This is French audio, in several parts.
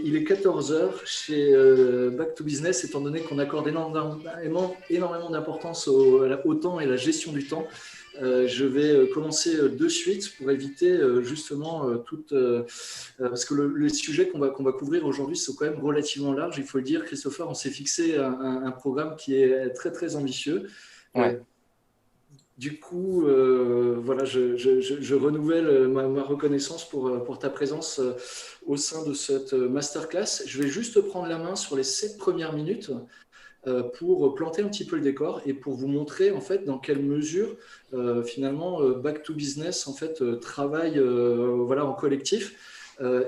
il est 14 heures chez Back to Business, étant donné qu'on accorde énormément d'importance au temps et la gestion du temps. Je vais commencer de suite pour éviter justement parce que les sujets qu'on va couvrir aujourd'hui sont quand même relativement larges. Il faut le dire, Christopher, on s'est fixé un programme qui est très très ambitieux. Ouais. Du coup, voilà, je renouvelle ma reconnaissance pour ta présence au sein de cette masterclass. Je vais juste prendre la main sur les 7 premières minutes pour planter un petit peu le décor et pour vous montrer en fait dans quelle mesure finalement Back to Business en fait travaille voilà, en collectif.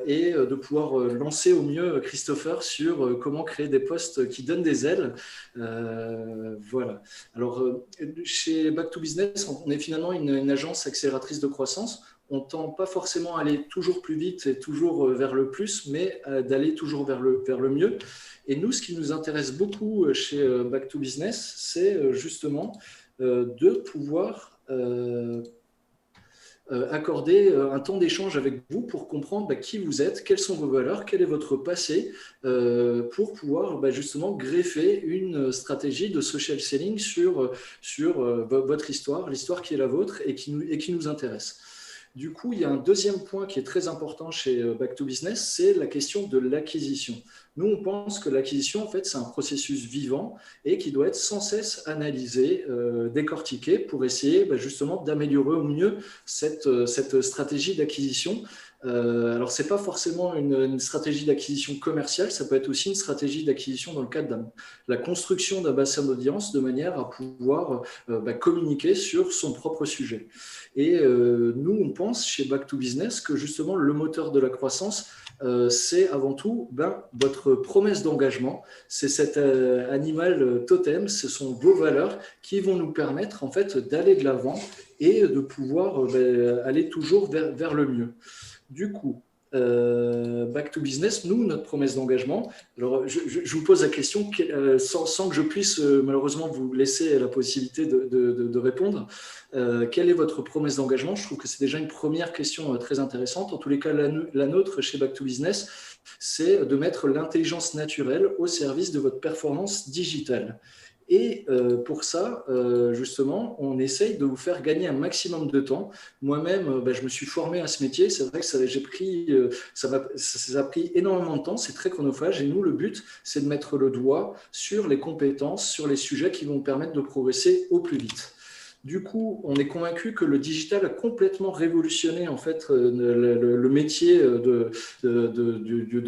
Et de pouvoir lancer au mieux Christopher sur comment créer des postes qui donnent des ailes. Voilà. Alors, chez Back to Business, on est finalement une agence accélératrice de croissance. On ne tend pas forcément à aller toujours plus vite et toujours vers le plus, mais d'aller toujours vers le mieux. Et nous, ce qui nous intéresse beaucoup chez Back to Business, c'est justement de pouvoir accorder un temps d'échange avec vous pour comprendre qui vous êtes, quelles sont vos valeurs, quel est votre passé, pour pouvoir justement greffer une stratégie de social selling sur votre histoire, l'histoire qui est la vôtre et qui nous intéresse. Du coup, il y a un deuxième point qui est très important chez Back to Business, c'est la question de l'acquisition. Nous, on pense que l'acquisition, en fait, c'est un processus vivant et qui doit être sans cesse analysé, décortiqué pour essayer justement d'améliorer au mieux cette stratégie d'acquisition. Alors, ce n'est pas forcément une stratégie d'acquisition commerciale, ça peut être aussi une stratégie d'acquisition dans le cadre de la construction d'un bassin d'audience de manière à pouvoir communiquer sur son propre sujet. Et nous, on pense chez Back to Business que justement le moteur de la croissance, c'est avant tout votre promesse d'engagement. C'est cet animal totem, ce sont vos valeurs qui vont nous permettre en fait d'aller de l'avant et de pouvoir aller toujours vers le mieux. Du coup, Back to Business, nous, notre promesse d'engagement, alors je vous pose la question sans que je puisse malheureusement vous laisser la possibilité de répondre. Quelle est votre promesse d'engagement? Je trouve que c'est déjà une première question très intéressante. En tous les cas, la nôtre chez Back to Business, c'est de mettre l'intelligence naturelle au service de votre performance digitale. Et pour ça, justement, on essaye de vous faire gagner un maximum de temps. Moi-même, je me suis formé à ce métier. C'est vrai que ça a pris énormément de temps. C'est très chronophage. Et nous, le but, c'est de mettre le doigt sur les compétences, sur les sujets qui vont permettre de progresser au plus vite. Du coup, on est convaincu que le digital a complètement révolutionné en fait le métier de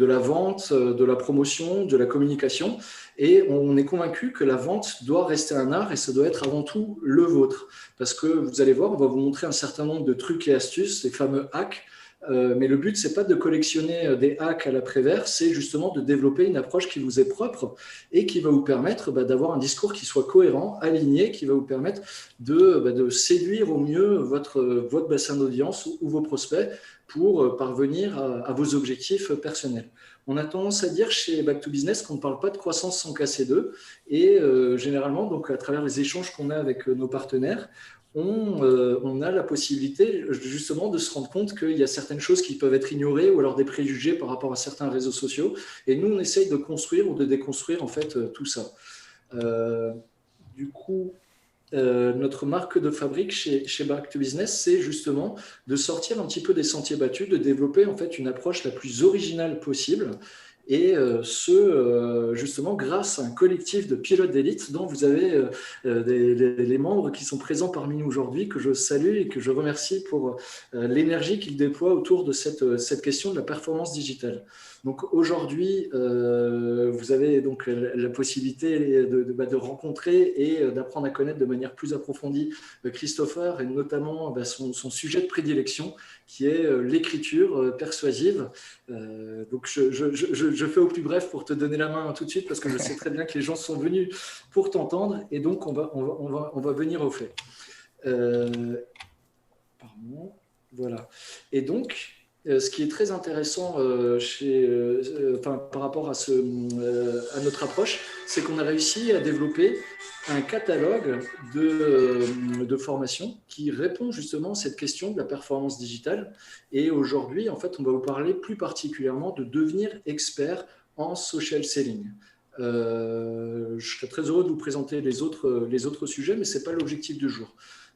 la vente, de la promotion, de la communication. Et on est convaincu que la vente doit rester un art et ça doit être avant tout le vôtre. Parce que vous allez voir, on va vous montrer un certain nombre de trucs et astuces, les fameux hacks. Mais le but, c'est pas de collectionner des hacks à la Prévert, c'est justement de développer une approche qui vous est propre et qui va vous permettre d'avoir un discours qui soit cohérent, aligné, qui va vous permettre de séduire au mieux votre bassin d'audience ou vos prospects pour parvenir à vos objectifs personnels. On a tendance à dire chez Back to Business qu'on ne parle pas de croissance sans casser d'eux et généralement, donc à travers les échanges qu'on a avec nos partenaires, on a la possibilité justement de se rendre compte qu'il y a certaines choses qui peuvent être ignorées ou alors des préjugés par rapport à certains réseaux sociaux. Et nous, on essaye de construire ou de déconstruire en fait tout ça. Du coup, notre marque de fabrique chez Back to Business, c'est justement de sortir un petit peu des sentiers battus, de développer en fait une approche la plus originale possible. Et justement grâce à un collectif de pilotes d'élite dont vous avez les membres qui sont présents parmi nous aujourd'hui, que je salue et que je remercie pour l'énergie qu'ils déploient autour de cette question de la performance digitale. Donc aujourd'hui, vous avez donc la possibilité de rencontrer et d'apprendre à connaître de manière plus approfondie Christopher et notamment son sujet de prédilection qui est l'écriture persuasive. Donc je fais au plus bref pour te donner la main tout de suite parce que je sais très bien que les gens sont venus pour t'entendre et donc on va venir au fait. Pardon. Voilà. Et donc, ce qui est très intéressant par rapport à notre approche, c'est qu'on a réussi à développer un catalogue de formations qui répond justement à cette question de la performance digitale. Et aujourd'hui, en fait, on va vous parler plus particulièrement de devenir expert en social selling. Je serais très heureux de vous présenter les autres sujets, mais ce n'est pas l'objectif du jour.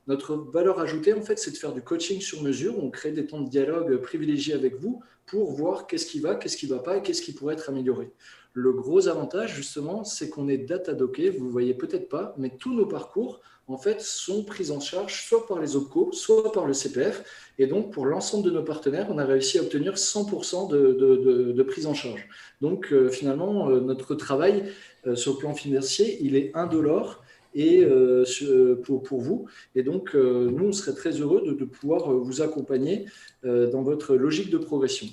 Notre valeur ajoutée, en fait, c'est de faire du coaching sur mesure. On crée des temps de dialogue privilégiés avec vous pour voir qu'est-ce qui va, qu'est-ce qui ne va pas et qu'est-ce qui pourrait être amélioré. Le gros avantage, justement, c'est qu'on est data-docké. Vous ne le voyez peut-être pas, mais tous nos parcours, en fait, sont pris en charge soit par les OPCO, soit par le CPF. Et donc, pour l'ensemble de nos partenaires, on a réussi à obtenir 100% de prise en charge. Donc, finalement, notre travail sur le plan financier, il est indolore et pour vous. Et donc, nous, on serait très heureux de pouvoir vous accompagner dans votre logique de progression.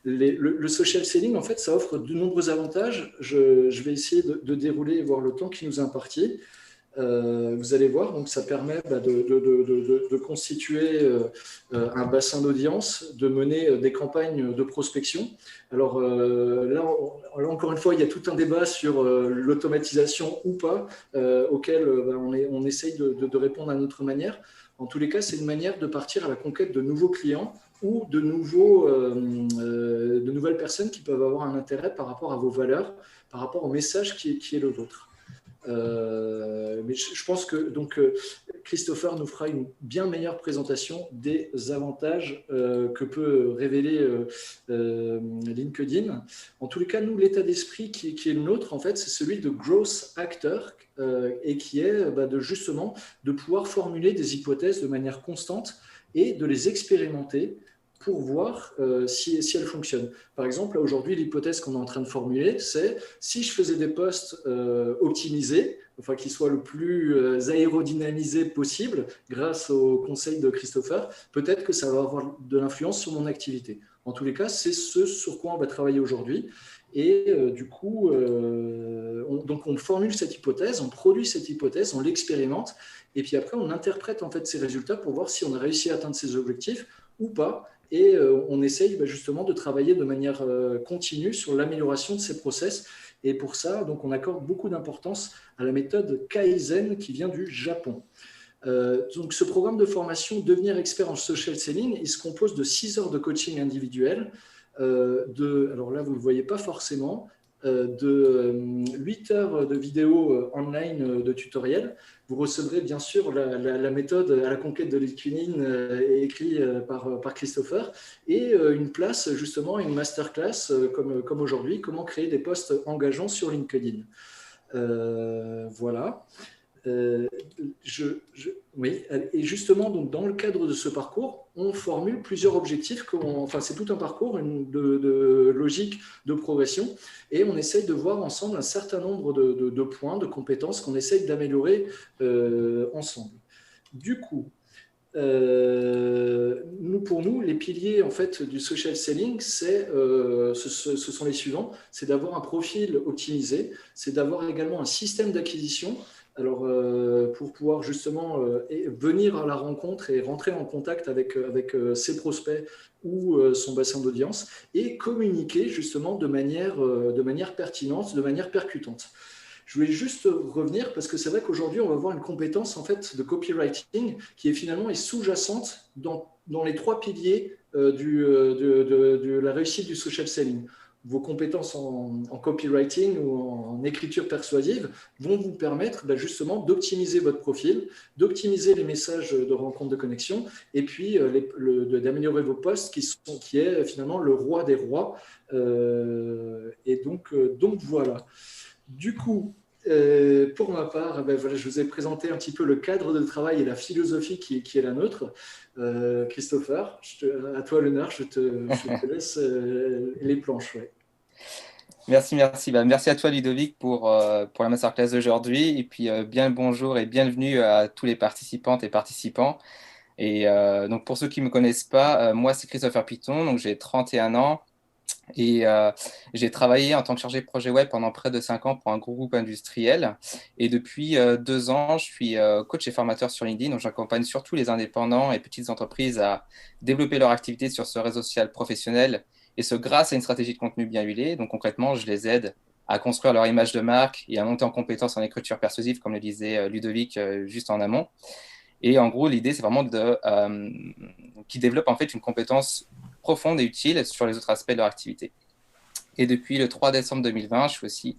Le social selling, en fait, ça offre de nombreux avantages. Je vais essayer de dérouler et voir le temps qui nous est imparti. Vous allez voir, donc ça permet de constituer un bassin d'audience, de mener des campagnes de prospection. Alors là, encore une fois, il y a tout un débat sur l'automatisation ou pas, auquel on essaye de répondre à notre manière. En tous les cas, c'est une manière de partir à la conquête de nouveaux clients ou de nouvelles personnes qui peuvent avoir un intérêt par rapport à vos valeurs, par rapport au message qui est le vôtre. Mais je pense que Christopher nous fera une bien meilleure présentation des avantages que peut révéler LinkedIn. En tous les cas, nous, l'état d'esprit qui est le nôtre, en fait, c'est celui de growth actor et qui est justement de pouvoir formuler des hypothèses de manière constante et de les expérimenter pour voir si elles fonctionnent. Par exemple, aujourd'hui, l'hypothèse qu'on est en train de formuler, c'est si je faisais des posts optimisés, enfin qui soient le plus aérodynamisés possible, grâce au conseil de Christopher, peut-être que ça va avoir de l'influence sur mon activité. En tous les cas, c'est ce sur quoi on va travailler aujourd'hui. Et du coup, on formule cette hypothèse, on produit cette hypothèse, on l'expérimente, et puis après, on interprète en fait ces résultats pour voir si on a réussi à atteindre ses objectifs ou pas. Et on essaye justement de travailler de manière continue sur l'amélioration de ces process. Et pour ça, donc, on accorde beaucoup d'importance à la méthode Kaizen qui vient du Japon. Donc, ce programme de formation Devenir expert en social selling, il se compose de 6 heures de coaching individuel, alors là, vous ne le voyez pas forcément, de 8 heures de vidéos online de tutoriels. Vous recevrez bien sûr la méthode à la conquête de LinkedIn écrite par Christopher et une place justement, une masterclass comme aujourd'hui, comment créer des posts engageants sur LinkedIn. Voilà. Oui, et justement, donc, dans le cadre de ce parcours, on formule plusieurs objectifs. Enfin, c'est tout un parcours de logique de progression et on essaye de voir ensemble un certain nombre de points, de compétences qu'on essaye d'améliorer ensemble. Du coup, pour nous, les piliers en fait, du social selling, ce sont les suivants. C'est d'avoir un profil optimisé, c'est d'avoir également un système d'acquisition. Alors, pour pouvoir justement venir à la rencontre et rentrer en contact avec ses prospects ou son bassin d'audience et communiquer justement de manière pertinente, de manière percutante. Je voulais juste revenir parce que c'est vrai qu'aujourd'hui, on va voir une compétence en fait, de copywriting qui est finalement sous-jacente dans les 3 piliers de la réussite du social selling. Vos compétences en copywriting ou en écriture persuasive vont vous permettre justement d'optimiser votre profil, d'optimiser les messages de rencontre de connexion et puis d'améliorer vos posts qui est finalement le roi des rois. Et donc voilà. Du coup, pour ma part, voilà, je vous ai présenté un petit peu le cadre de travail et la philosophie qui est la nôtre. Christopher, à toi l'honneur, je te laisse les planches. Ouais. Merci. Merci à toi, Ludovic, pour la masterclass d'aujourd'hui. Et puis, bien le bonjour et bienvenue à tous les participantes et participants. Et donc, pour ceux qui ne me connaissent pas, moi, c'est Christopher Piton, donc j'ai 31 ans. Et j'ai travaillé en tant que chargé de projet web pendant près de 5 ans pour un gros groupe industriel. Et depuis 2 ans, je suis coach et formateur sur LinkedIn. Donc, j'accompagne surtout les indépendants et petites entreprises à développer leur activité sur ce réseau social professionnel. Et ce, grâce à une stratégie de contenu bien huilée. Donc, concrètement, je les aide à construire leur image de marque et à monter en compétence en écriture persuasive, comme le disait Ludovic juste en amont. Et en gros, l'idée, c'est vraiment qu'ils développent en fait une compétence profonde et utile sur les autres aspects de leur activité. Et depuis le 3 décembre 2020, je suis aussi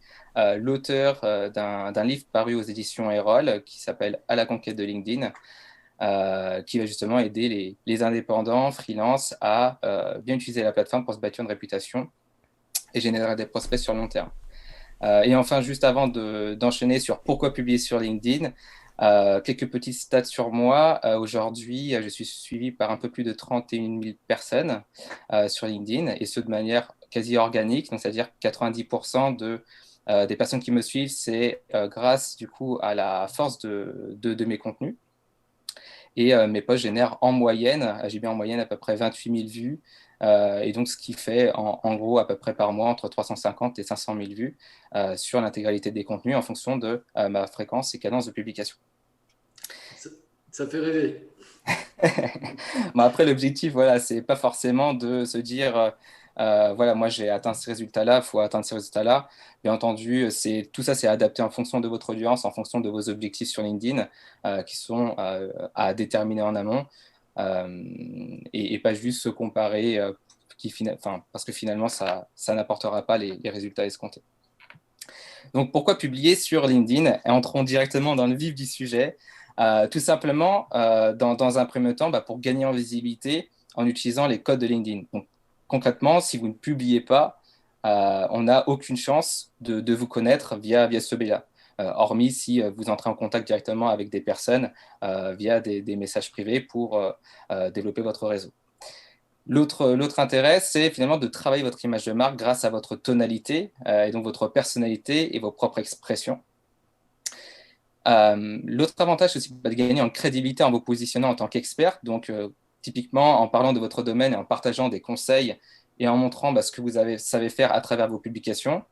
l'auteur d'un livre paru aux éditions Erol qui s'appelle À la conquête de LinkedIn, qui va justement aider les indépendants, freelance, à bien utiliser la plateforme pour se bâtir une réputation et générer des prospects sur le long terme. Et enfin, juste avant d'enchaîner sur pourquoi publier sur LinkedIn, quelques petites stats sur moi. Aujourd'hui, je suis suivi par un peu plus de 31 000 personnes sur LinkedIn, et ce de manière quasi organique, donc c'est-à-dire 90% des personnes qui me suivent, c'est grâce du coup à la force de mes contenus. Et mes posts génèrent en moyenne, j'ai bien en moyenne à peu près 28 000 vues, et donc ce qui fait en gros à peu près par mois entre 350 et 500 000 vues sur l'intégralité des contenus en fonction de ma fréquence et cadence de publication. Ça fait rêver. Bon, après, l'objectif, voilà, c'est pas forcément de se dire, voilà, moi j'ai atteint ces résultats-là, il faut atteindre ces résultats-là. Bien entendu, tout ça, c'est adapté en fonction de votre audience, en fonction de vos objectifs sur LinkedIn, qui sont à déterminer en amont, et pas juste se comparer, parce que finalement, ça n'apportera pas les résultats escomptés. Donc, pourquoi publier sur LinkedIn? Et entrons directement dans le vif du sujet. Tout simplement, dans un premier temps, pour gagner en visibilité en utilisant les codes de LinkedIn. Donc, concrètement, si vous ne publiez pas, on n'a aucune chance de vous connaître via ce biais-là. Hormis si vous entrez en contact directement avec des personnes via des messages privés pour développer votre réseau. L'autre intérêt, c'est finalement de travailler votre image de marque grâce à votre tonalité et donc votre personnalité et vos propres expressions. L'autre avantage, c'est aussi de gagner en crédibilité en vous positionnant en tant qu'expert. Donc, typiquement, en parlant de votre domaine et en partageant des conseils et en montrant ce que vous savez faire à travers vos publications.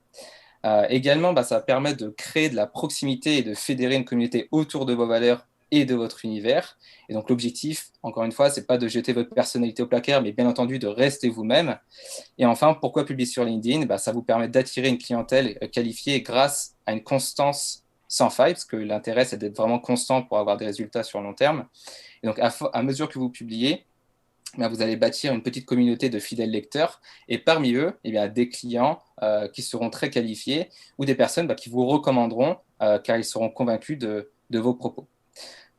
Également, ça permet de créer de la proximité et de fédérer une communauté autour de vos valeurs et de votre univers. Et donc, l'objectif, encore une fois, c'est pas de jeter votre personnalité au placard, mais bien entendu de rester vous-même. Et enfin, pourquoi publier sur LinkedIn? Ça vous permet d'attirer une clientèle qualifiée grâce à une constance sans faille, parce que l'intérêt, c'est d'être vraiment constant pour avoir des résultats sur le long terme. Et donc, à mesure que vous publiez, vous allez bâtir une petite communauté de fidèles lecteurs, et parmi eux, des clients qui seront très qualifiés ou des personnes qui vous recommanderont car ils seront convaincus de vos propos.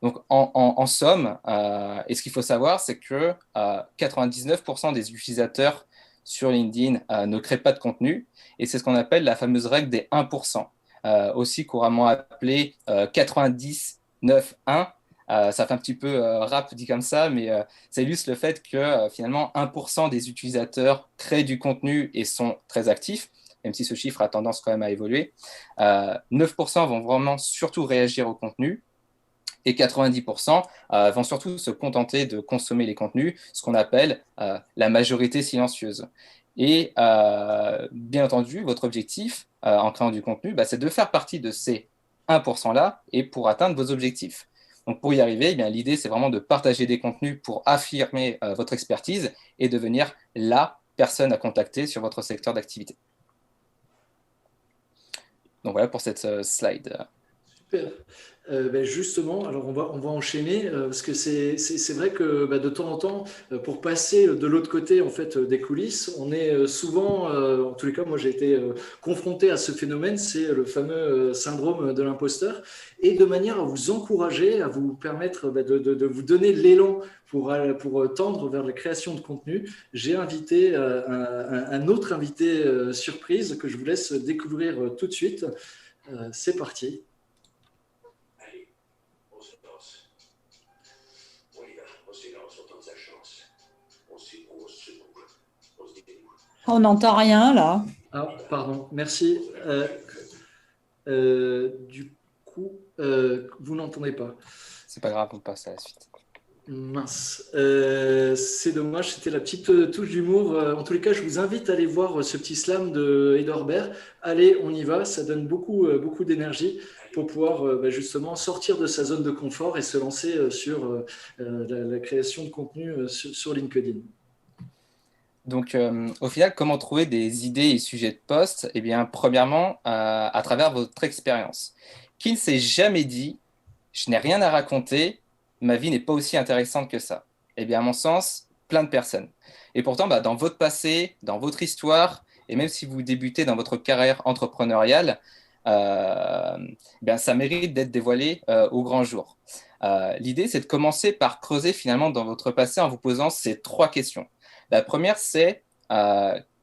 Donc, en somme, et ce qu'il faut savoir, c'est que 99% des utilisateurs sur LinkedIn ne créent pas de contenu, et c'est ce qu'on appelle la fameuse règle des 1%, aussi couramment appelée 90-9-1. Ça fait un petit peu rap dit comme ça, mais ça illustre le fait que finalement 1% des utilisateurs créent du contenu et sont très actifs, même si ce chiffre a tendance quand même à évoluer. 9% vont vraiment surtout réagir au contenu, et 90% vont surtout se contenter de consommer les contenus, ce qu'on appelle la majorité silencieuse. Et bien entendu, votre objectif en créant du contenu, c'est de faire partie de ces 1%-là et pour atteindre vos objectifs. Donc pour y arriver, l'idée, c'est vraiment de partager des contenus pour affirmer votre expertise et devenir la personne à contacter sur votre secteur d'activité. Donc voilà pour cette slide. Super. Justement, alors on va enchaîner parce que c'est vrai que de temps en temps, pour passer de l'autre côté en fait des coulisses, on est souvent, en tous les cas, moi j'ai été confronté à ce phénomène, c'est le fameux syndrome de l'imposteur, et de manière à vous encourager, à vous permettre de vous donner l'élan pour tendre vers la création de contenu, j'ai invité un autre invité surprise que je vous laisse découvrir tout de suite. C'est parti. On n'entend rien là. Ah, pardon, merci. Du coup, vous n'entendez pas. C'est pas grave, on passe à la suite. Mince, c'est dommage, c'était la petite touche d'humour. En tous les cas, je vous invite à aller voir ce petit slam de Edouard. Allez, on y va, ça donne beaucoup d'énergie pour pouvoir justement sortir de sa zone de confort et se lancer sur la création de contenu sur LinkedIn. Donc, au final, comment trouver des idées et sujets de poste? Eh bien, premièrement, à travers votre expérience. Qui ne s'est jamais dit, je n'ai rien à raconter, ma vie n'est pas aussi intéressante que ça? Eh bien, à mon sens, plein de personnes. Et pourtant, dans votre passé, dans votre histoire, et même si vous débutez dans votre carrière entrepreneuriale, ça mérite d'être dévoilé au grand jour. L'idée, c'est de commencer par creuser finalement dans votre passé en vous posant ces trois questions. La première, c'est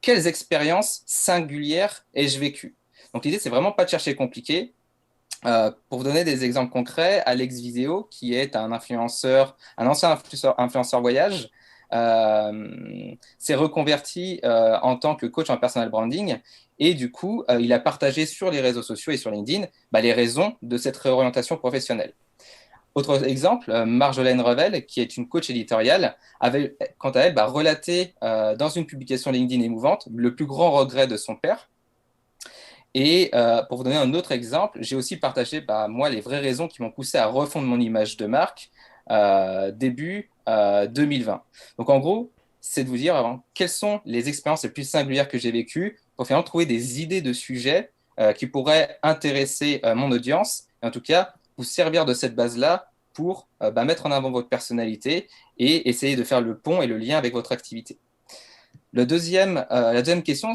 quelles expériences singulières ai-je vécues? Donc l'idée, c'est vraiment pas de chercher compliqué. Pour vous donner des exemples concrets, Alex Viseo, qui est un ancien influenceur voyage, s'est reconverti en tant que coach en personal branding et du coup, il a partagé sur les réseaux sociaux et sur LinkedIn les raisons de cette réorientation professionnelle. Autre exemple, Marjolaine Revel, qui est une coach éditoriale, avait quant à elle relaté dans une publication LinkedIn émouvante le plus grand regret de son père. Et pour vous donner un autre exemple, j'ai aussi partagé moi les vraies raisons qui m'ont poussé à refondre mon image de marque début 2020. Donc en gros, c'est de vous dire quelles sont les expériences les plus singulières que j'ai vécues pour finalement trouver des idées de sujets qui pourraient intéresser mon audience, et en tout cas vous servir de cette base-là pour mettre en avant votre personnalité et essayer de faire le pont et le lien avec votre activité. La deuxième question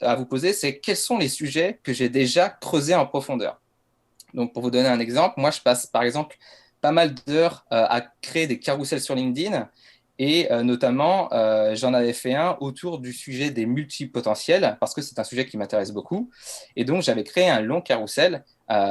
à vous poser, c'est quels sont les sujets que j'ai déjà creusés en profondeur? Donc, pour vous donner un exemple, moi, je passe par exemple pas mal d'heures à créer des carousels sur LinkedIn et notamment, j'en avais fait un autour du sujet des multipotentiels parce que c'est un sujet qui m'intéresse beaucoup. Et donc, j'avais créé un long carrousel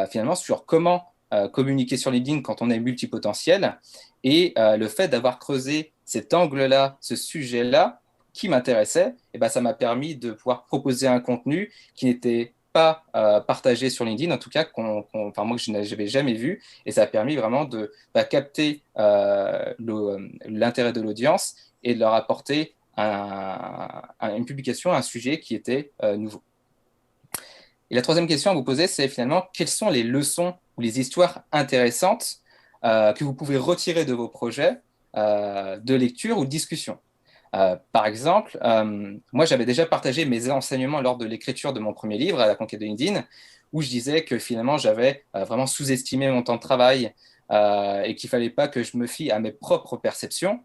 finalement sur comment communiquer sur LinkedIn quand on est multipotentiel et le fait d'avoir creusé cet angle-là, ce sujet-là, qui m'intéressait, ça m'a permis de pouvoir proposer un contenu qui n'était pas partagé sur LinkedIn, en tout cas, moi que je n'avais jamais vu, et ça a permis vraiment de capter l'intérêt de l'audience et de leur apporter une publication, un sujet qui était nouveau. Et la troisième question à vous poser, c'est finalement quelles sont les leçons ou les histoires intéressantes que vous pouvez retirer de vos projets de lecture ou de discussion. Par exemple, moi, j'avais déjà partagé mes enseignements lors de l'écriture de mon premier livre, À la conquête de LinkedIn, où je disais que finalement, j'avais vraiment sous-estimé mon temps de travail et qu'il ne fallait pas que je me fie à mes propres perceptions.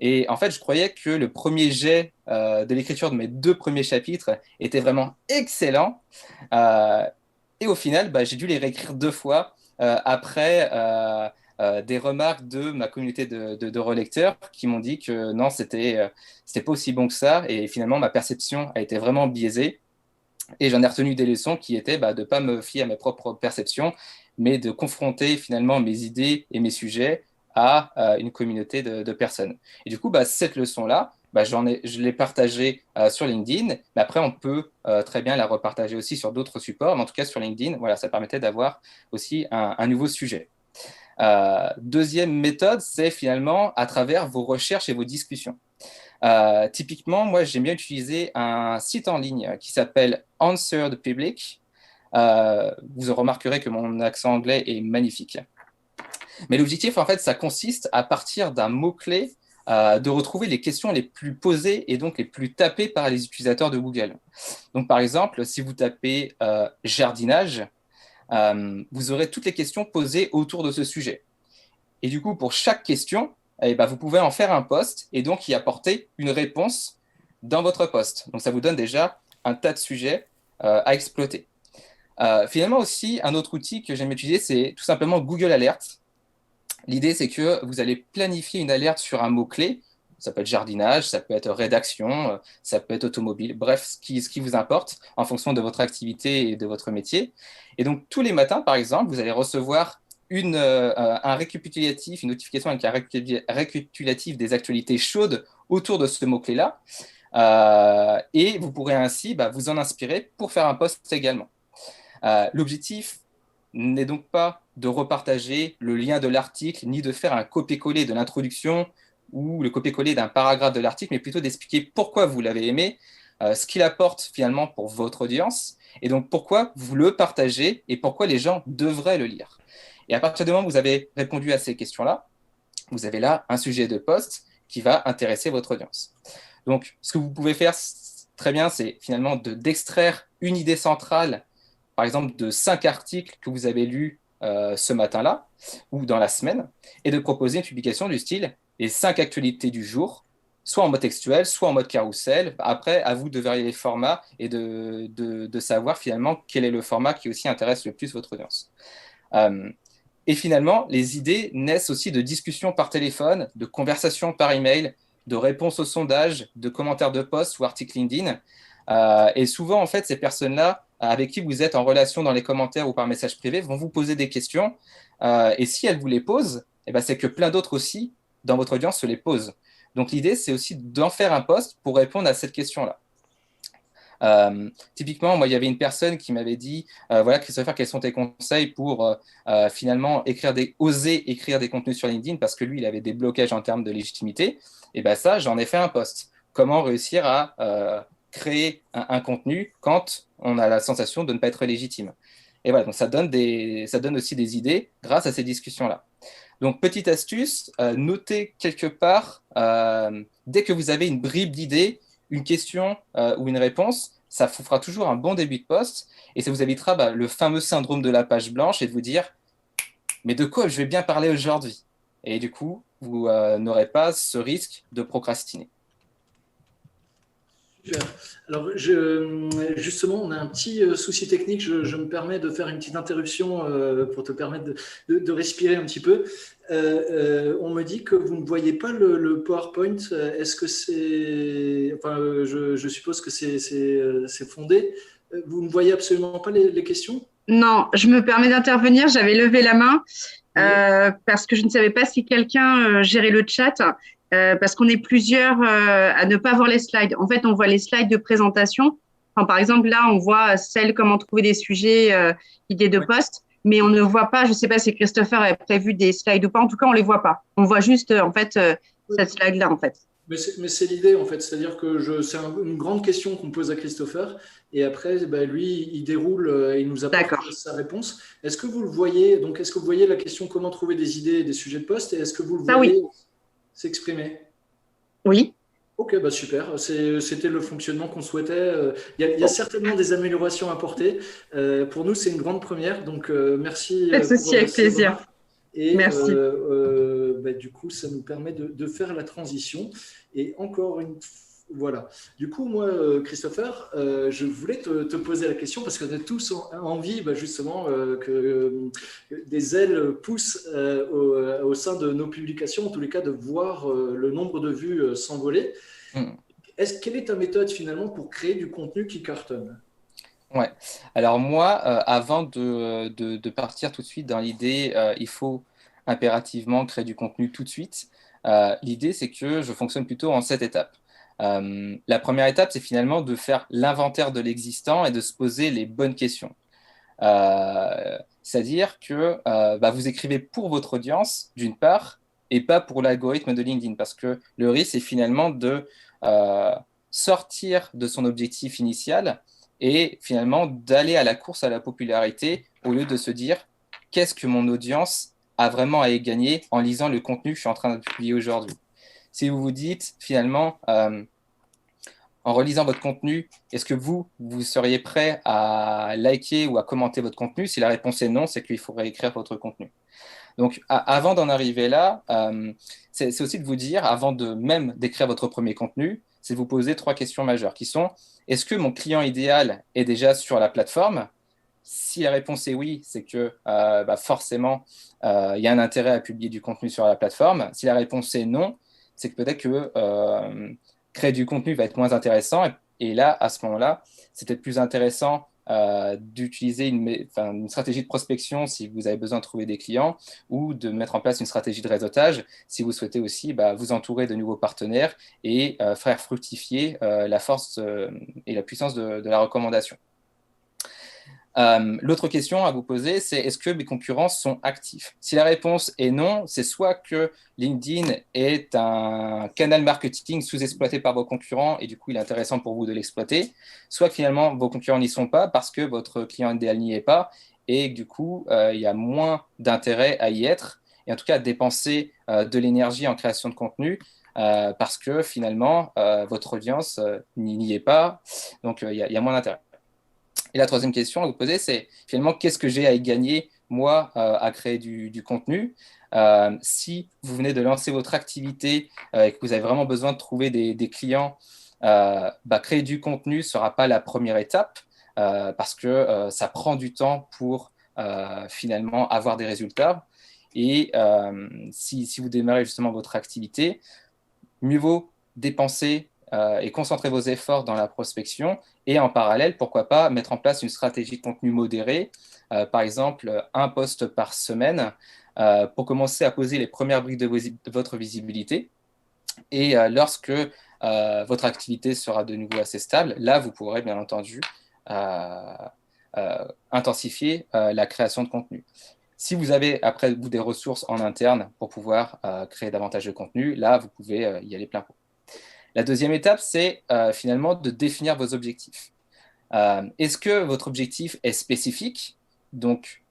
Et en fait, je croyais que le premier jet de l'écriture de mes 2 premiers chapitres était vraiment excellent. Et au final, j'ai dû les réécrire 2 fois après des remarques de ma communauté de relecteurs qui m'ont dit que non, c'était pas aussi bon que ça. Et finalement, ma perception a été vraiment biaisée. Et j'en ai retenu des leçons qui étaient de ne pas me fier à mes propres perceptions, mais de confronter finalement mes idées et mes sujets à une communauté de personnes. Et du coup, cette leçon-là, je l'ai partagée sur LinkedIn, mais après, on peut très bien la repartager aussi sur d'autres supports, mais en tout cas sur LinkedIn, voilà, ça permettait d'avoir aussi un nouveau sujet. Deuxième méthode, c'est finalement à travers vos recherches et vos discussions. Typiquement, moi, j'aime bien utiliser un site en ligne qui s'appelle Answer the Public. Vous remarquerez que mon accent anglais est magnifique. Mais l'objectif, en fait, ça consiste à partir d'un mot-clé de retrouver les questions les plus posées et donc les plus tapées par les utilisateurs de Google. Donc, par exemple, si vous tapez jardinage, vous aurez toutes les questions posées autour de ce sujet. Et du coup, pour chaque question, vous pouvez en faire un post et donc y apporter une réponse dans votre post. Donc, ça vous donne déjà un tas de sujets à exploiter. Finalement aussi, un autre outil que j'aime utiliser, c'est tout simplement Google Alert. L'idée, c'est que vous allez planifier une alerte sur un mot-clé. Ça peut être jardinage, ça peut être rédaction, ça peut être automobile, bref, ce qui vous importe en fonction de votre activité et de votre métier. Et donc, tous les matins, par exemple, vous allez recevoir un récapitulatif, une notification avec un récapitulatif des actualités chaudes autour de ce mot-clé-là. Et vous pourrez ainsi vous en inspirer pour faire un post également. L'objectif n'est donc pas de repartager le lien de l'article, ni de faire un copier-coller de l'introduction ou le copier-coller d'un paragraphe de l'article, mais plutôt d'expliquer pourquoi vous l'avez aimé, ce qu'il apporte finalement pour votre audience, et donc pourquoi vous le partagez et pourquoi les gens devraient le lire. Et à partir du moment où vous avez répondu à ces questions-là, vous avez là un sujet de post qui va intéresser votre audience. Donc, ce que vous pouvez faire très bien, c'est finalement d'extraire une idée centrale, par exemple de 5 articles que vous avez lus ce matin-là ou dans la semaine, et de proposer une publication du style les 5 actualités du jour, soit en mode textuel, soit en mode carrousel. Après, à vous de varier les formats et de savoir finalement quel est le format qui aussi intéresse le plus votre audience. Et finalement, les idées naissent aussi de discussions par téléphone, de conversations par email, de réponses aux sondages, de commentaires de posts ou articles LinkedIn. Et souvent, en fait, ces personnes-là, avec qui vous êtes en relation dans les commentaires ou par message privé, vont vous poser des questions. Et si elles vous les posent, eh ben, c'est que plein d'autres aussi, dans votre audience, se les posent. Donc, l'idée, c'est aussi d'en faire un post pour répondre à cette question-là. Typiquement, moi, il y avait une personne qui m'avait dit voilà, Christopher, quels sont tes conseils pour finalement oser écrire des contenus sur LinkedIn parce que lui, il avait des blocages en termes de légitimité. Et bien, ça, j'en ai fait un post. Comment réussir à créer un contenu quand on a la sensation de ne pas être légitime. Et voilà, donc ça donne aussi des idées grâce à ces discussions-là. Donc, petite astuce, notez quelque part, dès que vous avez une bribe d'idée, une question ou une réponse, ça vous fera toujours un bon début de post et ça vous évitera le fameux syndrome de la page blanche et de vous dire « mais de quoi je vais bien parler aujourd'hui ?» Et du coup, vous n'aurez pas ce risque de procrastiner. Super. Alors, justement, on a un petit souci technique. Je me permets de faire une petite interruption pour te permettre de respirer un petit peu. On me dit que vous ne voyez pas le PowerPoint. Est-ce que c'est… Enfin, je suppose que c'est fondé. Vous ne voyez absolument pas les questions? Non, je me permets d'intervenir. J'avais levé la main parce que je ne savais pas si quelqu'un gérait le chat. Parce qu'on est plusieurs à ne pas voir les slides. En fait, on voit les slides de présentation. Enfin, par exemple, là, on voit celle comment trouver des sujets, idées de poste, mais on ne voit pas, je ne sais pas si Christopher a prévu des slides ou pas, en tout cas, on ne les voit pas. On voit juste, en fait, cette slide-là, en fait. Mais c'est l'idée, en fait. C'est-à-dire que c'est une grande question qu'on pose à Christopher. Et après, lui, il déroule et il nous apporte sa réponse. Est-ce que vous le voyez? Donc, est-ce que vous voyez la question comment trouver des idées et des sujets de poste? Et est-ce que vous le voyez s'exprimer? Oui. Ok, super. C'était le fonctionnement qu'on souhaitait. Il y a certainement des améliorations à apporter. Pour nous, c'est une grande première. Donc, merci. Pas de souci, avec plaisir. Et merci. Du coup, ça nous permet de faire la transition. Et encore une fois, voilà. Du coup, moi, Christopher, je voulais te poser la question parce qu'on a tous envie, justement, que des ailes poussent au sein de nos publications, en tous les cas, de voir le nombre de vues s'envoler. Quelle est ta méthode finalement pour créer du contenu qui cartonne? Ouais. Alors moi, avant de partir tout de suite dans l'idée, il faut impérativement créer du contenu tout de suite. L'idée, c'est que je fonctionne plutôt en 7 étapes. La première étape, c'est finalement de faire l'inventaire de l'existant et de se poser les bonnes questions. C'est-à-dire que vous écrivez pour votre audience, d'une part, et pas pour l'algorithme de LinkedIn, parce que le risque, c'est finalement de sortir de son objectif initial et finalement d'aller à la course à la popularité au lieu de se dire qu'est-ce que mon audience a vraiment à y gagner en lisant le contenu que je suis en train de publier aujourd'hui. Si vous vous dites finalement, en relisant votre contenu, est-ce que vous seriez prêt à liker ou à commenter votre contenu? Si la réponse est non, c'est qu'il faut réécrire votre contenu. Donc, avant d'en arriver là, c'est aussi de vous dire, avant de même d'écrire votre premier contenu, c'est de vous poser 3 questions majeures qui sont, est-ce que mon client idéal est déjà sur la plateforme? Si la réponse est oui, c'est que forcément, il y a un intérêt à publier du contenu sur la plateforme. Si la réponse est non, c'est que peut-être que créer du contenu va être moins intéressant. Et là, à ce moment-là, c'est peut-être plus intéressant d'utiliser une stratégie de prospection si vous avez besoin de trouver des clients ou de mettre en place une stratégie de réseautage si vous souhaitez aussi vous entourer de nouveaux partenaires et faire fructifier la force et la puissance de la recommandation. L'autre question à vous poser, c'est est-ce que mes concurrents sont actifs? Si la réponse est non, c'est soit que LinkedIn est un canal marketing sous-exploité par vos concurrents et du coup, il est intéressant pour vous de l'exploiter, soit que finalement, vos concurrents n'y sont pas parce que votre client idéal n'y est pas et que du coup, il y a moins d'intérêt à y être et en tout cas à dépenser de l'énergie en création de contenu parce que finalement, votre audience n'y est pas, donc il y a moins d'intérêt. Et la troisième question à vous poser, c'est finalement, qu'est-ce que j'ai à y gagner, moi, à créer du contenu si vous venez de lancer votre activité et que vous avez vraiment besoin de trouver des clients, créer du contenu ne sera pas la première étape parce que ça prend du temps pour finalement avoir des résultats. Et si vous démarrez justement votre activité, mieux vaut dépenser et concentrer vos efforts dans la prospection et en parallèle, pourquoi pas, mettre en place une stratégie de contenu modérée, par exemple un post par semaine pour commencer à poser les premières briques de votre visibilité. Et lorsque votre activité sera de nouveau assez stable, là, vous pourrez bien entendu intensifier la création de contenu. Si vous avez après vous des ressources en interne pour pouvoir créer davantage de contenu, là, vous pouvez y aller plein pot. La deuxième étape, c'est finalement de définir vos objectifs. Est-ce que votre objectif est spécifique? Donc,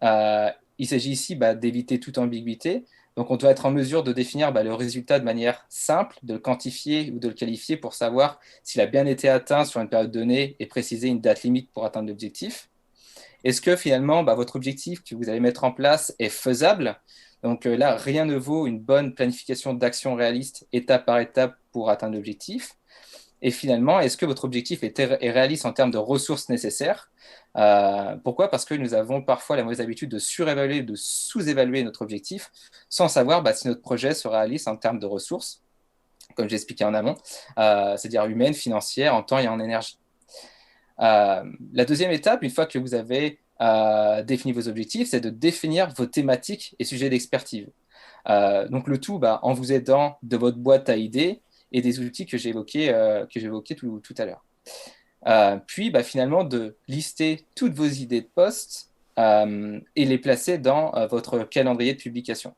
il s'agit ici d'éviter toute ambiguïté. Donc, on doit être en mesure de définir le résultat de manière simple, de le quantifier ou de le qualifier pour savoir s'il a bien été atteint sur une période donnée et préciser une date limite pour atteindre l'objectif. Est-ce que finalement, votre objectif que vous allez mettre en place est faisable? Donc là, rien ne vaut une bonne planification d'action réaliste étape par étape pour atteindre l'objectif. Et finalement, est-ce que votre objectif est réaliste en termes de ressources nécessaires? Pourquoi? Parce que nous avons parfois la mauvaise habitude de surévaluer, de sous-évaluer notre objectif sans savoir si notre projet sera réaliste en termes de ressources, comme j'ai expliqué en amont, c'est-à-dire humaines, financières, en temps et en énergie. La deuxième étape, une fois que vous avez défini vos objectifs, c'est de définir vos thématiques et sujets d'expertise. Donc le tout en vous aidant de votre boîte à idées et des outils que j'évoquais tout à l'heure. Puis finalement de lister toutes vos idées de posts et les placer dans votre calendrier de publication.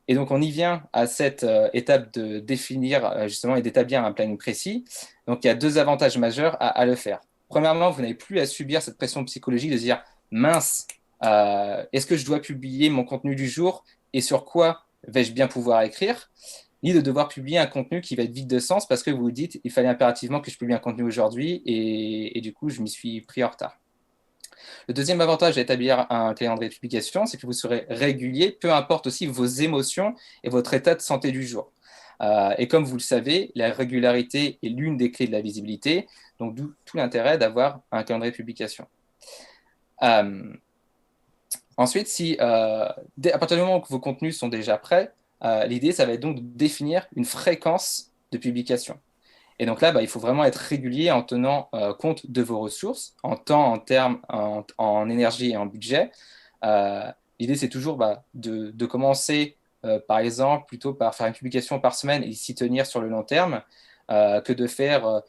Et donc, on y vient à cette étape de définir justement et d'établir un planning précis. Donc, il y a deux avantages majeurs à le faire. Premièrement, vous n'avez plus à subir cette pression psychologique de se dire « mince, est-ce que je dois publier mon contenu du jour et sur quoi vais-je bien pouvoir écrire ?» ni de devoir publier un contenu qui va être vide de sens parce que vous vous dites « il fallait impérativement que je publie un contenu aujourd'hui et du coup, je m'y suis pris en retard ». Le deuxième avantage d'établir un calendrier de publication, c'est que vous serez régulier, peu importe aussi vos émotions et votre état de santé du jour. Et comme vous le savez, la régularité est l'une des clés de la visibilité, donc d'où tout l'intérêt d'avoir un calendrier de publication. Ensuite, à partir du moment où vos contenus sont déjà prêts, l'idée, ça va être donc de définir une fréquence de publication. Et donc là, il faut vraiment être régulier en tenant compte de vos ressources, en temps, en termes, en énergie et en budget. L'idée, c'est toujours de commencer, par exemple, plutôt par faire une publication par semaine et s'y tenir sur le long terme, que de faire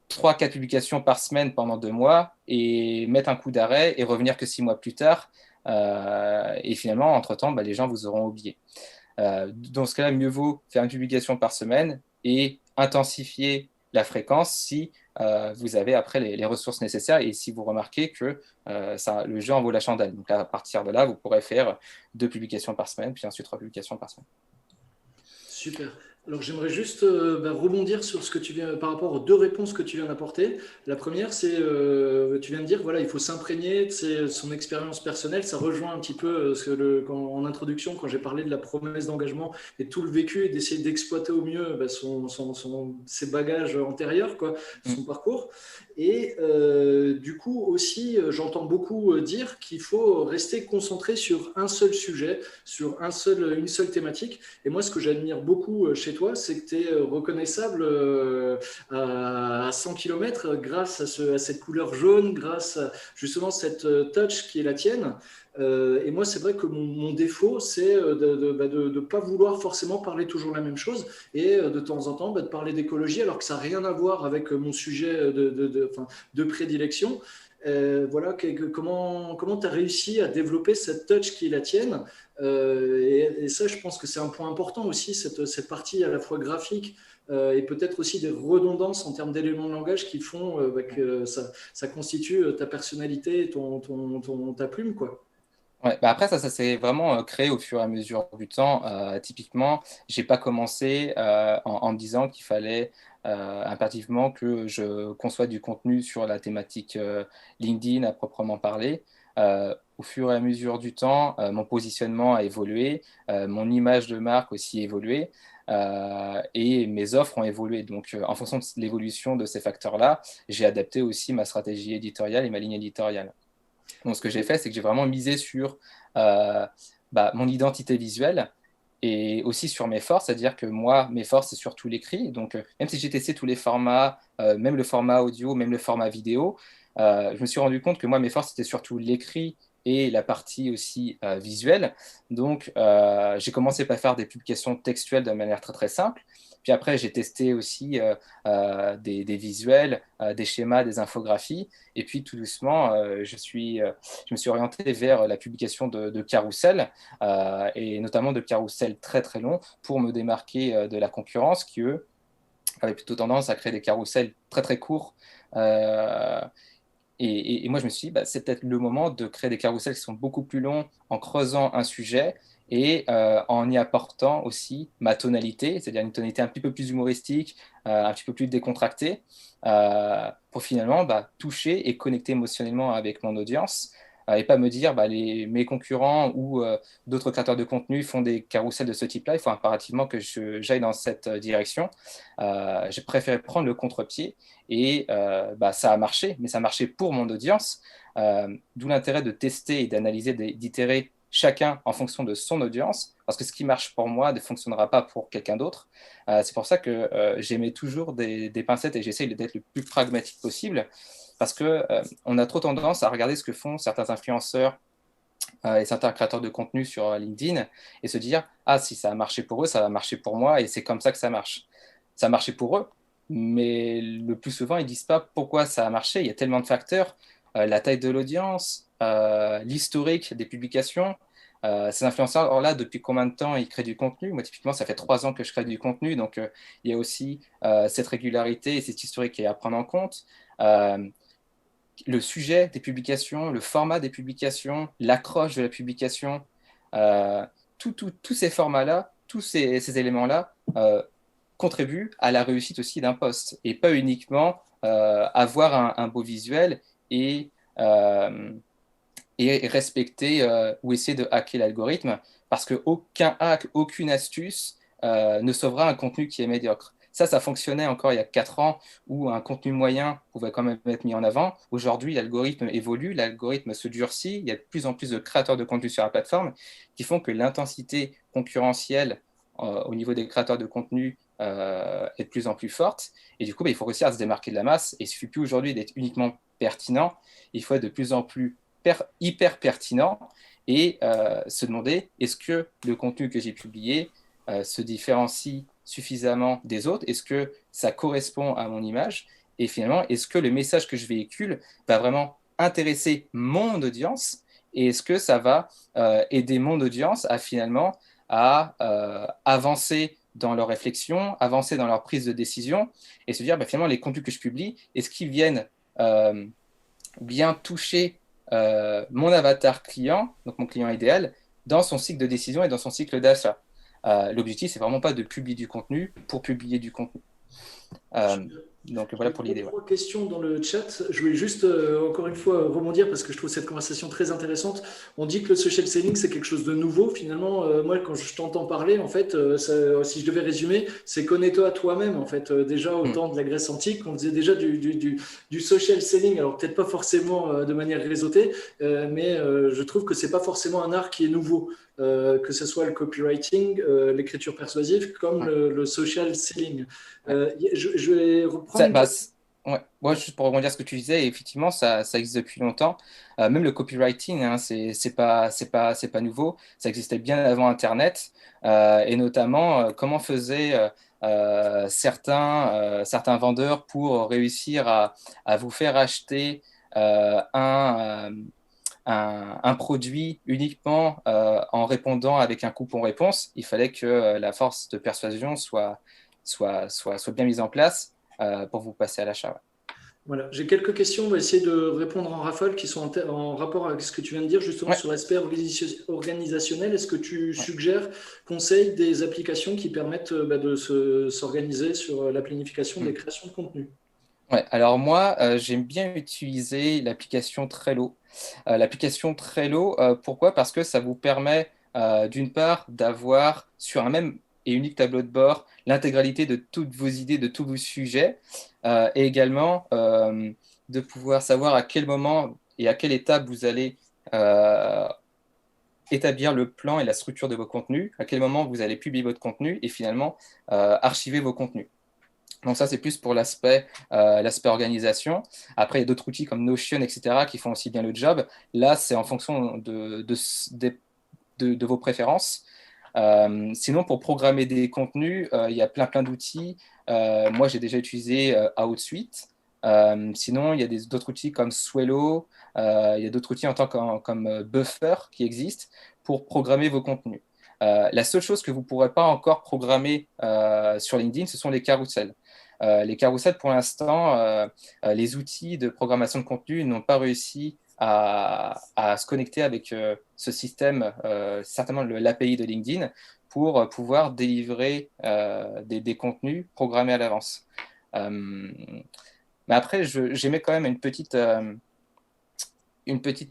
3-4 publications par semaine pendant 2 mois et mettre un coup d'arrêt et revenir que 6 mois plus tard. Et finalement, entre-temps, les gens vous auront oublié. Dans ce cas-là, mieux vaut faire une publication par semaine et intensifier la fréquence si vous avez après les ressources nécessaires et si vous remarquez que le jeu en vaut la chandelle. Donc à partir de là, vous pourrez faire 2 publications par semaine, puis ensuite 3 publications par semaine. Super. Alors j'aimerais juste rebondir sur ce que tu viens par rapport aux 2 réponses que tu viens d'apporter. La première, c'est tu viens de dire voilà, il faut s'imprégner de son expérience personnelle. Ça rejoint un petit peu en introduction quand j'ai parlé de la promesse d'engagement et tout le vécu et d'essayer d'exploiter au mieux ses bagages antérieurs, son parcours. Et du coup aussi, j'entends beaucoup dire qu'il faut rester concentré sur un seul sujet, sur une seule thématique. Et moi, ce que j'admire beaucoup chez toi, c'est que tu es reconnaissable à 100 km grâce à cette couleur jaune, grâce à justement cette touch qui est la tienne. Et moi, c'est vrai que mon défaut, c'est de ne pas vouloir forcément parler toujours la même chose et de temps en temps de parler d'écologie alors que ça n'a rien à voir avec mon sujet de prédilection. Voilà, comment tu as réussi à développer cette touch qui est la tienne. Et ça, je pense que c'est un point important aussi, cette partie à la fois graphique et peut-être aussi des redondances en termes d'éléments de langage qui font que ça constitue ta personnalité et ta plume, quoi. Ouais, bah après, ça s'est vraiment créé au fur et à mesure du temps. Typiquement, j'ai pas commencé en me disant qu'il fallait impérativement que je conçoive du contenu sur la thématique LinkedIn à proprement parler. Au fur et à mesure du temps, mon positionnement a évolué, mon image de marque aussi a évolué, et mes offres ont évolué. Donc, en fonction de l'évolution de ces facteurs-là, j'ai adapté aussi ma stratégie éditoriale et ma ligne éditoriale. Donc, ce que j'ai fait, c'est que j'ai vraiment misé sur euh, mon identité visuelle et aussi sur mes forces, c'est-à-dire que moi, mes forces, c'est surtout l'écrit. Donc, même si j'ai testé tous les formats, même le format audio, même le format vidéo, je me suis rendu compte que moi, mes forces, c'était surtout l'écrit et la partie aussi visuelle. Donc, j'ai commencé par faire des publications textuelles de manière très, très simple. Puis après, j'ai testé aussi des visuels, des schémas, des infographies. Et puis, tout doucement, je me suis orienté vers la publication de carousels, et notamment de carousels très, très longs pour me démarquer de la concurrence qui, eux, avaient plutôt tendance à créer des carousels très, très courts. Euh, et moi, je me suis dit, c'est peut-être le moment de créer des carousels qui sont beaucoup plus longs en creusant un sujet et en y apportant aussi ma tonalité, c'est-à-dire une tonalité un petit peu plus humoristique, un petit peu plus décontractée, pour finalement toucher et connecter émotionnellement avec mon audience. Et pas me dire, mes concurrents ou d'autres créateurs de contenu font des carousels de ce type-là, il faut impérativement que j'aille dans cette direction. J'ai préféré prendre le contre-pied et ça a marché, mais ça a marché pour mon audience, d'où l'intérêt de tester et d'analyser, d'itérer chacun en fonction de son audience, parce que ce qui marche pour moi ne fonctionnera pas pour quelqu'un d'autre. C'est pour ça que j'aimais toujours des pincettes et j'essaye d'être le plus pragmatique possible, parce qu'on a trop tendance à regarder ce que font certains influenceurs et certains créateurs de contenu sur LinkedIn et se dire, ah, si ça a marché pour eux, ça va marcher pour moi et c'est comme ça que ça marche. Ça a marché pour eux, mais le plus souvent, ils ne disent pas pourquoi ça a marché. Il y a tellement de facteurs, la taille de l'audience, l'historique des publications. Ces influenceurs-là, depuis combien de temps ils créent du contenu? Moi, typiquement, ça fait 3 ans que je crée du contenu, donc il y a aussi cette régularité et cette historique à prendre en compte. Le sujet des publications, le format des publications, l'accroche de la publication, euh, tous ces formats-là, tous ces éléments-là contribuent à la réussite aussi d'un post et pas uniquement avoir un beau visuel et, euh, et respecter ou essayer de hacker l'algorithme parce qu'aucun hack, aucune astuce ne sauvera un contenu qui est médiocre. Ça fonctionnait encore il y a 4 ans où un contenu moyen pouvait quand même être mis en avant. Aujourd'hui, l'algorithme évolue, l'algorithme se durcit. Il y a de plus en plus de créateurs de contenu sur la plateforme qui font que l'intensité concurrentielle au niveau des créateurs de contenu est de plus en plus forte. Et du coup, il faut réussir à se démarquer de la masse. Et il ne suffit plus aujourd'hui d'être uniquement pertinent. Il faut être de plus en plus hyper pertinent et se demander est-ce que le contenu que j'ai publié se différencie suffisamment des autres? Est-ce que ça correspond à mon image? Et finalement, est-ce que le message que je véhicule va vraiment intéresser mon audience? Et est-ce que ça va aider mon audience à finalement à avancer dans leur réflexion, avancer dans leur prise de décision et se dire finalement les contenus que je publie, est-ce qu'ils viennent bien toucher mon avatar client, donc mon client idéal, dans son cycle de décision et dans son cycle d'achat. L'objectif, c'est vraiment pas de publier du contenu pour publier du contenu. Donc voilà pour l'idée. 3 questions dans le chat. Je voulais juste encore une fois rebondir parce que je trouve cette conversation très intéressante. On dit que le social selling c'est quelque chose de nouveau. Finalement, moi quand je t'entends parler, en fait, si je devais résumer, c'est connais-toi à toi-même. En fait, déjà au temps de la Grèce antique, on faisait déjà du social selling. Alors peut-être pas forcément de manière réseautée, mais je trouve que c'est pas forcément un art qui est nouveau. Que ce soit le copywriting, l'écriture persuasive, comme le social selling. Je vais reprendre. Ouais, juste pour rebondir sur ce que tu disais, effectivement, ça existe depuis longtemps. Même le copywriting, hein, c'est pas nouveau. Ça existait bien avant Internet. Et notamment, comment faisaient certains vendeurs pour réussir à vous faire acheter un produit uniquement en répondant avec un coupon-réponse. Il fallait que la force de persuasion soit bien mise en place pour vous passer à l'achat. Ouais. Voilà, j'ai quelques questions, on va essayer de répondre en rafale qui sont en rapport avec ce que tu viens de dire justement Ouais. sur l'aspect organisationnel. Est-ce que tu suggères, conseilles des applications qui permettent de s'organiser sur la planification des créations de contenu? Ouais, alors moi, j'aime bien utiliser l'application Trello. L'application Trello, pourquoi? Parce que ça vous permet, d'une part, d'avoir sur un même et unique tableau de bord l'intégralité de toutes vos idées, de tous vos sujets, et également de pouvoir savoir à quel moment et à quelle étape vous allez établir le plan et la structure de vos contenus, à quel moment vous allez publier votre contenu et finalement archiver vos contenus. Donc ça, c'est plus pour l'aspect organisation. Après, il y a d'autres outils comme Notion, etc., qui font aussi bien le job. Là, c'est en fonction de vos préférences. Sinon, pour programmer des contenus, il y a plein d'outils. Moi, j'ai déjà utilisé Outsuite. Sinon, il y a d'autres outils comme Swello. Il y a d'autres outils comme Buffer qui existent pour programmer vos contenus. La seule chose que vous ne pourrez pas encore programmer sur LinkedIn, ce sont les carousels. Les carousels, pour l'instant, les outils de programmation de contenu n'ont pas réussi à se connecter avec ce système, certainement l'API de LinkedIn, pour pouvoir délivrer des contenus programmés à l'avance. Mais après, j'aimais quand même une petite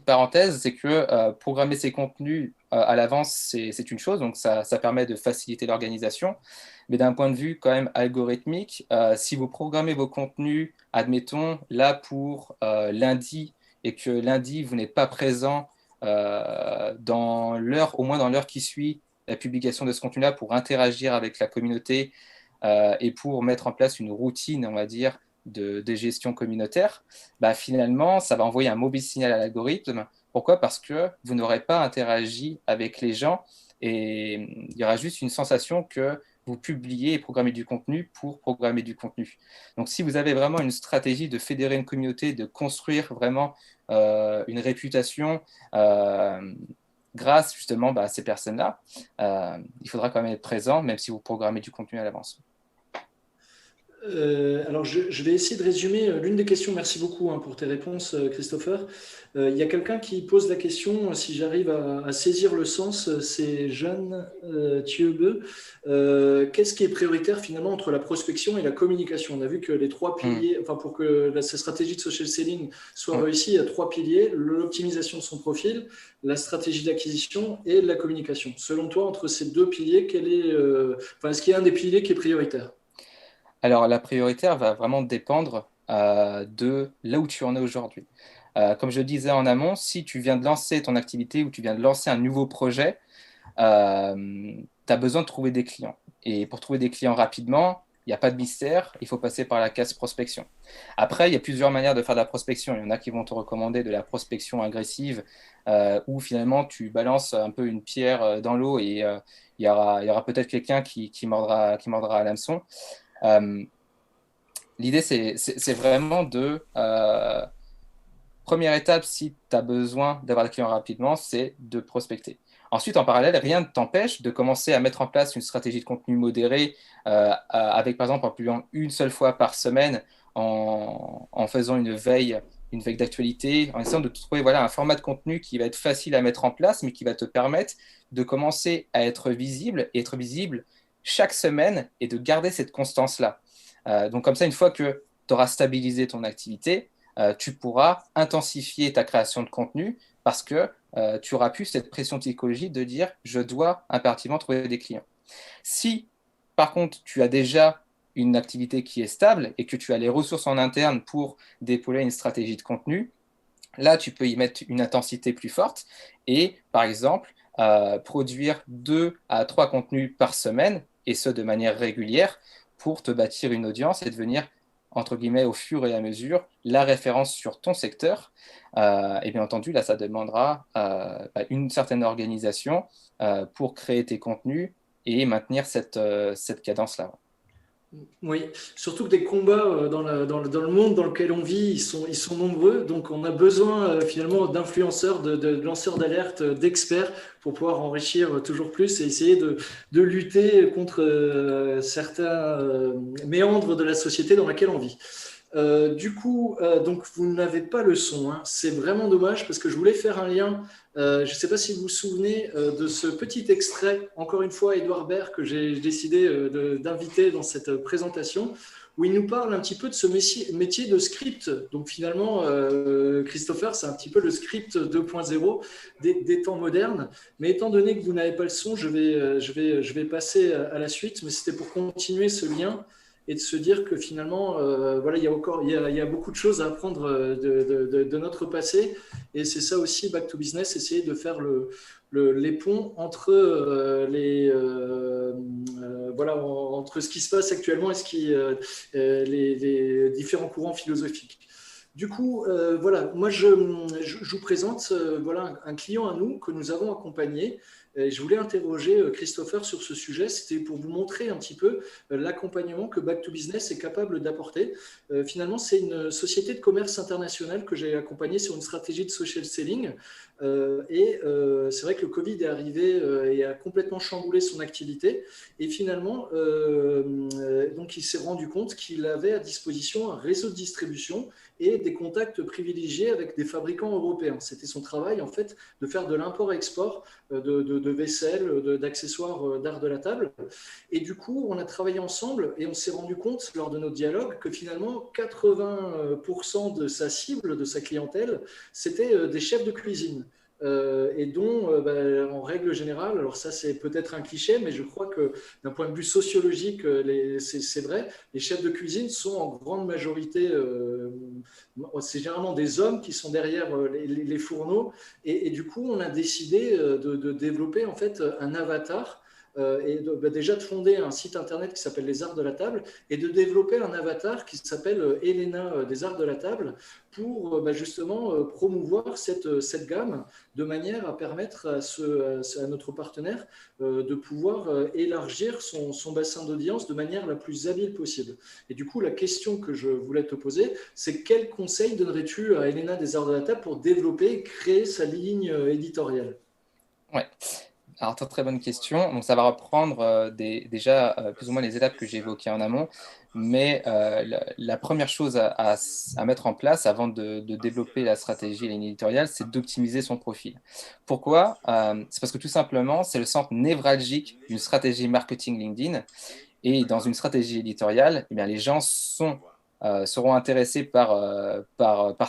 parenthèse, c'est que programmer ces contenus à l'avance, c'est une chose, donc ça permet de faciliter l'organisation. Mais d'un point de vue quand même algorithmique, si vous programmez vos contenus, admettons, là pour lundi, et que lundi, vous n'êtes pas présent dans l'heure, au moins dans l'heure qui suit la publication de ce contenu-là, pour interagir avec la communauté et pour mettre en place une routine, on va dire, de gestion communautaire, finalement, ça va envoyer un mauvais signal à l'algorithme. Pourquoi? Parce que vous n'aurez pas interagi avec les gens et il y aura juste une sensation que vous publiez et programmez du contenu pour programmer du contenu. Donc, si vous avez vraiment une stratégie de fédérer une communauté, de construire vraiment une réputation grâce justement à ces personnes-là, il faudra quand même être présent, même si vous programmez du contenu à l'avance. Alors, je vais essayer de résumer l'une des questions. Merci beaucoup pour tes réponses, Christopher. Il y a quelqu'un qui pose la question, si j'arrive à saisir le sens, c'est Jeanne Thieube. Qu'est-ce qui est prioritaire finalement entre la prospection et la communication? On a vu que les trois piliers, enfin pour que cette stratégie de social selling soit réussie, il y a trois piliers: l'optimisation de son profil, la stratégie d'acquisition et la communication. Selon toi, entre ces deux piliers, est-ce qu'il y a un des piliers qui est prioritaire? Alors, la prioritaire va vraiment dépendre de là où tu en es aujourd'hui. Comme je le disais en amont, si tu viens de lancer ton activité ou tu viens de lancer un nouveau projet, tu as besoin de trouver des clients. Et pour trouver des clients rapidement, il n'y a pas de mystère, il faut passer par la case prospection. Après, il y a plusieurs manières de faire de la prospection. Il y en a qui vont te recommander de la prospection agressive, où finalement tu balances un peu une pierre dans l'eau et il y aura peut-être quelqu'un qui mordra à l'hameçon. L'idée, c'est vraiment première étape, si tu as besoin d'avoir des clients rapidement, c'est de prospecter. Ensuite, en parallèle, rien ne t'empêche de commencer à mettre en place une stratégie de contenu modérée avec, par exemple, en publiant une seule fois par semaine, en faisant une veille d'actualité, en essayant de trouver un format de contenu qui va être facile à mettre en place, mais qui va te permettre de commencer à être visible chaque semaine et de garder cette constance-là. Donc comme ça, une fois que tu auras stabilisé ton activité, tu pourras intensifier ta création de contenu parce que tu auras plus cette pression psychologique de dire « je dois impérativement trouver des clients ». Si, par contre, tu as déjà une activité qui est stable et que tu as les ressources en interne pour déployer une stratégie de contenu, là, tu peux y mettre une intensité plus forte et, par exemple, produire 2 à 3 contenus par semaine, et ce, de manière régulière, pour te bâtir une audience et devenir, entre guillemets, au fur et à mesure, la référence sur ton secteur. Et bien entendu, là, ça demandera une certaine organisation pour créer tes contenus et maintenir cette cadence-là. Oui, surtout que des combats dans le monde dans lequel on vit, ils sont nombreux. Donc, on a besoin finalement d'influenceurs, de lanceurs d'alerte, d'experts pour pouvoir enrichir toujours plus et essayer de lutter contre certains méandres de la société dans laquelle on vit. Donc vous n'avez pas le son, hein. C'est vraiment dommage parce que je voulais faire un lien. Je ne sais pas si vous vous souvenez de ce petit extrait, encore une fois, Edouard Baird, que j'ai décidé d'inviter dans cette présentation, où il nous parle un petit peu de ce métier de script. Donc finalement, Christopher, c'est un petit peu le script 2.0 des temps modernes. Mais étant donné que vous n'avez pas le son, je vais passer à la suite. Mais c'était pour continuer ce lien et de se dire que finalement, voilà, il y a beaucoup de choses à apprendre de notre passé. Et c'est ça aussi, Back to Business, essayer de faire les ponts entre, voilà, entre ce qui se passe actuellement et les différents courants philosophiques. Du coup, voilà, moi je vous présente voilà, un client à nous que nous avons accompagné. Et je voulais interroger Christopher sur ce sujet. C'était pour vous montrer un petit peu l'accompagnement que Back to Business est capable d'apporter. Finalement, c'est une société de commerce international que j'ai accompagnée sur une stratégie de social selling. C'est vrai que le Covid est arrivé et a complètement chamboulé son activité. Et finalement, donc il s'est rendu compte qu'il avait à disposition un réseau de distribution et des contacts privilégiés avec des fabricants européens. C'était son travail, en fait, de faire de l'import-export de vaisselle, d'accessoires d'art de la table. Et du coup, on a travaillé ensemble et on s'est rendu compte, lors de nos dialogues, que finalement, 80% de sa cible, de sa clientèle, c'était des chefs de cuisine. Et dont, en règle générale, alors ça c'est peut-être un cliché, mais je crois que d'un point de vue sociologique, c'est vrai, les chefs de cuisine sont en grande majorité, c'est généralement des hommes qui sont derrière les fourneaux, et du coup on a décidé de développer en fait un avatar déjà de fonder un site internet qui s'appelle Les Arts de la Table et de développer un avatar qui s'appelle Elena des Arts de la Table pour justement promouvoir cette gamme de manière à permettre à notre partenaire de pouvoir élargir son bassin d'audience de manière la plus habile possible. Et du coup, la question que je voulais te poser, c'est quel conseil donnerais-tu à Elena des Arts de la Table pour développer et créer sa ligne éditoriale? Ouais. Alors, très, très bonne question. Donc, ça va reprendre déjà plus ou moins les étapes que j'ai évoquées en amont. Mais la première chose à mettre en place avant de développer la stratégie et la ligne éditoriale, c'est d'optimiser son profil. Pourquoi? C'est parce que tout simplement, c'est le centre névralgique d'une stratégie marketing LinkedIn. Et dans une stratégie éditoriale, eh bien, les gens seront intéressés par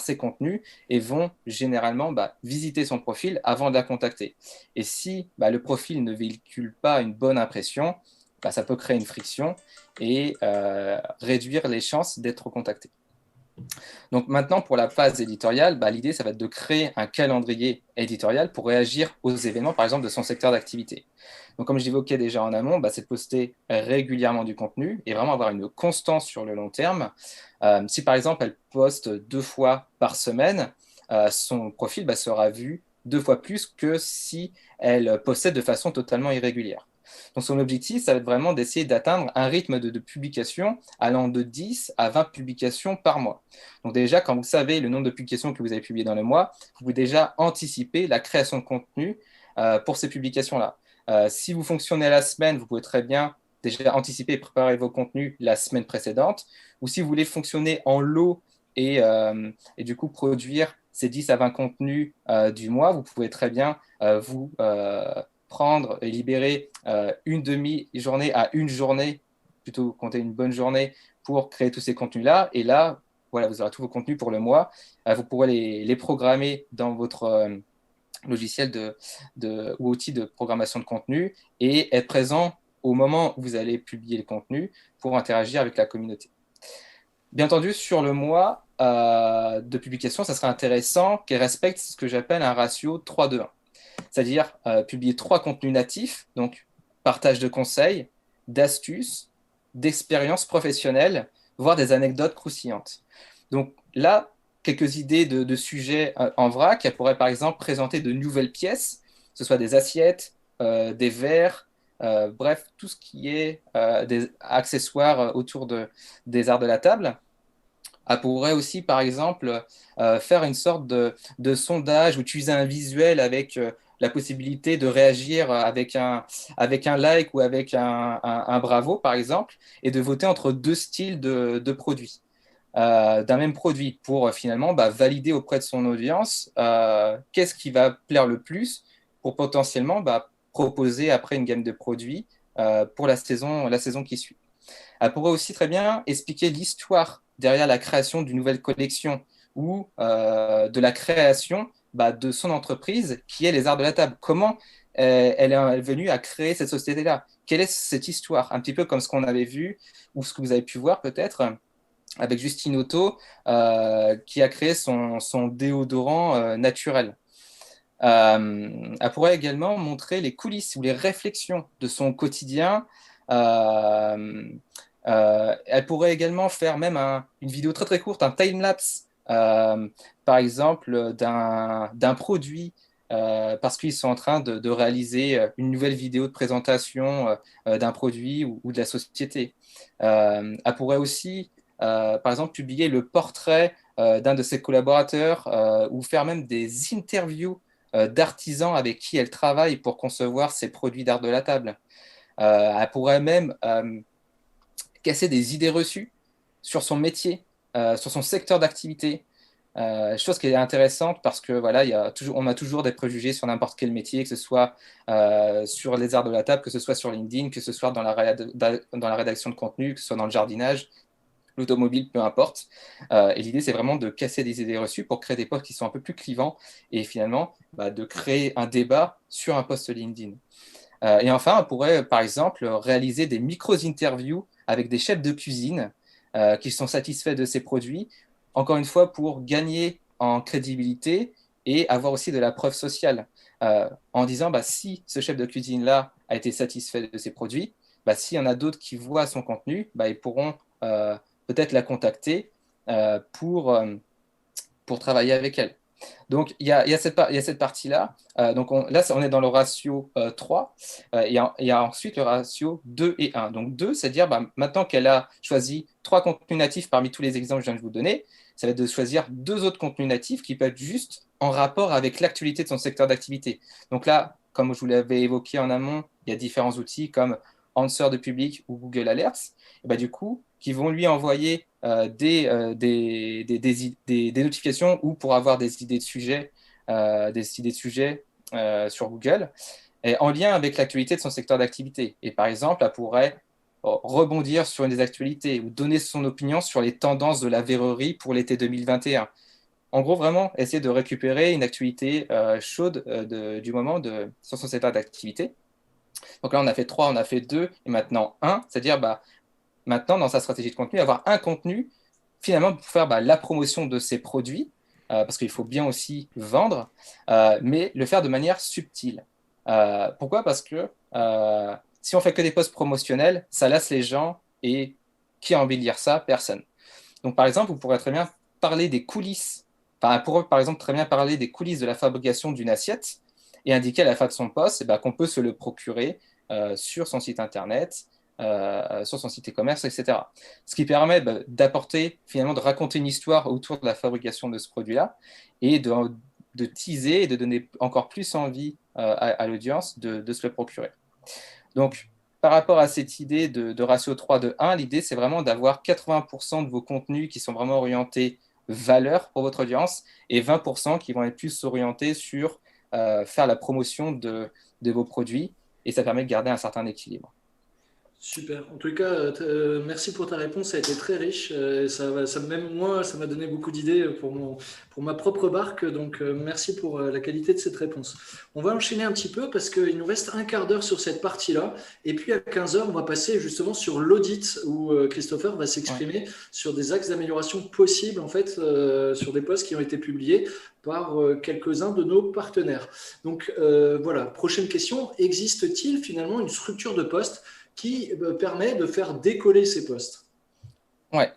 ces contenus et vont généralement visiter son profil avant de la contacter. Et si le profil ne véhicule pas une bonne impression, ça peut créer une friction et réduire les chances d'être contacté. Donc maintenant, pour la phase éditoriale, l'idée, ça va être de créer un calendrier éditorial pour réagir aux événements, par exemple, de son secteur d'activité. Donc comme je l'évoquais déjà en amont, c'est de poster régulièrement du contenu et vraiment avoir une constance sur le long terme. Si par exemple, elle poste 2 fois par semaine, son profil sera vu 2 fois plus que si elle postait de façon totalement irrégulière. Donc son objectif, ça va être vraiment d'essayer d'atteindre un rythme de publication allant de 10 à 20 publications par mois. Donc déjà, quand vous savez le nombre de publications que vous avez publiées dans le mois, vous pouvez déjà anticiper la création de contenu pour ces publications-là. Si vous fonctionnez à la semaine, vous pouvez très bien déjà anticiper et préparer vos contenus la semaine précédente. Ou si vous voulez fonctionner en lot et du coup produire ces 10 à 20 contenus du mois, vous pouvez très bien vous prendre et libérer une demi-journée à une journée, plutôt compter une bonne journée pour créer tous ces contenus-là. Et là, voilà, vous aurez tous vos contenus pour le mois. Vous pourrez les programmer dans votre logiciel ou outil de programmation de contenu et être présent au moment où vous allez publier le contenu pour interagir avec la communauté. Bien entendu, sur le mois de publication, ça serait intéressant qu'elle respecte ce que j'appelle un ratio 3-2-1. C'est-à-dire publier 3 contenus natifs, donc partage de conseils, d'astuces, d'expériences professionnelles, voire des anecdotes croustillantes. Donc là, quelques idées de sujets en vrac. Elle pourrait par exemple présenter de nouvelles pièces, que ce soit des assiettes, des verres, bref, tout ce qui est des accessoires autour des arts de la table. Elle pourrait aussi, par exemple, faire une sorte de sondage ou utiliser un visuel avec la possibilité de réagir avec un like ou avec un bravo, par exemple, et de voter entre deux styles de produits, d'un même produit, pour finalement valider auprès de son audience qu'est-ce qui va plaire le plus pour potentiellement proposer après une gamme de produits pour la saison qui suit. Elle pourrait aussi très bien expliquer l'histoire derrière la création d'une nouvelle collection ou de la création de son entreprise qui est les arts de la table. Comment elle est venue à créer cette société-là? Quelle est cette histoire? Un petit peu comme ce qu'on avait vu ou ce que vous avez pu voir peut-être avec Justine Otto qui a créé son déodorant naturel. Elle pourrait également montrer les coulisses ou les réflexions de son quotidien. Elle pourrait également faire même une vidéo très très courte, un time-lapse, par exemple, d'un produit, parce qu'ils sont en train de réaliser une nouvelle vidéo de présentation d'un produit ou de la société. Elle pourrait aussi, par exemple, publier le portrait d'un de ses collaborateurs ou faire même des interviews d'artisans avec qui elle travaille pour concevoir ses produits d'art de la table. Elle pourrait même casser des idées reçues sur son métier, sur son secteur d'activité. Chose qui est intéressante parce que voilà, on a toujours des préjugés sur n'importe quel métier, que ce soit sur les arts de la table, que ce soit sur LinkedIn, que ce soit dans la rédaction de contenu, que ce soit dans le jardinage, l'automobile, peu importe. Et l'idée, c'est vraiment de casser des idées reçues pour créer des posts qui sont un peu plus clivants et finalement de créer un débat sur un post LinkedIn. Et enfin, on pourrait, par exemple, réaliser des micro-interviews avec des chefs de cuisine qui sont satisfaits de ces produits, encore une fois, pour gagner en crédibilité et avoir aussi de la preuve sociale, en disant, si ce chef de cuisine-là a été satisfait de ces produits, s'il y en a d'autres qui voient son contenu, ils pourront peut-être la contacter pour travailler avec elle. Donc, il y a cette partie-là. Donc, là, on est dans le ratio 3. Il y a ensuite le ratio 2 et 1. Donc, 2, c'est-à-dire, maintenant qu'elle a choisi 3 contenus natifs parmi tous les exemples que je viens de vous donner, ça va être de choisir 2 autres contenus natifs qui peuvent être juste en rapport avec l'actualité de son secteur d'activité. Donc là, comme je vous l'avais évoqué en amont, il y a différents outils comme Answer de Public ou Google Alerts, et du coup, qui vont lui envoyer des notifications ou pour avoir des idées de sujets, sur Google, et en lien avec l'actualité de son secteur d'activité. Et par exemple, elle pourrait rebondir sur une des actualités ou donner son opinion sur les tendances de la verrerie pour l'été 2021. En gros, vraiment, essayer de récupérer une actualité chaude du moment sur son secteur d'activité. Donc là, on a fait 3, on a fait 2, et maintenant 1, c'est-à-dire maintenant, dans sa stratégie de contenu, avoir un contenu finalement pour faire la promotion de ses produits, parce qu'il faut bien aussi vendre, mais le faire de manière subtile. Pourquoi? Parce que si on fait que des posts promotionnels, ça lasse les gens, et qui a envie de lire ça? Personne. Donc par exemple, vous pourrez très bien parler des coulisses, par exemple très bien parler des coulisses de la fabrication d'une assiette et indiquer à la fin de son post qu'on peut se le procurer sur son site internet, sur son site e-commerce, etc. Ce qui permet d'apporter, finalement, de raconter une histoire autour de la fabrication de ce produit-là et de teaser et de donner encore plus envie à l'audience de se le procurer. Donc, par rapport à cette idée de ratio 3 de 1, l'idée, c'est vraiment d'avoir 80% de vos contenus qui sont vraiment orientés valeur pour votre audience et 20% qui vont être plus orientés sur faire la promotion de vos produits, et ça permet de garder un certain équilibre. Super. En tout cas, merci pour ta réponse. Ça a été très riche. Même moi, ça m'a donné beaucoup d'idées pour ma propre barque. Donc, merci pour la qualité de cette réponse. On va enchaîner un petit peu parce qu'il nous reste un quart d'heure sur cette partie-là. Et puis, à 15 heures, on va passer justement sur l'audit où Christopher va s'exprimer sur des axes d'amélioration possibles, en fait, sur des posts qui ont été publiés par quelques-uns de nos partenaires. Donc, voilà. Prochaine question. Existe-t-il finalement une structure de poste qui permet de faire décoller ces postes? Ouais.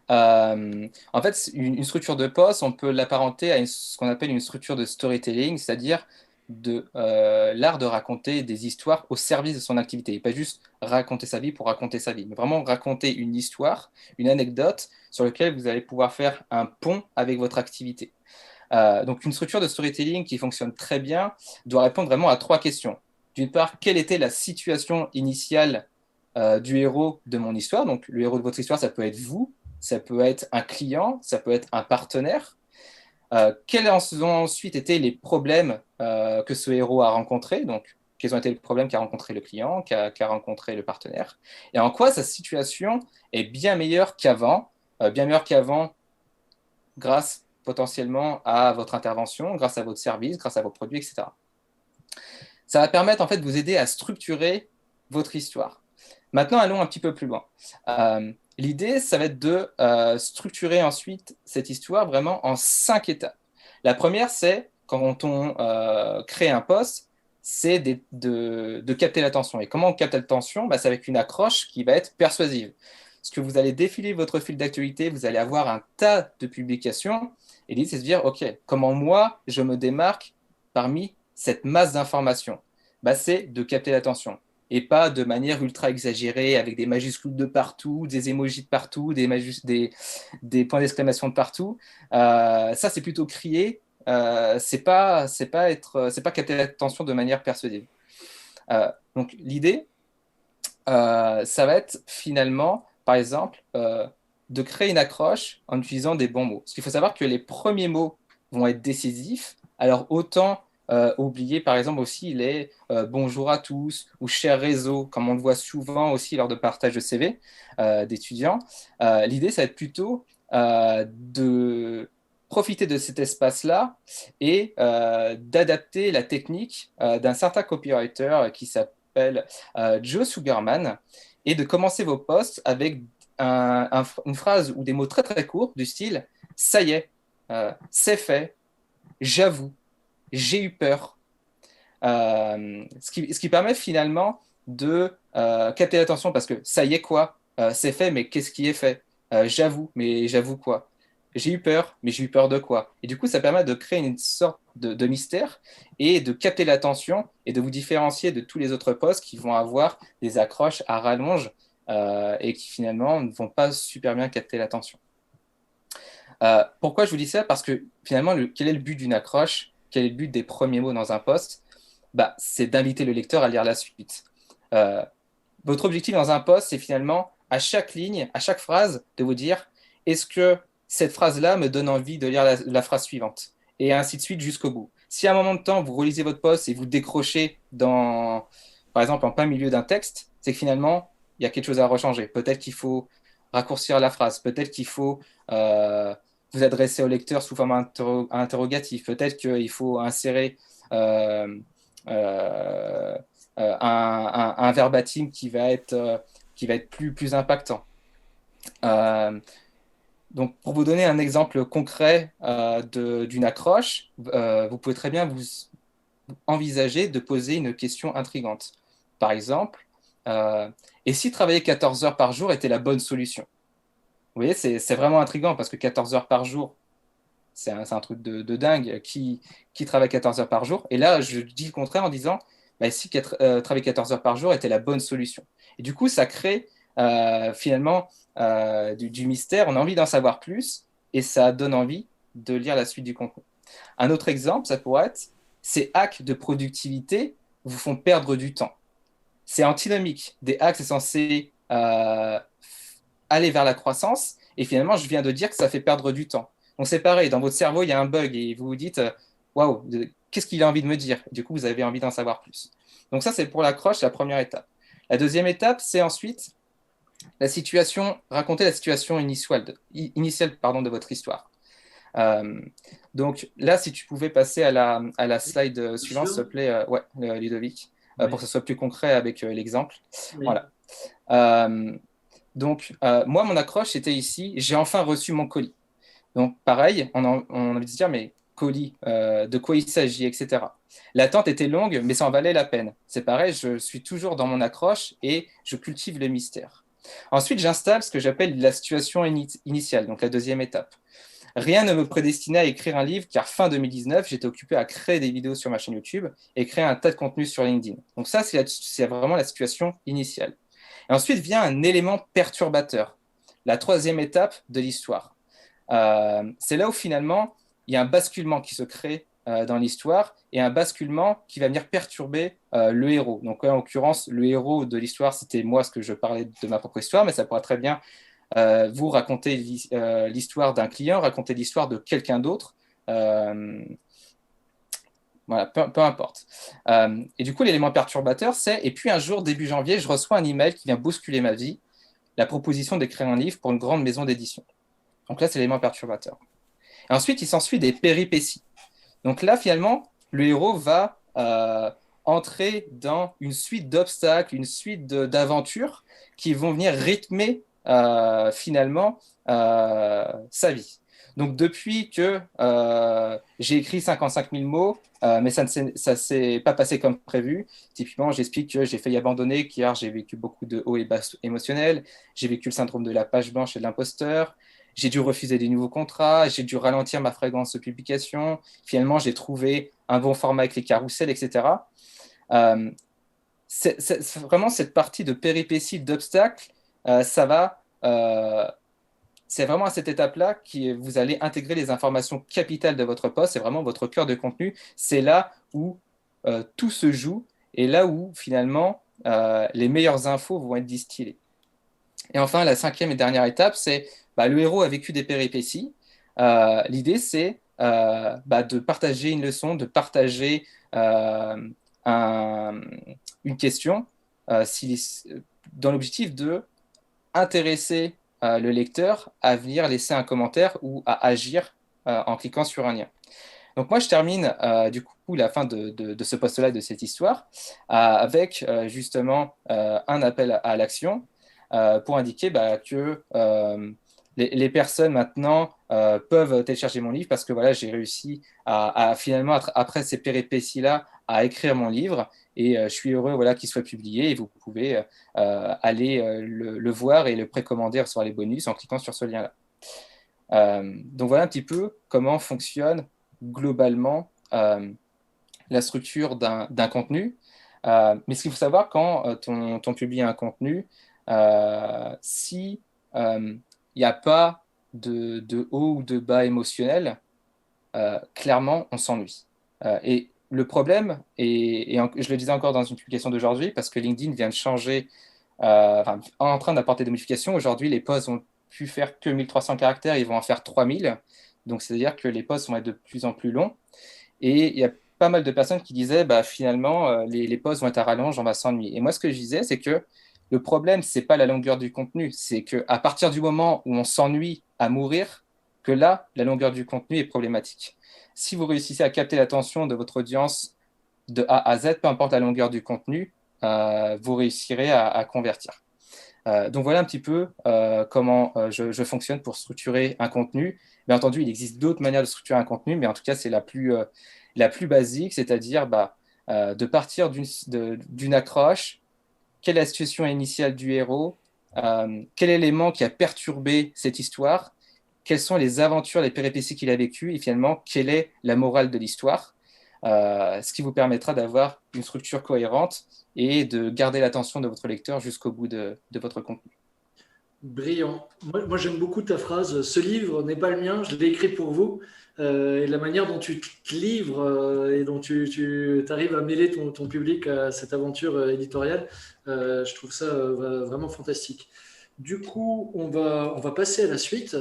En fait, une structure de poste, on peut l'apparenter à ce qu'on appelle une structure de storytelling, c'est-à-dire de l'art de raconter des histoires au service de son activité, et pas juste raconter sa vie pour raconter sa vie, mais vraiment raconter une histoire, une anecdote sur laquelle vous allez pouvoir faire un pont avec votre activité. Donc une structure de storytelling qui fonctionne très bien doit répondre vraiment à 3 questions. D'une part, quelle était la situation initiale du héros de mon histoire? Donc le héros de votre histoire, ça peut être vous, ça peut être un client, ça peut être un partenaire. Quels ont ensuite été les problèmes que ce héros a rencontrés? Donc, quels ont été les problèmes qu'a rencontré le client, qu'a rencontré le partenaire? Et en quoi sa situation est bien meilleure qu'avant grâce potentiellement à votre intervention, grâce à votre service, grâce à vos produits, etc. Ça va permettre en fait de vous aider à structurer votre histoire. Maintenant, allons un petit peu plus loin. L'idée, ça va être de structurer ensuite cette histoire vraiment en 5 étapes. La première, c'est quand on crée un post, c'est de capter l'attention. Et comment on capte l'attention? C'est avec une accroche qui va être persuasive. Parce que vous allez défiler votre fil d'actualité, vous allez avoir un tas de publications. Et l'idée, c'est de se dire, OK, comment moi, je me démarque parmi cette masse d'informations? C'est de capter l'attention. Et pas de manière ultra exagérée, avec des majuscules de partout, des emojis de partout, des points d'exclamation de partout. Ça, c'est plutôt crier. C'est pas capter l'attention de manière persuasive. Donc, l'idée, ça va être finalement, par exemple, de créer une accroche en utilisant des bons mots. Parce qu'il faut savoir que les premiers mots vont être décisifs. Alors, autant oublier par exemple aussi les bonjour à tous ou cher réseau, comme on le voit souvent aussi lors de partage de CV d'étudiants. L'idée, ça va être plutôt de profiter de cet espace-là et d'adapter la technique d'un certain copywriter qui s'appelle Joe Sugarman, et de commencer vos posts avec une phrase ou des mots très très courts du style « ça y est, c'est fait, j'avoue, j'ai eu peur ». Ce qui permet finalement de capter l'attention, parce que ça y est quoi, c'est fait, mais qu'est-ce qui est fait? J'avoue, mais j'avoue quoi? J'ai eu peur, mais j'ai eu peur de quoi? Et du coup, ça permet de créer une sorte de mystère et de capter l'attention et de vous différencier de tous les autres posts qui vont avoir des accroches à rallonge et qui finalement ne vont pas super bien capter l'attention. Pourquoi je vous dis ça? Parce que finalement, quel est le but d'une accroche? Quel est le but des premiers mots dans un post? C'est d'inviter le lecteur à lire la suite. Votre objectif dans un post, c'est finalement à chaque ligne, à chaque phrase, de vous dire est-ce que cette phrase-là me donne envie de lire la phrase suivante? Et ainsi de suite jusqu'au bout. Si à un moment de temps, vous relisez votre post et vous décrochez par exemple, en plein milieu d'un texte, c'est que finalement, il y a quelque chose à rechanger. Peut-être qu'il faut raccourcir la phrase, peut-être qu'il faut vous adresser au lecteur sous forme interrogative, peut-être qu'il faut insérer un verbatim qui va être plus impactant. Donc, pour vous donner un exemple concret d'une accroche, vous pouvez très bien vous envisager de poser une question intrigante. Par exemple, et si travailler 14 heures par jour était la bonne solution? Vous voyez, c'est vraiment intriguant parce que 14 heures par jour, c'est un truc de dingue qui travaille 14 heures par jour. Et là, je dis le contraire en disant si travailler 14 heures par jour était la bonne solution. Et du coup, ça crée finalement du mystère. On a envie d'en savoir plus et ça donne envie de lire la suite du contenu. Un autre exemple, ça pourrait être ces hacks de productivité vous font perdre du temps. C'est antinomique. Des hacks, c'est censé aller vers la croissance et finalement, je viens de dire que ça fait perdre du temps. Donc c'est pareil, dans votre cerveau, il y a un bug et vous vous dites waouh, qu'est-ce qu'il a envie de me dire? Du coup, vous avez envie d'en savoir plus. Donc ça, c'est pour l'accroche, la première étape. La deuxième étape, c'est ensuite raconter la situation initiale de votre histoire. Donc là, si tu pouvais passer à la slide suivante, s'il te plaît, Ludovic, oui. Pour que ce soit plus concret avec l'exemple. Oui. Voilà. Donc, moi, mon accroche, c'était ici, j'ai enfin reçu mon colis. Donc, pareil, on a envie de se dire, mais colis, de quoi il s'agit, etc. L'attente était longue, mais ça en valait la peine. C'est pareil, je suis toujours dans mon accroche et je cultive le mystère. Ensuite, j'installe ce que j'appelle la situation initiale, donc la deuxième étape. rien ne me prédestinait à écrire un livre, car fin 2019, j'étais occupé à créer des vidéos sur ma chaîne YouTube et créer un tas de contenu sur LinkedIn. Donc ça, c'est vraiment la situation initiale. Et ensuite vient un élément perturbateur, la troisième étape de l'histoire. C'est là où finalement, il y a un basculement qui se crée dans l'histoire et un basculement qui va venir perturber le héros. Donc en l'occurrence, le héros de l'histoire, c'était moi, ce que je parlais de ma propre histoire, mais ça pourrait très bien vous raconter l'histoire d'un client, raconter l'histoire de quelqu'un d'autre. Voilà, peu importe. Et du coup, l'élément perturbateur, c'est, et puis un jour, début janvier, je reçois un email qui vient bousculer ma vie, la proposition d'écrire un livre pour une grande maison d'édition. Donc là, c'est l'élément perturbateur. Et ensuite, il s'ensuit des péripéties. Donc là, finalement, le héros va entrer dans une suite d'obstacles, une suite d'aventures qui vont venir rythmer finalement sa vie. Donc depuis que j'ai écrit 55 000 mots, mais ça ne s'est pas passé comme prévu. Typiquement, j'explique que j'ai failli abandonner car j'ai vécu beaucoup de hauts et bas émotionnels. J'ai vécu le syndrome de la page blanche et de l'imposteur. J'ai dû refuser des nouveaux contrats. J'ai dû ralentir ma fréquence de publication. Finalement, j'ai trouvé un bon format avec les carousels, etc. C'est vraiment cette partie de péripéties, d'obstacles, ça va... c'est vraiment à cette étape-là que vous allez intégrer les informations capitales de votre poste. C'est vraiment votre cœur de contenu. C'est là où tout se joue et là où, finalement, les meilleures infos vont être distillées. Et enfin, la cinquième et dernière étape, c'est le héros a vécu des péripéties. L'idée, c'est de partager une leçon, de partager une question dans l'objectif de intéresser le lecteur à venir laisser un commentaire ou à agir en cliquant sur un lien. Donc moi, je termine du coup la fin de ce post-là, de cette histoire, avec justement un appel à l'action pour indiquer que les personnes maintenant peuvent télécharger mon livre parce que voilà, j'ai réussi à finalement, après ces péripéties-là, à écrire mon livre et je suis heureux qu'il soit publié et vous pouvez aller le voir et le précommander et recevoir les bonus en cliquant sur ce lien-là. Donc voilà un petit peu comment fonctionne globalement la structure d'un contenu. Mais ce qu'il faut savoir quand on publie un contenu, si il n'y a pas de haut ou de bas émotionnel, clairement, on s'ennuie. Et le problème, et je le disais encore dans une publication d'aujourd'hui, parce que LinkedIn vient de changer, en train d'apporter des modifications. Aujourd'hui, les posts vont plus faire que 1300 caractères, ils vont en faire 3000. Donc, c'est-à-dire que les posts vont être de plus en plus longs. Et il y a pas mal de personnes qui disaient, finalement, les posts vont être à rallonge, on va s'ennuyer. Et moi, ce que je disais, c'est que le problème, ce n'est pas la longueur du contenu, c'est qu'à partir du moment où on s'ennuie à mourir, que là, la longueur du contenu est problématique. Si vous réussissez à capter l'attention de votre audience de A à Z, peu importe la longueur du contenu, vous réussirez à convertir. Donc voilà un petit peu comment je fonctionne pour structurer un contenu. Bien entendu, il existe d'autres manières de structurer un contenu, mais en tout cas, c'est la plus basique, c'est-à-dire de partir d'une accroche. Quelle est la situation initiale du héros, quel élément qui a perturbé cette histoire, quelles sont les aventures, les péripéties qu'il a vécues, et finalement, quelle est la morale de l'histoire, ce qui vous permettra d'avoir une structure cohérente et de garder l'attention de votre lecteur jusqu'au bout de votre contenu. Brillant. Moi, j'aime beaucoup ta phrase. Ce livre n'est pas le mien, je l'ai écrit pour vous. Et la manière dont tu te livres et dont tu arrives à mêler ton public à cette aventure éditoriale, je trouve ça vraiment fantastique. Du coup, on va passer à la suite.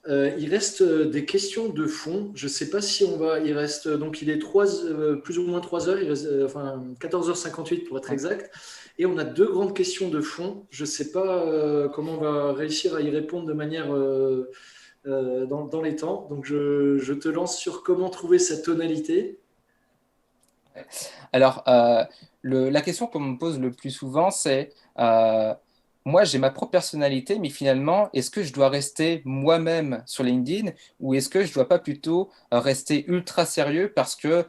Il reste des questions de fond. Je ne sais pas si on va. Il reste donc il est plus ou moins 3 heures. Il reste 14h58 pour être exact. Et on a 2 grandes questions de fond. Je ne sais pas comment on va réussir à y répondre de manière dans les temps. Donc je te lance sur comment trouver sa tonalité. Alors, la question qu'on me pose le plus souvent, c'est moi, j'ai ma propre personnalité, mais finalement, est-ce que je dois rester moi-même sur LinkedIn ou est-ce que je ne dois pas plutôt rester ultra sérieux parce que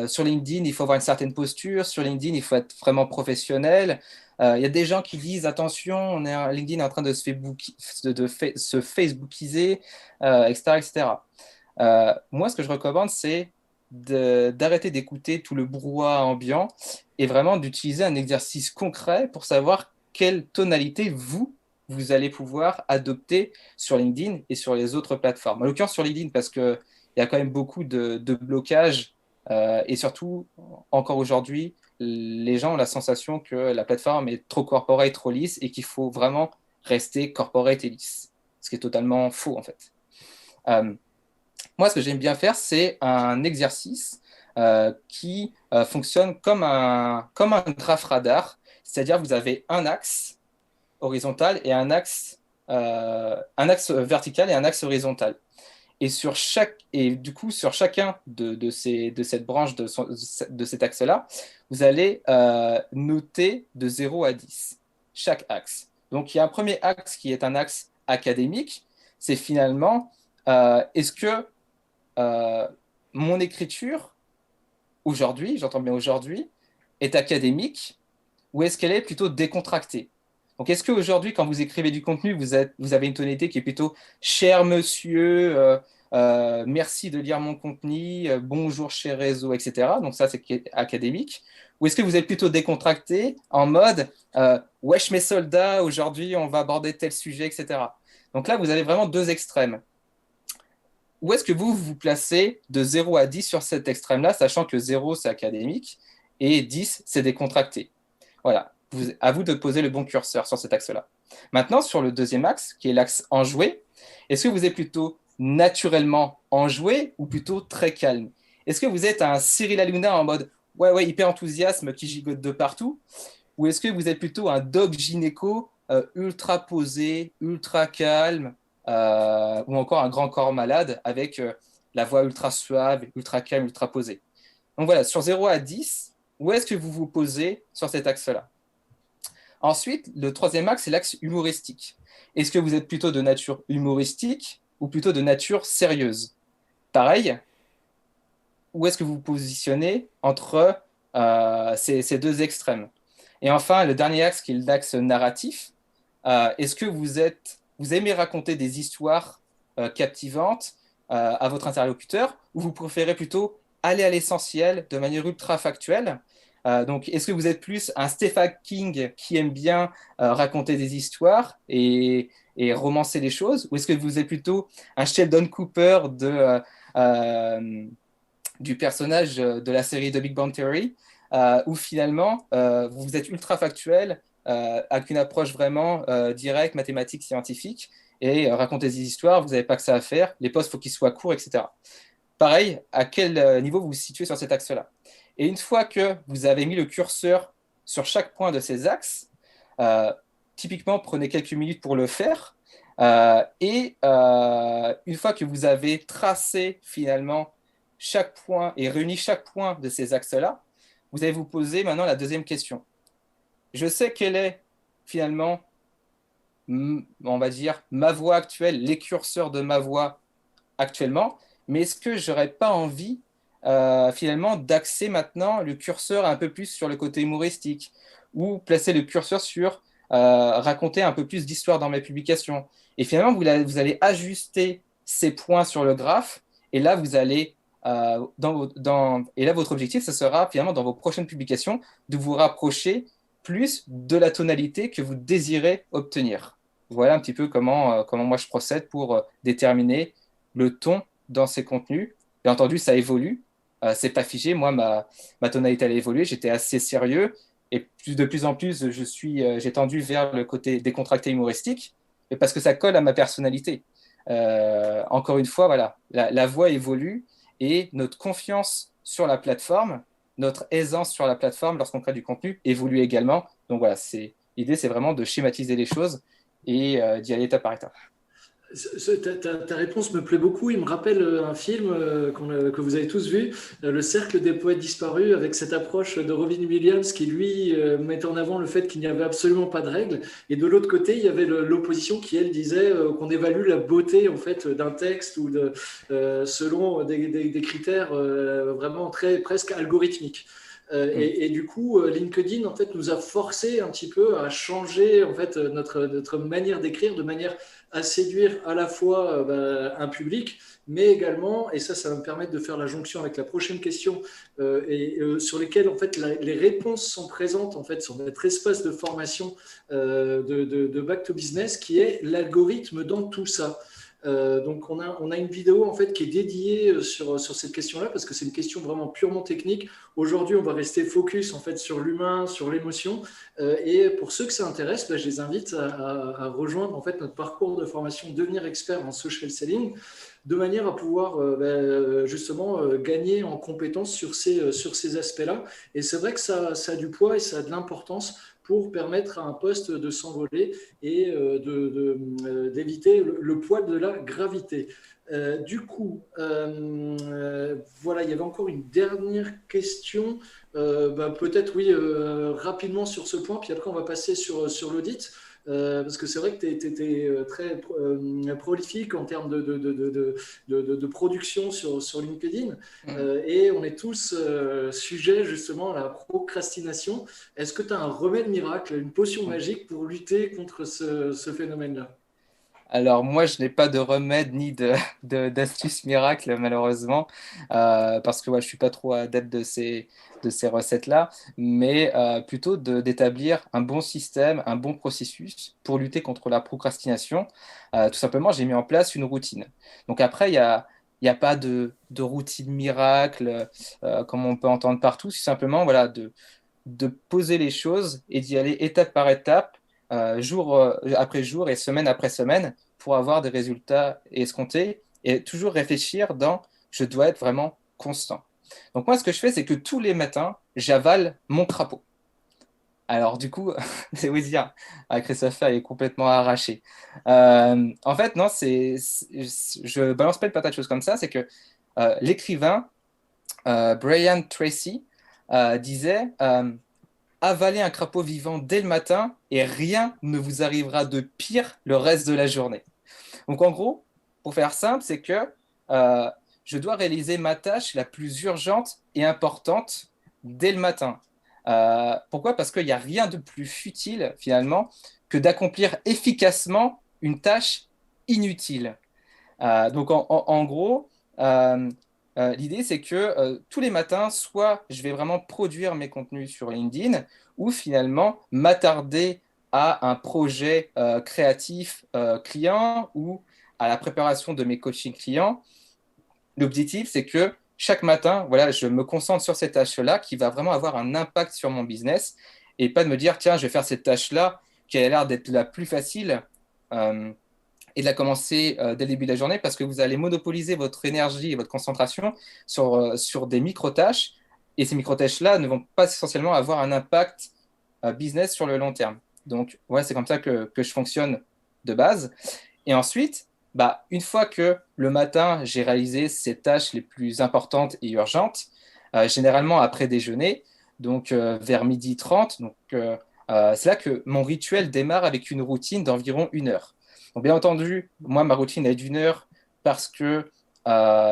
sur LinkedIn, il faut avoir une certaine posture, sur LinkedIn, il faut être vraiment professionnel. Il y a des gens qui disent attention, LinkedIn est en train de se Facebookiser, etc., etc. Moi, ce que je recommande, c'est d'arrêter d'écouter tout le brouhaha ambiant et vraiment d'utiliser un exercice concret pour savoir quelle tonalité vous allez pouvoir adopter sur LinkedIn et sur les autres plateformes. En l'occurrence sur LinkedIn, parce qu'il y a quand même beaucoup de blocages et surtout, encore aujourd'hui, les gens ont la sensation que la plateforme est trop corporate, trop lisse et qu'il faut vraiment rester corporate et lisse, ce qui est totalement faux en fait. Moi, ce que j'aime bien faire, c'est un exercice qui fonctionne comme un graphe radar, c'est-à-dire vous avez un axe horizontal et un axe vertical et un axe horizontal. Et du coup, sur chacun de cette branche, de cet axe-là, vous allez noter de 0 à 10 chaque axe. Donc, il y a un premier axe qui est un axe académique. C'est finalement, est-ce que mon écriture, aujourd'hui, j'entends bien aujourd'hui, est académique ou est-ce qu'elle est plutôt décontractée? Donc, est-ce qu'aujourd'hui, quand vous écrivez du contenu, vous avez une tonalité qui est plutôt « cher monsieur », merci de lire mon contenu, bonjour cher réseau, etc. Donc ça, c'est académique. Ou est-ce que vous êtes plutôt décontracté en mode wesh mes soldats, aujourd'hui on va aborder tel sujet, etc. Donc là, vous avez vraiment deux extrêmes. Où est-ce que vous vous placez de 0 à 10 sur cet extrême-là, sachant que le 0, c'est académique et 10, c'est décontracté? Voilà, à vous de poser le bon curseur sur cet axe-là. Maintenant, sur le deuxième axe, qui est l'axe enjoué, est-ce que vous êtes plutôt naturellement enjoué ou plutôt très calme? Est-ce que vous êtes un Cyril Hanouna en mode ouais, hyper enthousiasme qui gigote de partout? Ou est-ce que vous êtes plutôt un doc gynéco ultra posé, ultra calme, ou encore un grand corps malade avec la voix ultra suave, ultra calme, ultra posée? Donc voilà, sur 0 à 10, où est-ce que vous vous posez sur cet axe-là? Ensuite, le troisième axe, c'est l'axe humoristique. Est-ce que vous êtes plutôt de nature humoristique ou plutôt de nature sérieuse? Pareil, où est-ce que vous vous positionnez entre ces deux extrêmes? Et enfin, le dernier axe, qui est l'axe narratif, est-ce que vous aimez raconter des histoires captivantes à votre interlocuteur ou vous préférez plutôt aller à l'essentiel de manière ultra factuelle? Donc, est-ce que vous êtes plus un Stephen King qui aime bien raconter des histoires et romancer les choses, ou est-ce que vous êtes plutôt un Sheldon Cooper du personnage de la série The Big Bang Theory, où finalement vous êtes ultra factuel avec une approche vraiment directe, mathématique, scientifique, et raconter des histoires, vous n'avez pas que ça à faire, les posts, il faut qu'ils soient courts, etc. Pareil, à quel niveau vous vous situez sur cet axe-là? Et une fois que vous avez mis le curseur sur chaque point de ces axes, typiquement, prenez quelques minutes pour le faire. Et une fois que vous avez tracé finalement chaque point et réuni chaque point de ces axes-là, vous allez vous poser maintenant la deuxième question. Je sais quelle est finalement, on va dire, ma voix actuelle, les curseurs de ma voix actuellement, mais est-ce que je n'aurais pas envie finalement d'axer maintenant le curseur un peu plus sur le côté humoristique ou placer le curseur sur raconter un peu plus d'histoire dans mes publications? Et finalement, vous allez ajuster ces points sur le graphe et là, vous allez et là, votre objectif, ce sera finalement dans vos prochaines publications de vous rapprocher plus de la tonalité que vous désirez obtenir. Voilà un petit peu comment moi je procède pour déterminer le ton dans ces contenus. Bien entendu, ça évolue. C'est pas figé. Moi, ma tonalité, elle a évolué. J'étais assez sérieux. Et de plus en plus, j'ai tendu vers le côté décontracté humoristique, parce que ça colle à ma personnalité. Encore une fois, voilà, la voix évolue et notre confiance sur la plateforme, notre aisance sur la plateforme lorsqu'on crée du contenu évolue également. Donc voilà, l'idée, c'est vraiment de schématiser les choses et d'y aller étape par étape. Ta réponse me plaît beaucoup. Il me rappelle un film que vous avez tous vu, Le Cercle des poètes disparus, avec cette approche de Robin Williams qui, lui, mettait en avant le fait qu'il n'y avait absolument pas de règles. Et de l'autre côté, il y avait l'opposition qui, elle, disait qu'on évalue la beauté en fait, d'un texte ou selon des critères vraiment presque algorithmiques. Et du coup, LinkedIn en fait nous a forcé un petit peu à changer en fait notre manière d'écrire de manière à séduire à la fois un public, mais également, et ça va me permettre de faire la jonction avec la prochaine question, sur lesquelles en fait les réponses sont présentes en fait sur notre espace de formation de Back to Business, qui est l'algorithme dans tout ça. Donc on a une vidéo en fait qui est dédiée sur cette question-là, parce que c'est une question vraiment purement technique. Aujourd'hui, on va rester focus en fait sur l'humain, sur l'émotion. Et pour ceux que ça intéresse, je les invite à rejoindre en fait notre parcours de formation Devenir expert en social selling, de manière à pouvoir justement gagner en compétences sur ces aspects-là. Et c'est vrai que ça a du poids et ça a de l'importance pour permettre à un poste de s'envoler et d'éviter le poids de la gravité. Du coup, voilà, il y avait encore une dernière question. Peut-être, oui, rapidement sur ce point, puis après, on va passer sur l'audit. Parce que c'est vrai que tu étais très prolifique en termes de production sur LinkedIn. Et on est tous sujets justement à la procrastination. Est-ce que tu as un remède miracle, une potion magique pour lutter contre ce phénomène-là? Alors moi, je n'ai pas de remède ni d'astuce miracle, malheureusement, parce que je ne suis pas trop adepte de ces recettes-là, mais plutôt d'établir un bon système, un bon processus pour lutter contre la procrastination. Tout simplement, j'ai mis en place une routine. Donc après, il y a pas de routine miracle, comme on peut entendre partout, c'est simplement voilà, de poser les choses et d'y aller étape par étape, jour après jour et semaine après semaine, pour avoir des résultats escomptés et toujours réfléchir dans je dois être vraiment constant. Donc moi, ce que je fais, c'est que tous les matins, j'avale mon crapaud. Alors du coup, c'est vous dire, Christopher est complètement arraché. En fait, non, je balance pas une patate de choses comme ça, c'est que l'écrivain Brian Tracy disait avaler un crapaud vivant dès le matin et rien ne vous arrivera de pire le reste de la journée. Donc en gros, pour faire simple, c'est que je dois réaliser ma tâche la plus urgente et importante dès le matin. Pourquoi? Parce qu'il n'y a rien de plus futile finalement que d'accomplir efficacement une tâche inutile. Donc en gros, l'idée c'est que tous les matins, soit je vais vraiment produire mes contenus sur LinkedIn, ou finalement m'attarder à un projet créatif client ou à la préparation de mes coachings clients. L'objectif c'est que chaque matin, voilà, je me concentre sur cette tâche-là qui va vraiment avoir un impact sur mon business et pas de me dire tiens, je vais faire cette tâche-là qui a l'air d'être la plus facile. Et de la commencer dès le début de la journée parce que vous allez monopoliser votre énergie et votre concentration sur des micro-tâches et ces micro-tâches-là ne vont pas essentiellement avoir un impact business sur le long terme. Donc, ouais, c'est comme ça que je fonctionne de base. Et ensuite, une fois que le matin, j'ai réalisé ces tâches les plus importantes et urgentes, généralement après déjeuner, donc vers 12h30, donc, c'est là que mon rituel démarre avec une routine d'environ 1 heure. Donc, bien entendu, moi, ma routine est d'1 heure parce que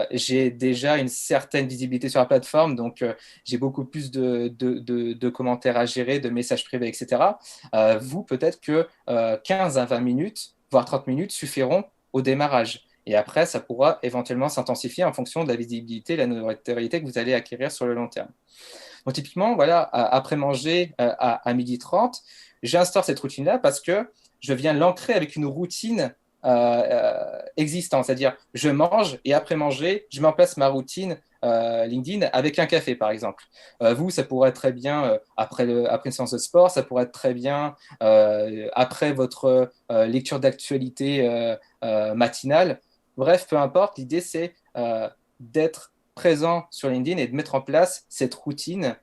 j'ai déjà une certaine visibilité sur la plateforme, donc j'ai beaucoup plus de commentaires à gérer, de messages privés, etc. Vous, peut-être que 15 à 20 minutes, voire 30 minutes suffiront au démarrage. Et après, ça pourra éventuellement s'intensifier en fonction de la visibilité et la notoriété que vous allez acquérir sur le long terme. Donc, typiquement, voilà, après manger à 12h30, j'instaure cette routine-là parce que je viens l'ancrer avec une routine existante. C'est-à-dire, je mange et après manger, je mets en place ma routine LinkedIn avec un café, par exemple. Vous, ça pourrait être très bien après une séance de sport, ça pourrait être très bien après votre lecture d'actualité matinale. Bref, peu importe, l'idée, c'est d'être présent sur LinkedIn et de mettre en place cette routine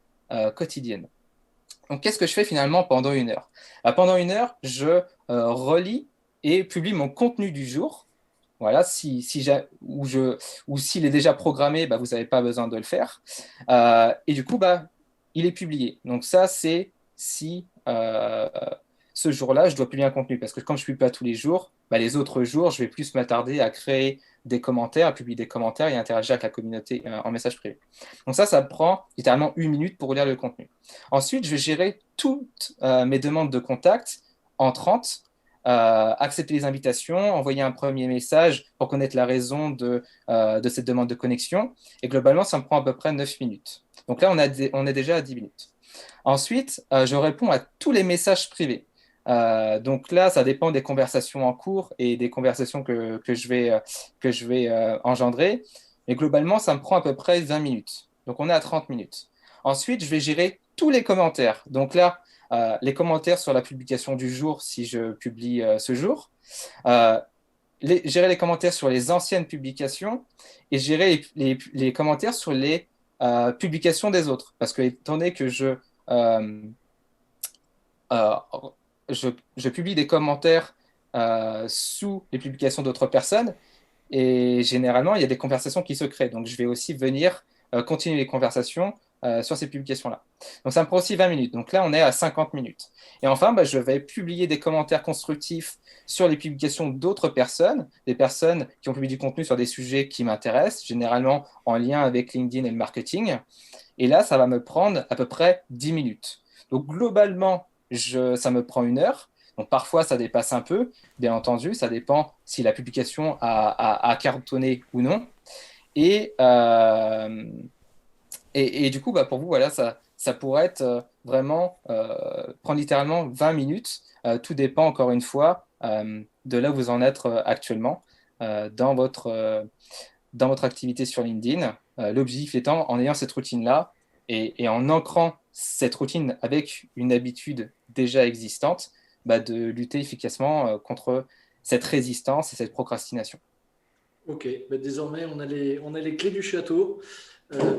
quotidienne. Donc, qu'est-ce que je fais finalement pendant 1 heure? Pendant 1 heure, je relis et publie mon contenu du jour. Voilà, ou s'il est déjà programmé, vous n'avez pas besoin de le faire. Et du coup, il est publié. Donc ça, c'est si ce jour-là, je dois publier un contenu. Parce que comme je ne publie pas tous les jours, les autres jours, je vais plus m'attarder à créer des commentaires, elle publie des commentaires et interagit avec la communauté en message privé. Donc ça prend littéralement 1 minute pour lire le contenu. Ensuite, je vais gérer toutes mes demandes de contact en 30, accepter les invitations, envoyer un premier message pour connaître la raison de cette demande de connexion. Et globalement, ça me prend à peu près 9 minutes. Donc là, on est déjà à 10 minutes. Ensuite, je réponds à tous les messages privés. Donc là, ça dépend des conversations en cours et des conversations que je vais engendrer. Mais globalement, ça me prend à peu près 20 minutes. Donc on est à 30 minutes. Ensuite, je vais gérer tous les commentaires. Donc là, les commentaires sur la publication du jour, si je publie ce jour. Gérer les commentaires sur les anciennes publications et gérer les commentaires sur les publications des autres. Parce que, étant donné que je publie des commentaires sous les publications d'autres personnes, et généralement, il y a des conversations qui se créent. Donc, je vais aussi venir continuer les conversations sur ces publications-là. Donc, ça me prend aussi 20 minutes. Donc là, on est à 50 minutes. Et enfin, je vais publier des commentaires constructifs sur les publications d'autres personnes, des personnes qui ont publié du contenu sur des sujets qui m'intéressent, généralement en lien avec LinkedIn et le marketing. Et là, ça va me prendre à peu près 10 minutes. Donc, globalement, ça me prend 1 heure. Donc, parfois, ça dépasse un peu. Bien entendu, ça dépend si la publication a cartonné ou non. Et du coup, pour vous, voilà, ça pourrait être vraiment prendre littéralement 20 minutes. Tout dépend, encore une fois, de là où vous en êtes actuellement dans votre activité sur LinkedIn. L'objectif étant, en ayant cette routine-là et en ancrant cette routine avec une habitude déjà existante, de lutter efficacement contre cette résistance et cette procrastination. Ok, désormais on a les clés du château.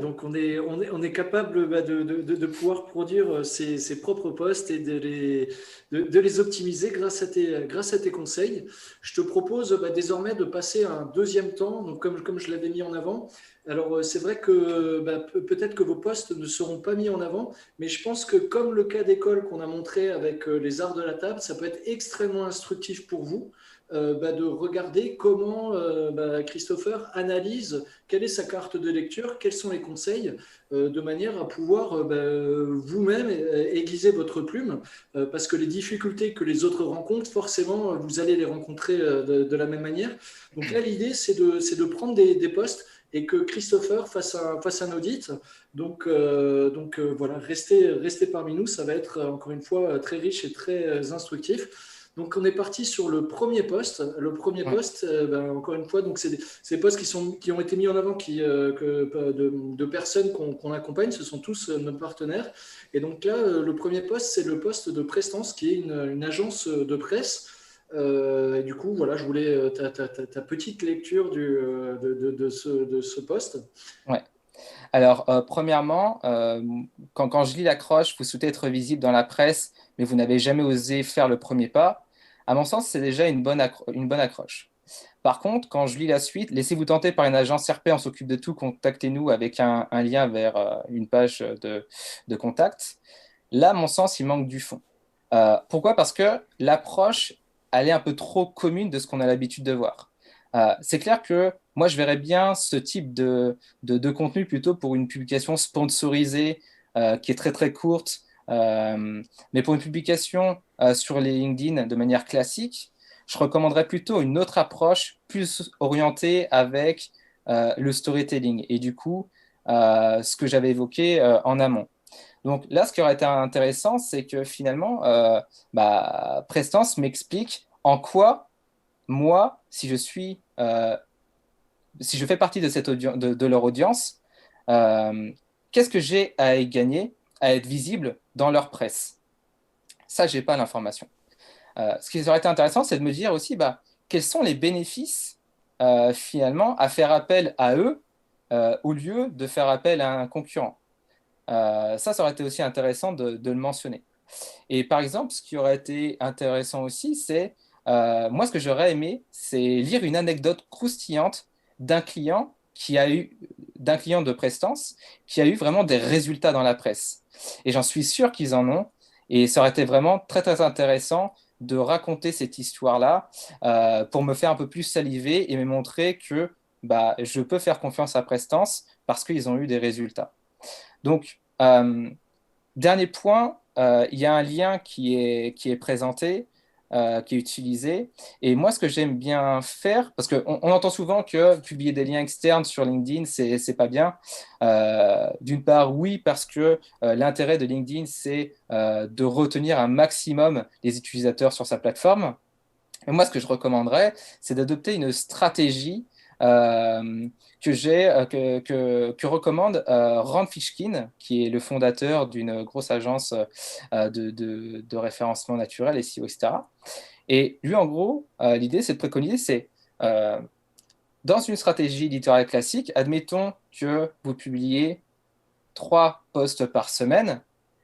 Donc on est capable de pouvoir produire ses propres posts et de les optimiser grâce à tes conseils. Je te propose désormais de passer à un deuxième temps, donc comme je l'avais mis en avant. Alors c'est vrai que peut-être que vos posts ne seront pas mis en avant, mais je pense que comme le cas d'école qu'on a montré avec les arts de la table, ça peut être extrêmement instructif pour vous. De regarder comment Christopher analyse quelle est sa carte de lecture, quels sont les conseils, de manière à pouvoir vous-même aiguiser votre plume, parce que les difficultés que les autres rencontrent, forcément, vous allez les rencontrer de la même manière. Donc là, l'idée, c'est de prendre des postes et que Christopher fasse un audit. Donc voilà, restez parmi nous, ça va être encore une fois très riche et très instructif. Donc, on est parti sur le premier poste. Le premier poste, encore une fois, c'est des postes qui ont été mis en avant de personnes qu'on accompagne. Ce sont tous nos partenaires. Et donc là, le premier poste, c'est le poste de Prestance, qui est une agence de presse. Et du coup, voilà, je voulais ta petite lecture de ce poste. Ouais. Alors, premièrement, quand je lis l'accroche, vous souhaitez être visible dans la presse, mais vous n'avez jamais osé faire le premier pas. À mon sens, c'est déjà une bonne accroche. Par contre, quand je lis la suite, laissez-vous tenter par une agence RP, on s'occupe de tout, contactez-nous avec un lien vers une page de contact. Là, à mon sens, il manque du fond. Pourquoi ? Parce que l'approche, elle est un peu trop commune de ce qu'on a l'habitude de voir. C'est clair que moi, je verrais bien ce type de contenu plutôt pour une publication sponsorisée qui est très, très courte. Mais pour une publication sur les LinkedIn de manière classique, je recommanderais plutôt une autre approche plus orientée avec le storytelling et du coup, ce que j'avais évoqué en amont. Donc là, ce qui aurait été intéressant, c'est que finalement, Prestance m'explique en quoi, moi, si je fais partie de leur audience, qu'est-ce que j'ai à y gagner à être visible dans leur presse? Ça, je n'ai pas l'information. Ce qui aurait été intéressant, c'est de me dire aussi quels sont les bénéfices finalement à faire appel à eux au lieu de faire appel à un concurrent. Ça aurait été aussi intéressant de le mentionner. Et par exemple, ce qui aurait été intéressant aussi, c'est moi, ce que j'aurais aimé, c'est lire une anecdote croustillante d'un client de Prestance qui a eu vraiment des résultats dans la presse. Et j'en suis sûr qu'ils en ont. Et ça aurait été vraiment très, très intéressant de raconter cette histoire-là pour me faire un peu plus saliver et me montrer que bah, je peux faire confiance à Prestance parce qu'ils ont eu des résultats. Donc, dernier point, il y a un lien qui est présenté, qui est utilisé. Et moi, ce que j'aime bien faire, parce qu'on entend souvent que publier des liens externes sur LinkedIn, c'est pas bien. D'une part, oui, parce que l'intérêt de LinkedIn, c'est de retenir un maximum les utilisateurs sur sa plateforme. Et moi, ce que je recommanderais, c'est d'adopter une stratégie euh, que recommande Rand Fishkin, qui est le fondateur d'une grosse agence de référencement naturel, SEO, etc. Et lui, en gros, l'idée, c'est de préconiser, c'est euh, dans une stratégie éditoriale classique, admettons que vous publiez 3 posts par semaine,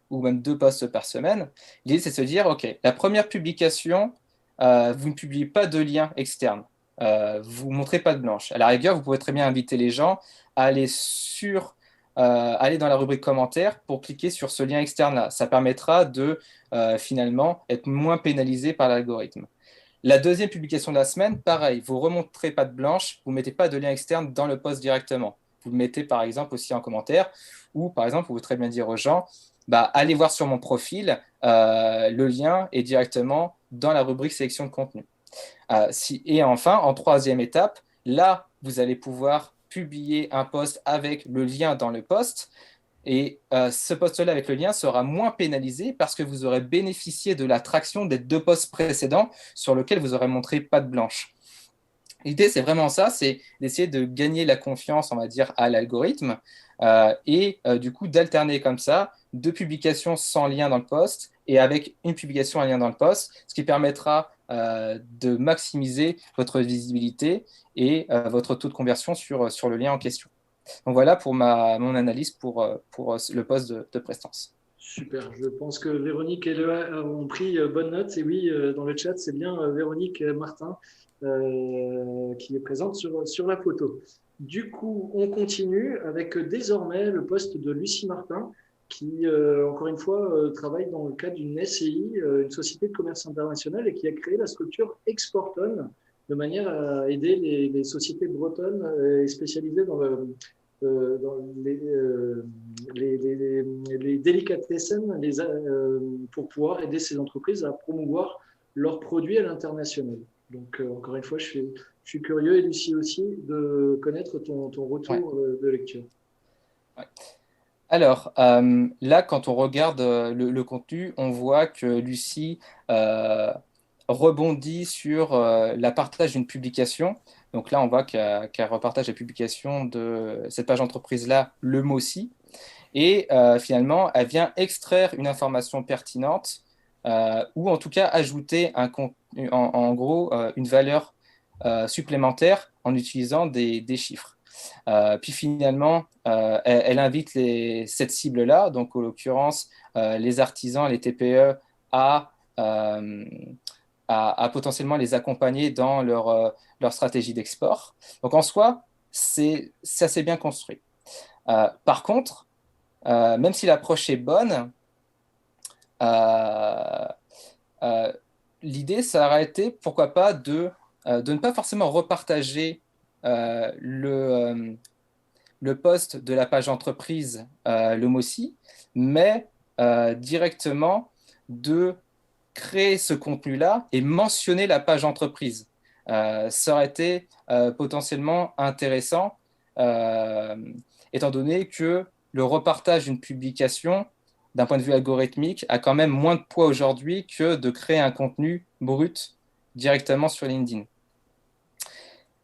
ou même 2 posts par semaine. L'idée, c'est de se dire, OK, la première publication, vous ne publiez pas de lien externe. Vous ne montrez pas de blanche. À la rigueur, vous pouvez très bien inviter les gens à aller dans la rubrique commentaires pour cliquer sur ce lien externe-là. Ça permettra de finalement être moins pénalisé par l'algorithme. La deuxième publication de la semaine, pareil, vous ne remontrez pas de blanche, vous ne mettez pas de lien externe dans le post directement. Vous le mettez par exemple aussi en commentaire, ou par exemple, vous pouvez très bien dire aux gens, bah, allez voir sur mon profil, le lien est directement dans la rubrique sélection de contenu. Et enfin, en troisième étape, là, vous allez pouvoir publier un post avec le lien dans le post. Et ce post-là avec le lien sera moins pénalisé parce que vous aurez bénéficié de l'attraction des 2 posts précédents sur lesquels vous aurez montré patte blanche. L'idée, c'est vraiment ça, c'est d'essayer de gagner la confiance, on va dire, à l'algorithme et du coup d'alterner comme ça 2 publications sans lien dans le post et avec une publication à lien dans le post, ce qui permettra de maximiser votre visibilité et votre taux de conversion sur le lien en question. Donc voilà pour mon analyse pour le poste de Prestance. Super, je pense que Véronique et Léa ont pris bonne note. Et oui, dans le chat, c'est bien Véronique Martin qui est présente sur la photo. Du coup, on continue avec désormais le poste de Lucie Martin, qui, encore une fois, travaille dans le cadre d'une SCI, une société de commerce international, et qui a créé la structure Exporton, de manière à aider les sociétés bretonnes et spécialisées dans les délicatessen pour pouvoir aider ces entreprises à promouvoir leurs produits à l'international. Donc, encore une fois, je suis curieux, et Lucie aussi, de connaître ton retour de lecture. Ouais. Alors, là, quand on regarde le contenu, on voit que Lucie rebondit sur la partage d'une publication. Donc là, on voit qu'elle repartage la publication de cette page entreprise-là, le mot-ci. Et finalement, elle vient extraire une information pertinente ou en tout cas ajouter un contenu, en gros une valeur supplémentaire en utilisant des chiffres. Puis finalement, elle invite cette cible-là, donc en l'occurrence les artisans, les TPE, à potentiellement les accompagner dans leur stratégie d'export. Donc en soi, c'est assez bien construit. Par contre, même si l'approche est bonne, l'idée, ça aurait été, pourquoi pas, de ne pas forcément repartager le post de la page entreprise, le MOSI, mais directement de créer ce contenu-là et mentionner la page entreprise. Ça aurait été potentiellement intéressant, étant donné que le repartage d'une publication, d'un point de vue algorithmique, a quand même moins de poids aujourd'hui que de créer un contenu brut directement sur LinkedIn.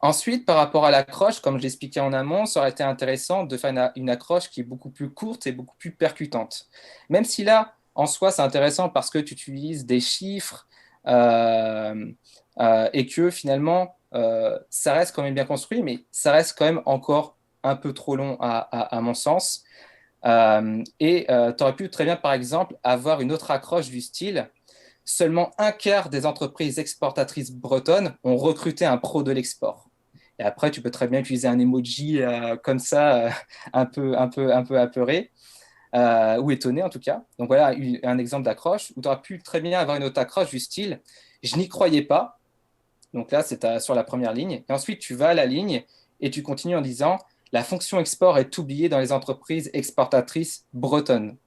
Ensuite, par rapport à l'accroche, comme je l'expliquais en amont, ça aurait été intéressant de faire une accroche qui est beaucoup plus courte et beaucoup plus percutante. Même si là, en soi, c'est intéressant parce que tu utilises des chiffres et que finalement, ça reste quand même bien construit, mais ça reste quand même encore un peu trop long à mon sens. Tu aurais pu très bien, par exemple, avoir une autre accroche du style « Seulement un quart des entreprises exportatrices bretonnes ont recruté un pro de l'export ». Et après, tu peux très bien utiliser un emoji comme ça, un peu apeuré, ou étonné en tout cas. Donc voilà un exemple d'accroche où tu aurais pu très bien avoir une autre accroche du style « Je n'y croyais pas ». Donc là, c'est sur la première ligne. Et ensuite, tu vas à la ligne Et tu continues en disant « La fonction export est oubliée dans les entreprises exportatrices bretonnes ».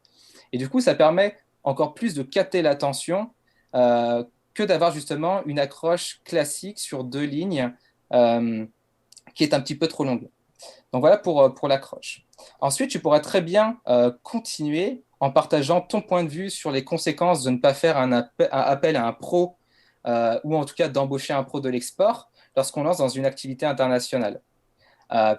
Et du coup, ça permet encore plus de capter l'attention que d'avoir justement une accroche classique sur 2 lignes qui est un petit peu trop longue. Donc voilà pour l'accroche. Ensuite, tu pourras très bien continuer en partageant ton point de vue sur les conséquences de ne pas faire un appel à un pro ou en tout cas d'embaucher un pro de l'export lorsqu'on lance dans une activité internationale.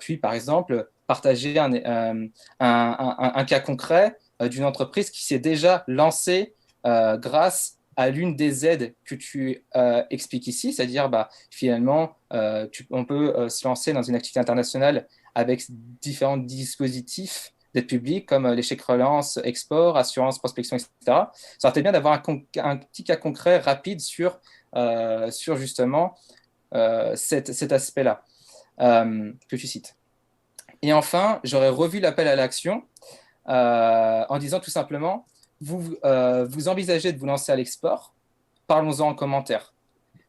Puis, par exemple, partager un cas concret d'une entreprise qui s'est déjà lancée grâce à l'une des aides que tu expliques ici, c'est-à-dire finalement, on peut se lancer dans une activité internationale avec différents dispositifs d'aide publique comme les chèques relance, export, assurance, prospection, etc. Ça aurait été bien d'avoir un petit cas concret rapide sur justement cet aspect-là que tu cites. Et enfin, j'aurais revu l'appel à l'action en disant tout simplement, vous envisagez de vous lancer à l'export, parlons-en en commentaire.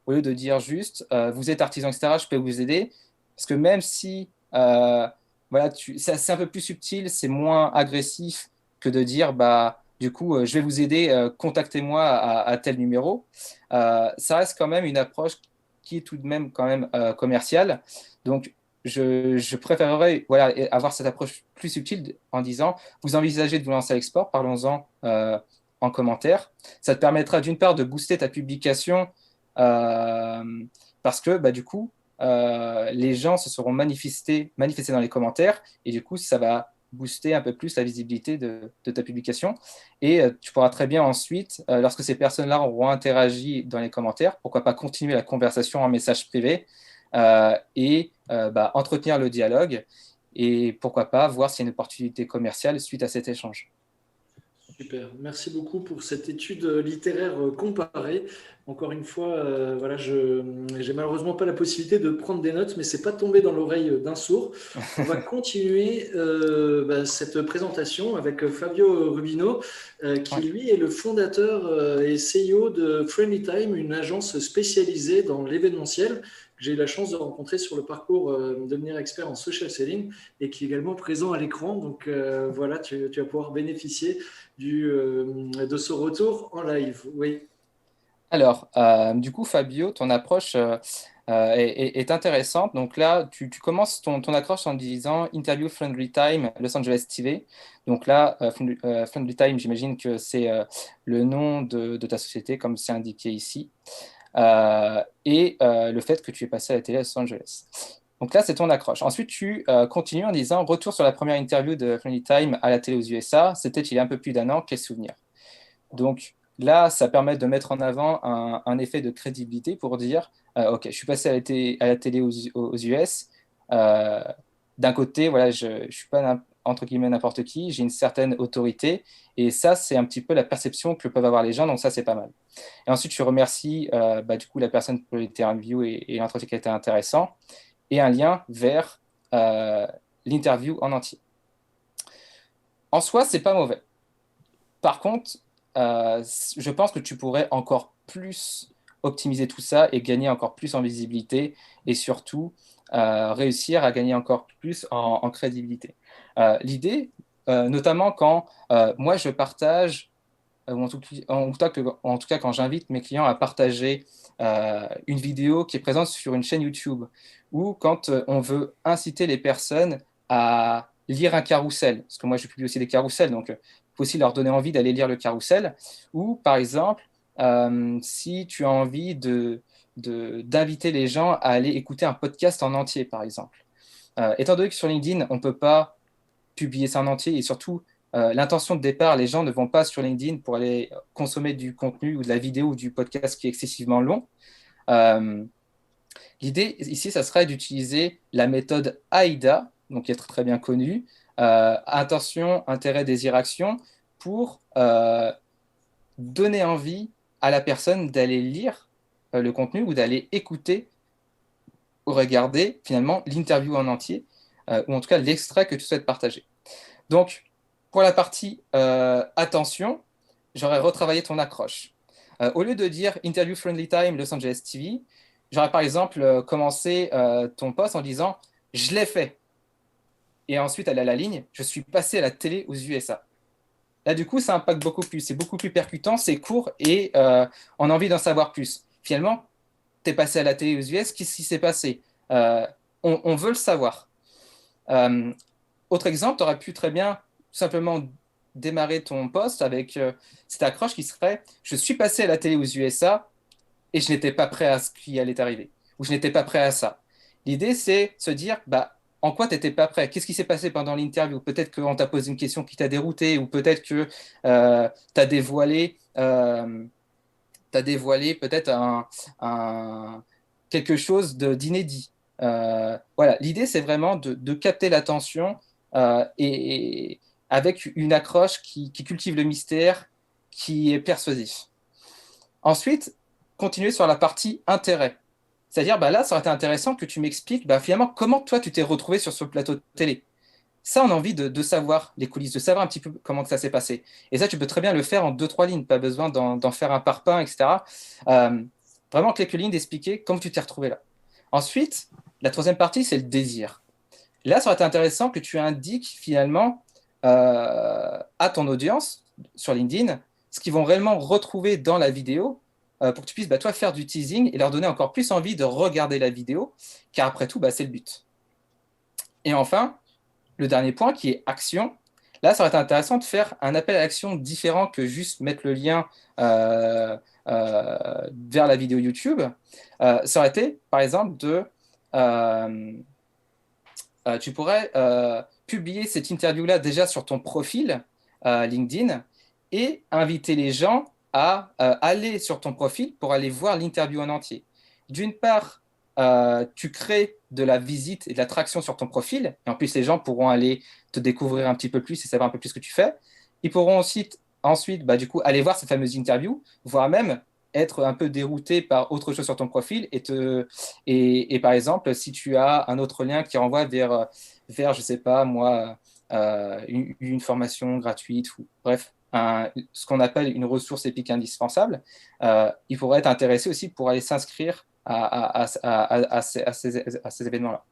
Au lieu de dire juste, vous êtes artisan, etc., je peux vous aider. Parce que même si voilà, c'est un peu plus subtil, c'est moins agressif que de dire, du coup, je vais vous aider, contactez-moi à tel numéro. Ça reste quand même une approche qui est tout de même quand même commerciale. Donc, je préférerais avoir cette approche plus subtile en disant, vous envisagez de vous lancer à l'export, parlons-en en commentaire. Ça te permettra d'une part de booster ta publication parce que du coup, les gens se seront manifestés dans les commentaires et du coup, ça va booster un peu plus la visibilité de ta publication. Et tu pourras très bien ensuite, lorsque ces personnes-là auront interagi dans les commentaires, pourquoi pas continuer la conversation en message privé et entretenir le dialogue et pourquoi pas voir s'il y a une opportunité commerciale suite à cet échange. Super, merci beaucoup pour cette étude littéraire comparée. Encore une fois, voilà, j'ai malheureusement pas la possibilité de prendre des notes, mais c'est pas tombé dans l'oreille d'un sourd. On va continuer cette présentation avec Fabio Rubino, qui lui est le fondateur et CEO de Friendly Time, une agence spécialisée dans l'événementiel. J'ai eu la chance de rencontrer sur le parcours devenir expert en social selling et qui est également présent à l'écran. Donc voilà, tu vas pouvoir bénéficier de ce retour en live. Oui. Alors, du coup, Fabio, ton approche est intéressante. Donc là, tu commences ton approche en disant Interview Friendly Time Los Angeles TV. Donc là, Friendly Time, j'imagine que c'est le nom de ta société, comme c'est indiqué ici. Et le fait que tu es passé à la télé à Los Angeles. Donc là, c'est ton accroche. Ensuite, tu continues en disant retour sur la première interview de Friendly Time à la télé aux USA. C'était il y a un peu plus d'1 an. Quel souvenir? Donc là, ça permet de mettre en avant un effet de crédibilité pour dire OK, je suis passé à la télé aux US. D'un côté, voilà, je ne suis pas entre guillemets n'importe qui, j'ai une certaine autorité. Et ça, c'est un petit peu la perception que peuvent avoir les gens. Donc ça, c'est pas mal. Et ensuite, je remercie du coup la personne pour l'interview et l'entretien qui a été intéressant. Et un lien vers l'interview en entier. En soi, c'est pas mauvais. Par contre, je pense que tu pourrais encore plus optimiser tout ça et gagner encore plus en visibilité et surtout réussir à gagner encore plus en crédibilité. L'idée, notamment quand moi je partage, ou en tout cas quand j'invite mes clients à partager une vidéo qui est présente sur une chaîne YouTube ou quand on veut inciter les personnes à lire un carrousel, parce que moi je publie aussi des carousels, donc il faut aussi leur donner envie d'aller lire le carrousel, ou par exemple, si tu as envie d'inviter les gens à aller écouter un podcast en entier, par exemple. Étant donné que sur LinkedIn, on ne peut pas publier ça en entier, et surtout, l'intention de départ, les gens ne vont pas sur LinkedIn pour aller consommer du contenu ou de la vidéo ou du podcast qui est excessivement long. L'idée ici, ça serait d'utiliser la méthode AIDA, donc qui est très, très bien connue, intention, intérêt, désir, action, pour donner envie à la personne d'aller lire le contenu ou d'aller écouter ou regarder finalement l'interview en entier, ou en tout cas l'extrait que tu souhaites partager. Donc, pour la partie attention, j'aurais retravaillé ton accroche. Au lieu de dire Interview Friendly Time Los Angeles TV, j'aurais par exemple commencé ton post en disant je l'ai fait. Et ensuite, elle a la ligne, je suis passé à la télé aux USA. Là, du coup, ça impacte beaucoup plus. C'est beaucoup plus percutant, c'est court et on a envie d'en savoir plus. Finalement, tu es passé à la télé aux US, qu'est-ce qui s'est passé? On veut le savoir. Euh, Autre exemple, tu aurais pu très bien tout simplement démarrer ton poste avec cette accroche qui serait: je suis passé à la télé aux USA et je n'étais pas prêt à ce qui allait arriver, ou je n'étais pas prêt à ça. L'idée, c'est se dire, bah, en quoi tu n'étais pas prêt? Qu'est-ce qui s'est passé pendant l'interview? Peut-être qu'on t'a posé une question qui t'a dérouté, ou peut-être que tu as dévoilé, peut-être quelque chose d'inédit. Voilà, l'idée, c'est vraiment de capter l'attention et avec une accroche qui cultive le mystère, qui est persuasif. Ensuite, continuer sur la partie intérêt. C'est-à-dire, bah là, ça aurait été intéressant que tu m'expliques bah, finalement comment toi, tu t'es retrouvé sur ce plateau de télé. Ça, on a envie de savoir les coulisses, de savoir un petit peu comment que ça s'est passé. Et ça, tu peux très bien le faire en 2-3 lignes, pas besoin d'en faire un parpaing, etc. Vraiment quelques lignes d'expliquer comment tu t'es retrouvé là. Ensuite, la troisième partie, c'est le désir. Là, ça aurait été intéressant que tu indiques finalement à ton audience sur LinkedIn ce qu'ils vont réellement retrouver dans la vidéo pour que tu puisses, bah, toi, faire du teasing et leur donner encore plus envie de regarder la vidéo, car après tout, bah, c'est le but. Et enfin, le dernier point qui est action. Là, ça aurait été intéressant de faire un appel à l'action différent que juste mettre le lien vers la vidéo YouTube. Ça aurait été, par exemple, tu pourrais publier cette interview-là déjà sur ton profil LinkedIn et inviter les gens à aller sur ton profil pour aller voir l'interview en entier. D'une part, tu crées de la visite et de l'attraction sur ton profil, et en plus les gens pourront aller te découvrir un petit peu plus et savoir un peu plus ce que tu fais. Ils pourront aussi ensuite bah, du coup, aller voir cette fameuse interview, voire même être un peu dérouté par autre chose sur ton profil et par exemple, si tu as un autre lien qui renvoie vers je sais pas moi, une formation gratuite ou bref, ce qu'on appelle une ressource épique indispensable, il pourrait être intéressé aussi pour aller s'inscrire à ces événements-là.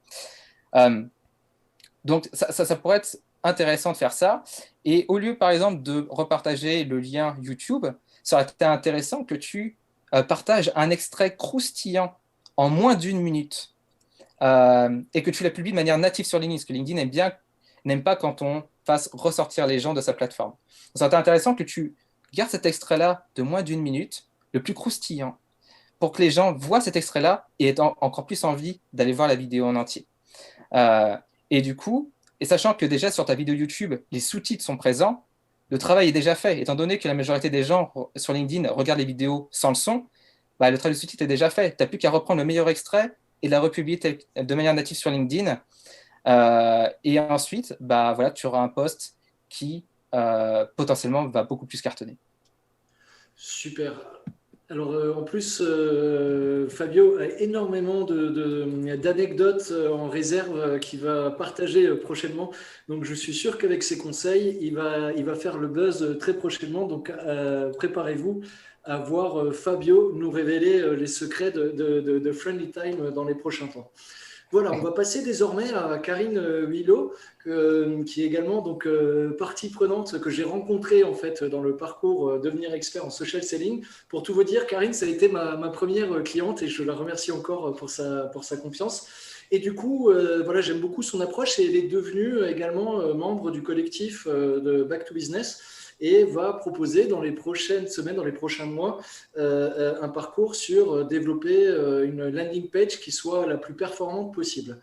Donc, ça pourrait être intéressant de faire ça. Et au lieu, par exemple, de repartager le lien YouTube, ça aurait été intéressant que tu partages un extrait croustillant en moins d'1 minute et que tu la publies de manière native sur LinkedIn, parce que LinkedIn n'aime pas quand on fasse ressortir les gens de sa plateforme. Donc, ça aurait été intéressant que tu gardes cet extrait-là de moins d'1 minute, le plus croustillant, pour que les gens voient cet extrait-là et aient encore plus envie d'aller voir la vidéo en entier. Et du coup, et sachant que déjà sur ta vidéo YouTube, les sous-titres sont présents, le travail est déjà fait. Étant donné que la majorité des gens sur LinkedIn regardent les vidéos sans le son, bah, le travail de sous-titres est déjà fait. Tu n'as plus qu'à reprendre le meilleur extrait et la republier de manière native sur LinkedIn. Et ensuite, bah, voilà, tu auras un post qui potentiellement va beaucoup plus cartonner. Super. Alors, en plus, Fabio a énormément d'anecdotes en réserve qu'il va partager prochainement. Donc, je suis sûr qu'avec ses conseils, il va faire le buzz très prochainement. Donc, préparez-vous à voir Fabio nous révéler les secrets de Friendly Time dans les prochains temps. Voilà, on va passer désormais à Karine Huilot, qui est également donc, partie prenante que j'ai rencontrée en fait, dans le parcours Devenir expert en social selling. Pour tout vous dire, Karine, ça a été ma première cliente et je la remercie encore pour sa confiance. Et du coup, voilà, j'aime beaucoup son approche et elle est devenue également membre du collectif de Back to Business et va proposer dans les prochaines semaines, dans les prochains mois, un parcours sur développer une landing page qui soit la plus performante possible.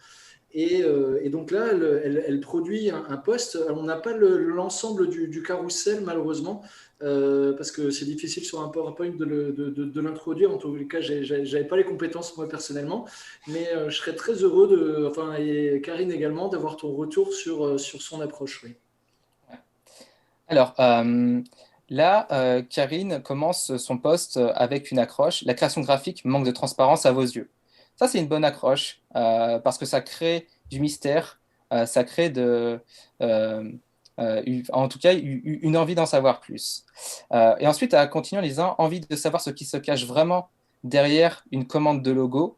Et donc là, elle produit un post. On n'a pas l'ensemble du carrousel, malheureusement, parce que c'est difficile sur un PowerPoint de l'introduire. En tout cas, je n'avais pas les compétences, moi, personnellement. Mais je serais très heureux, et Karine également, d'avoir ton retour sur son approche. Oui. Alors, là, Karine commence son post avec une accroche: la création graphique manque de transparence à vos yeux. Ça, c'est une bonne accroche parce que ça crée du mystère, ça crée en tout cas une envie d'en savoir plus. Et ensuite, elle continue en disant: envie de savoir ce qui se cache vraiment derrière une commande de logo,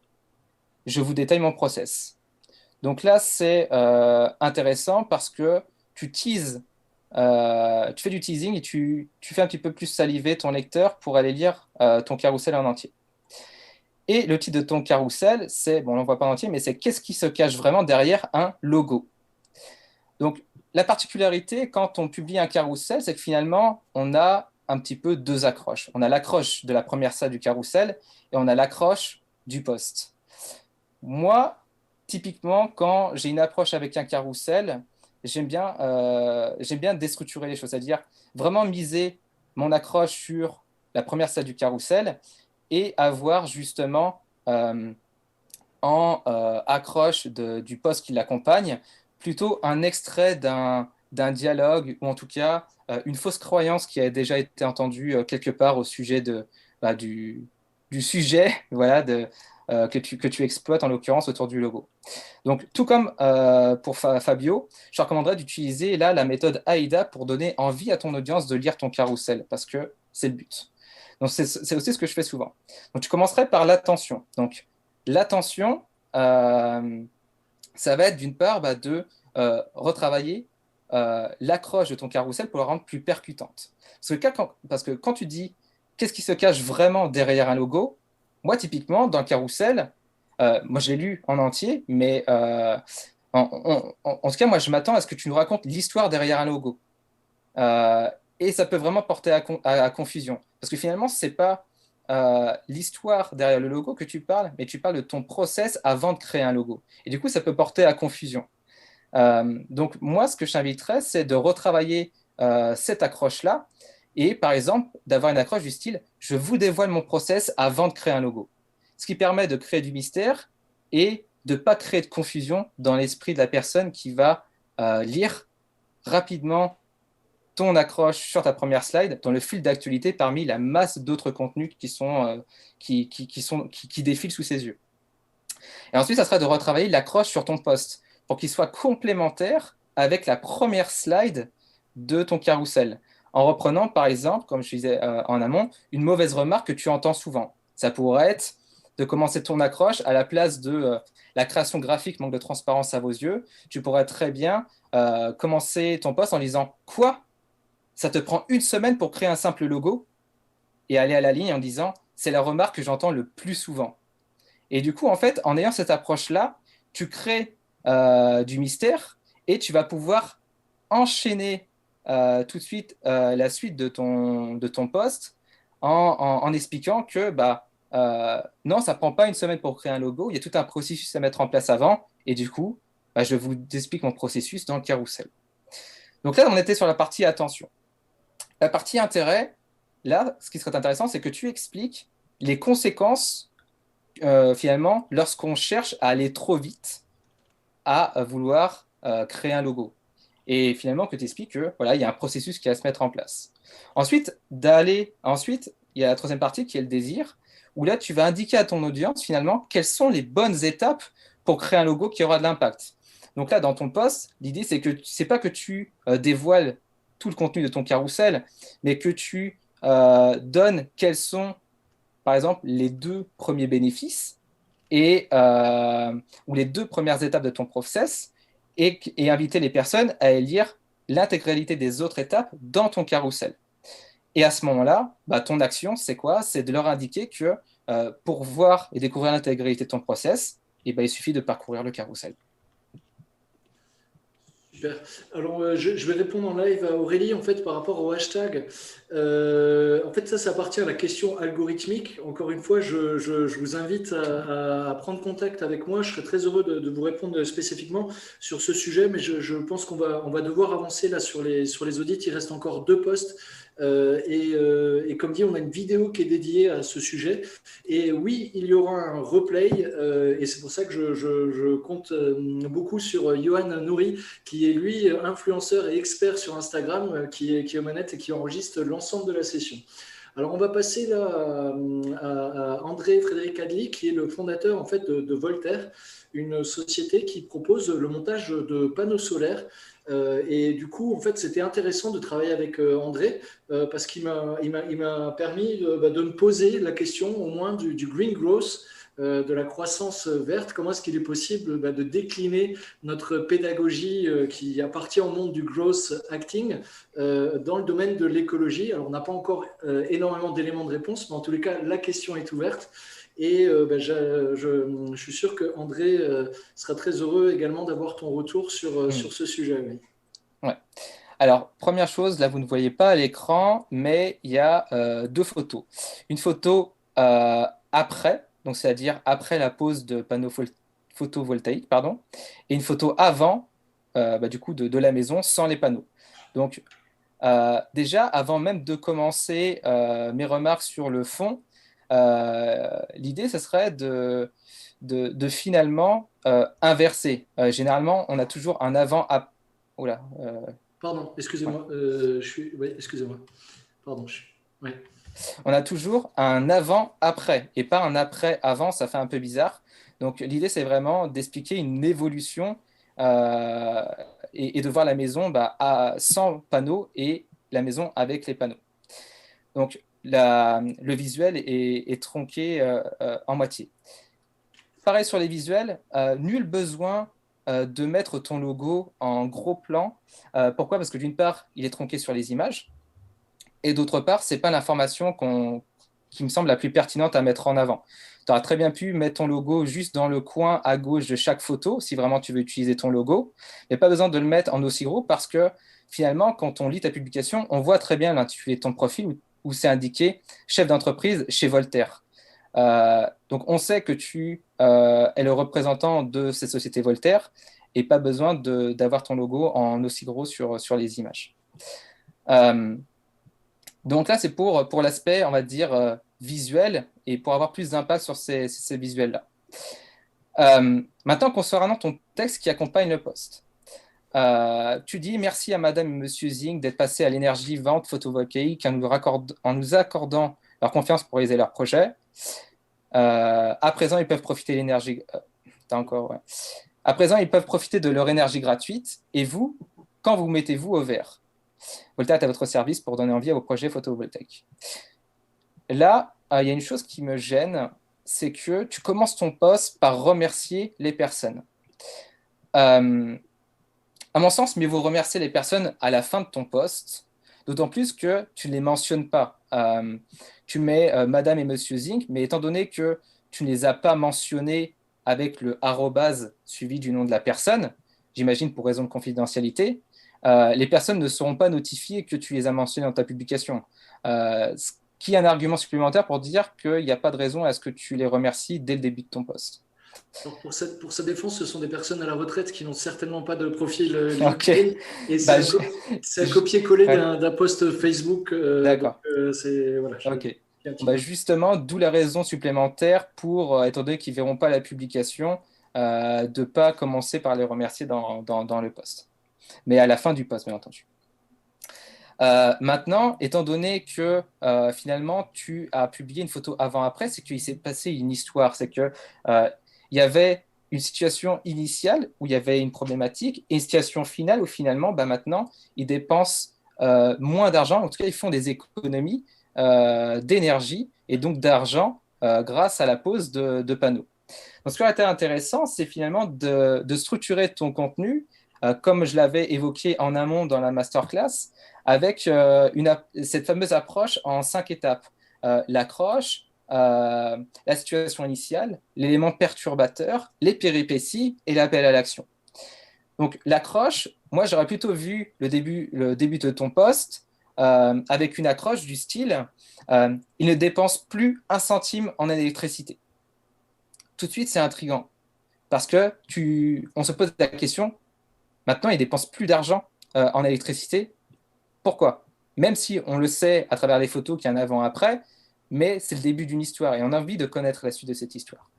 je vous détaille mon process. Donc là, c'est intéressant parce que tu teases, tu fais du teasing et tu fais un petit peu plus saliver ton lecteur pour aller lire ton carrousel en entier. Et le titre de ton carrousel, c'est, bon, on ne voit pas en entier, mais c'est qu'est-ce qui se cache vraiment derrière un logo. Donc, la particularité quand on publie un carrousel, c'est que finalement, on a un petit peu deux accroches. On a l'accroche de la première salle du carrousel et on a l'accroche du post. Moi, typiquement, quand j'ai une approche avec un carrousel, j'aime bien déstructurer les choses, c'est-à-dire vraiment miser mon accroche sur la première salle du carrousel et avoir justement en accroche du post qui l'accompagne plutôt un extrait d'un dialogue ou en tout cas une fausse croyance qui a déjà été entendue quelque part au sujet du sujet voilà, que tu exploites en l'occurrence autour du logo. Donc, tout comme pour Fabio, je te recommanderais d'utiliser là la méthode AIDA pour donner envie à ton audience de lire ton carrousel parce que c'est le but. Donc, c'est aussi ce que je fais souvent. Donc, tu commencerais par l'attention. Donc, l'attention, ça va être d'une part de retravailler l'accroche de ton carrousel pour la rendre plus percutante. Parce que quand tu dis qu'est-ce qui se cache vraiment derrière un logo, moi, typiquement, dans le carrousel, moi, je l'ai lu en entier, mais en tout cas, moi, je m'attends à ce que tu nous racontes l'histoire derrière un logo. Et ça peut vraiment porter à confusion. Parce que finalement, ce n'est pas l'histoire derrière le logo que tu parles, mais tu parles de ton process avant de créer un logo. Et du coup, ça peut porter à confusion. Donc, moi, ce que je t'inviterais, c'est de retravailler cette accroche-là et, par exemple, d'avoir une accroche du style « Je vous dévoile mon process avant de créer un logo ». Ce qui permet de créer du mystère et de ne pas créer de confusion dans l'esprit de la personne qui va lire rapidement ton accroche sur ta première slide dans le fil d'actualité parmi la masse d'autres contenus qui défilent sous ses yeux. Et ensuite, ça sera de retravailler l'accroche sur ton post pour qu'il soit complémentaire avec la première slide de ton carrousel. En reprenant, par exemple, comme je disais en amont, une mauvaise remarque que tu entends souvent. Ça pourrait être de commencer ton accroche à la place de la création graphique manque de transparence à vos yeux. Tu pourrais très bien commencer ton post en disant « Quoi ? Ça te prend une semaine pour créer un simple logo ?» et aller à la ligne en disant « C'est la remarque que j'entends le plus souvent. » Et du coup, en fait, en ayant cette approche-là, tu crées du mystère et tu vas pouvoir enchaîner tout de suite la suite de ton post en expliquant que non, ça ne prend pas une semaine pour créer un logo, il y a tout un processus à mettre en place avant et du coup, je vous explique mon processus dans le carrousel. Donc là, on était sur la partie attention. La partie intérêt, là, ce qui serait intéressant, c'est que tu expliques les conséquences finalement lorsqu'on cherche à aller trop vite à vouloir créer un logo. Et finalement, que tu expliques que voilà, il y a un processus qui va se mettre en place. Ensuite, il y a la troisième partie qui est le désir, où là, tu vas indiquer à ton audience finalement quelles sont les bonnes étapes pour créer un logo qui aura de l'impact. Donc là, dans ton post, l'idée, c'est que c'est pas que tu dévoiles tout le contenu de ton carrousel, mais que tu donnes quels sont, par exemple, les 2 premiers bénéfices ou les 2 premières étapes de ton process et inviter les personnes à lire l'intégralité des autres étapes dans ton carrousel. Et à ce moment-là, ton action, c'est quoi? C'est de leur indiquer que pour voir et découvrir l'intégralité de ton process, il suffit de parcourir le carrousel. Super. Alors, je vais répondre en live à Aurélie, en fait, par rapport au hashtag. En fait, ça appartient à la question algorithmique. Encore une fois, je vous invite à prendre contact avec moi. Je serais très heureux de vous répondre spécifiquement sur ce sujet, mais je pense qu'on va devoir avancer là sur les audits. Il reste encore 2 postes. Et comme dit, on a une vidéo qui est dédiée à ce sujet. Et oui, il y aura un replay. Et c'est pour ça que je compte beaucoup sur Johan Nouri, qui est lui influenceur et expert sur Instagram, qui est aux manettes et qui enregistre l'ensemble de la session. Alors on va passer là à André Frédéric Adli, qui est le fondateur en fait de Voltaire, une société qui propose le montage de panneaux solaires. Et du coup, en fait, c'était intéressant de travailler avec André parce qu'il m'a permis de me poser la question au moins du green growth de la croissance verte, comment est-ce qu'il est possible de décliner notre pédagogie qui appartient au monde du growth hacking dans le domaine de l'écologie. Alors, on n'a pas encore énormément d'éléments de réponse, mais en tous les cas, la question est ouverte. Et je suis sûr qu'André sera très heureux également d'avoir ton retour sur ce sujet. Oui. Ouais. Alors, première chose, là, vous ne voyez pas à l'écran, mais il y a deux photos. Une photo après, donc c'est-à-dire après la pose de panneaux photovoltaïques, pardon, et une photo avant, du coup, de la maison sans les panneaux. Donc, déjà, avant même de commencer mes remarques sur le fond, l'idée, ce serait de finalement inverser. Généralement, on a toujours un avant-après. Oula. Pardon, excusez-moi. Ouais. Oui, excusez-moi. Pardon. Ouais. On a toujours un avant-après et pas un après-avant, ça fait un peu bizarre. Donc l'idée, c'est vraiment d'expliquer une évolution et de voir la maison sans panneaux et la maison avec les panneaux. Donc le visuel est tronqué en moitié. Pareil sur les visuels, nul besoin de mettre ton logo en gros plan. Pourquoi? Parce que d'une part, il est tronqué sur les images, et d'autre part, ce n'est pas l'information qui me semble la plus pertinente à mettre en avant. Tu auras très bien pu mettre ton logo juste dans le coin à gauche de chaque photo, si vraiment tu veux utiliser ton logo. Il n'y a pas besoin de le mettre en aussi gros, parce que finalement, quand on lit ta publication, on voit très bien l'intitulé de ton profil où c'est indiqué « chef d'entreprise chez Voltaire ». Donc, on sait que tu es le représentant de cette société Voltaire et pas besoin d'avoir ton logo en aussi gros sur les images. Donc là, c'est pour l'aspect, on va dire, visuel et pour avoir plus d'impact sur ces visuels-là. Maintenant, concernant ton texte qui accompagne le post, tu dis « Merci à Madame et Monsieur Zing d'être passés à l'énergie vente photovoltaïque en nous accordant leur confiance pour réaliser leur projet. À présent, ils peuvent profiter de l'énergie. À présent, ils peuvent profiter de leur énergie gratuite. Et vous, quand vous mettez-vous au vert? Voltaire est à votre service pour donner envie à vos projets photovoltaïques. » Là, il y a une chose qui me gêne, c'est que tu commences ton post par remercier les personnes. À mon sens, mieux vaut remercier les personnes à la fin de ton post, d'autant plus que tu ne les mentionnes pas. Tu mets Madame et Monsieur Zing, mais étant donné que tu ne les as pas mentionnés avec le arrobase suivi du nom de la personne, j'imagine pour raison de confidentialité, les personnes ne seront pas notifiées que tu les as mentionnés dans ta publication. Ce qui est un argument supplémentaire pour dire qu'il n'y a pas de raison à ce que tu les remercies dès le début de ton post. Alors pour sa défense, ce sont des personnes à la retraite qui n'ont certainement pas de profil LinkedIn. Okay. Et c'est un copier-coller d'un post Facebook. D'accord. Voilà, ok. Justement, d'où la raison supplémentaire pour, étant donné qu'ils ne verront pas la publication, de ne pas commencer par les remercier dans le post. Mais à la fin du post, bien entendu. Maintenant, étant donné que finalement, tu as publié une photo avant-après, c'est qu'il s'est passé une histoire. C'est qu'il y avait une situation initiale où il y avait une problématique et une situation finale où finalement, maintenant, ils dépensent moins d'argent. En tout cas, ils font des économies d'énergie et donc d'argent grâce à la pose de panneaux. Donc, ce qui aurait été intéressant, c'est finalement de structurer ton contenu comme je l'avais évoqué en amont dans la masterclass, avec cette fameuse approche en 5 étapes. L'accroche, la situation initiale, l'élément perturbateur, les péripéties et l'appel à l'action. Donc l'accroche, moi j'aurais plutôt vu le début de ton post avec une accroche du style il ne dépense plus 1 centime en électricité. Tout de suite, c'est intriguant parce que on se pose la question, maintenant il ne dépense plus d'argent en électricité. Pourquoi? Même si on le sait à travers les photos qu'il y a un avant-après, mais c'est le début d'une histoire et on a envie de connaître la suite de cette histoire.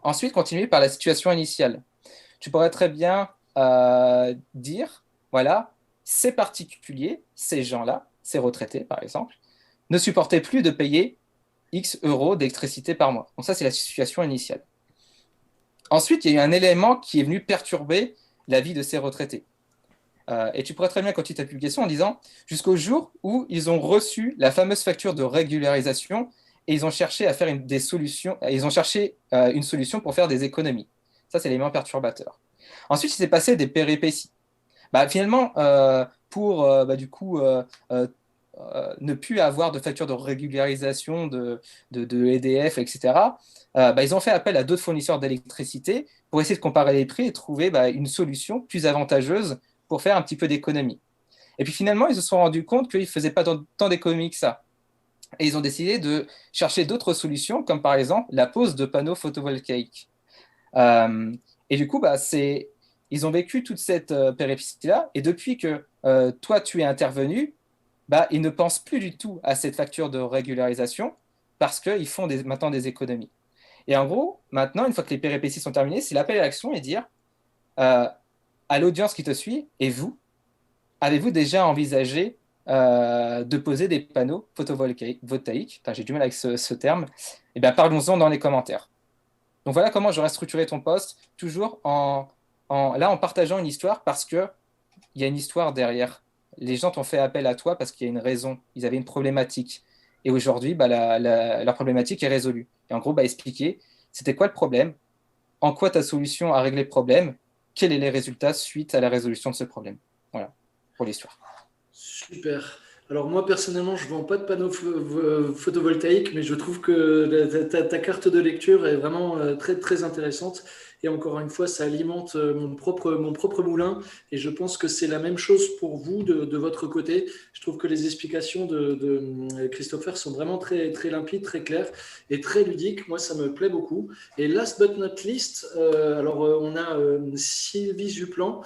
Ensuite, continuer par la situation initiale. Tu pourrais très bien dire, voilà, ces particuliers, ces gens-là, ces retraités par exemple, ne supportaient plus de payer X euros d'électricité par mois. Donc ça, c'est la situation initiale. Ensuite, il y a eu un élément qui est venu perturber la vie de ces retraités. Et tu pourrais très bien continuer ta publication en disant jusqu'au jour où ils ont reçu la fameuse facture de régularisation et ils ont cherché à faire des solutions, ils ont cherché une solution pour faire des économies. Ça, c'est l'élément perturbateur. Ensuite, il s'est passé des péripéties. Finalement, pour du coup ne plus avoir de facture de régularisation de EDF, etc., ils ont fait appel à d'autres fournisseurs d'électricité pour essayer de comparer les prix et trouver une solution plus avantageuse pour faire un petit peu d'économie. Et puis finalement, ils se sont rendus compte qu'ils ne faisaient pas tant d'économies que ça. Et ils ont décidé de chercher d'autres solutions, comme par exemple la pose de panneaux photovoltaïques. Et du coup, ils ont vécu toute cette péripétie-là. Et depuis que toi, tu es intervenu, ils ne pensent plus du tout à cette facture de régularisation parce qu'ils font maintenant des économies. Et en gros, maintenant, une fois que les péripéties sont terminées, c'est l'appel à l'action et dire à l'audience qui te suit, et vous, avez-vous déjà envisagé de poser des panneaux photovoltaïques? J'ai du mal avec ce terme. Eh bien, parlons-en dans les commentaires. Donc voilà comment j'aurais structuré ton post, toujours en partageant une histoire, parce qu'il y a une histoire derrière. Les gens t'ont fait appel à toi parce qu'il y a une raison, ils avaient une problématique. Et aujourd'hui, leur problématique est résolue. Et en gros, expliquer c'était quoi le problème, en quoi ta solution a réglé le problème, quels sont les résultats suite à la résolution de ce problème. Voilà, pour l'histoire. Super. Alors moi personnellement, je ne vends pas de panneaux photovoltaïques, mais je trouve que ta carte de lecture est vraiment très très intéressante. Et encore une fois, ça alimente mon propre moulin. Et je pense que c'est la même chose pour vous de votre côté. Je trouve que les explications de Christopher sont vraiment très, très limpides, très claires et très ludiques. Moi, ça me plaît beaucoup. Et last but not least, on a Sylvie Zupan,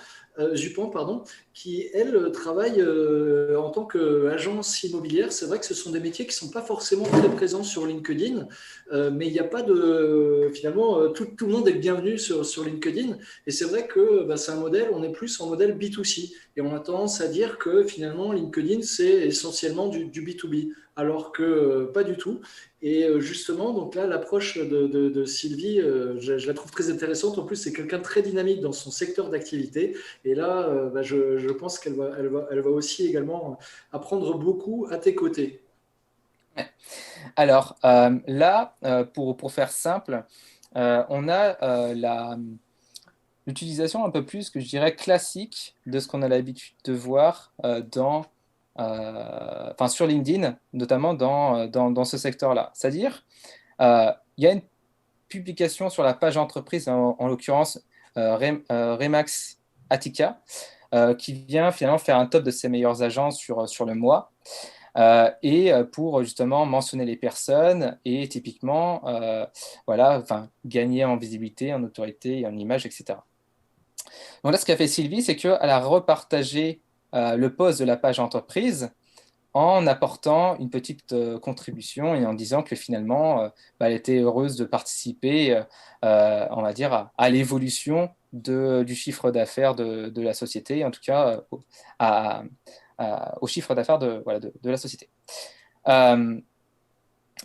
qui, elle, travaille en tant qu'agence immobilière. C'est vrai que ce sont des métiers qui ne sont pas forcément très présents sur LinkedIn, mais il n'y a pas de… Finalement, tout le monde est le bienvenu sur LinkedIn. Et c'est vrai que c'est un modèle, on est plus en modèle B2C. Et on a tendance à dire que finalement, LinkedIn, c'est essentiellement du B2B, alors que pas du tout. Et justement, donc là, l'approche de Sylvie, je la trouve très intéressante. En plus, c'est quelqu'un de très dynamique dans son secteur d'activité. Et là, je pense qu'elle va aussi également apprendre beaucoup à tes côtés. Alors là, pour faire simple, on a l'utilisation un peu plus, que je dirais, classique de ce qu'on a l'habitude de voir sur LinkedIn, notamment dans ce secteur-là. C'est-à-dire, il y a une publication sur la page entreprise, en l'occurrence Remax Attica, qui vient finalement faire un top de ses meilleures agences sur le mois, et pour justement mentionner les personnes et typiquement gagner en visibilité, en autorité et en image, etc. Donc là, ce qu'a fait Sylvie, c'est qu'elle a repartagé le post de la page entreprise en apportant une petite contribution et en disant que finalement, elle était heureuse de participer, on va dire, à l'évolution du chiffre d'affaires de la société, en tout cas au chiffre d'affaires de la société.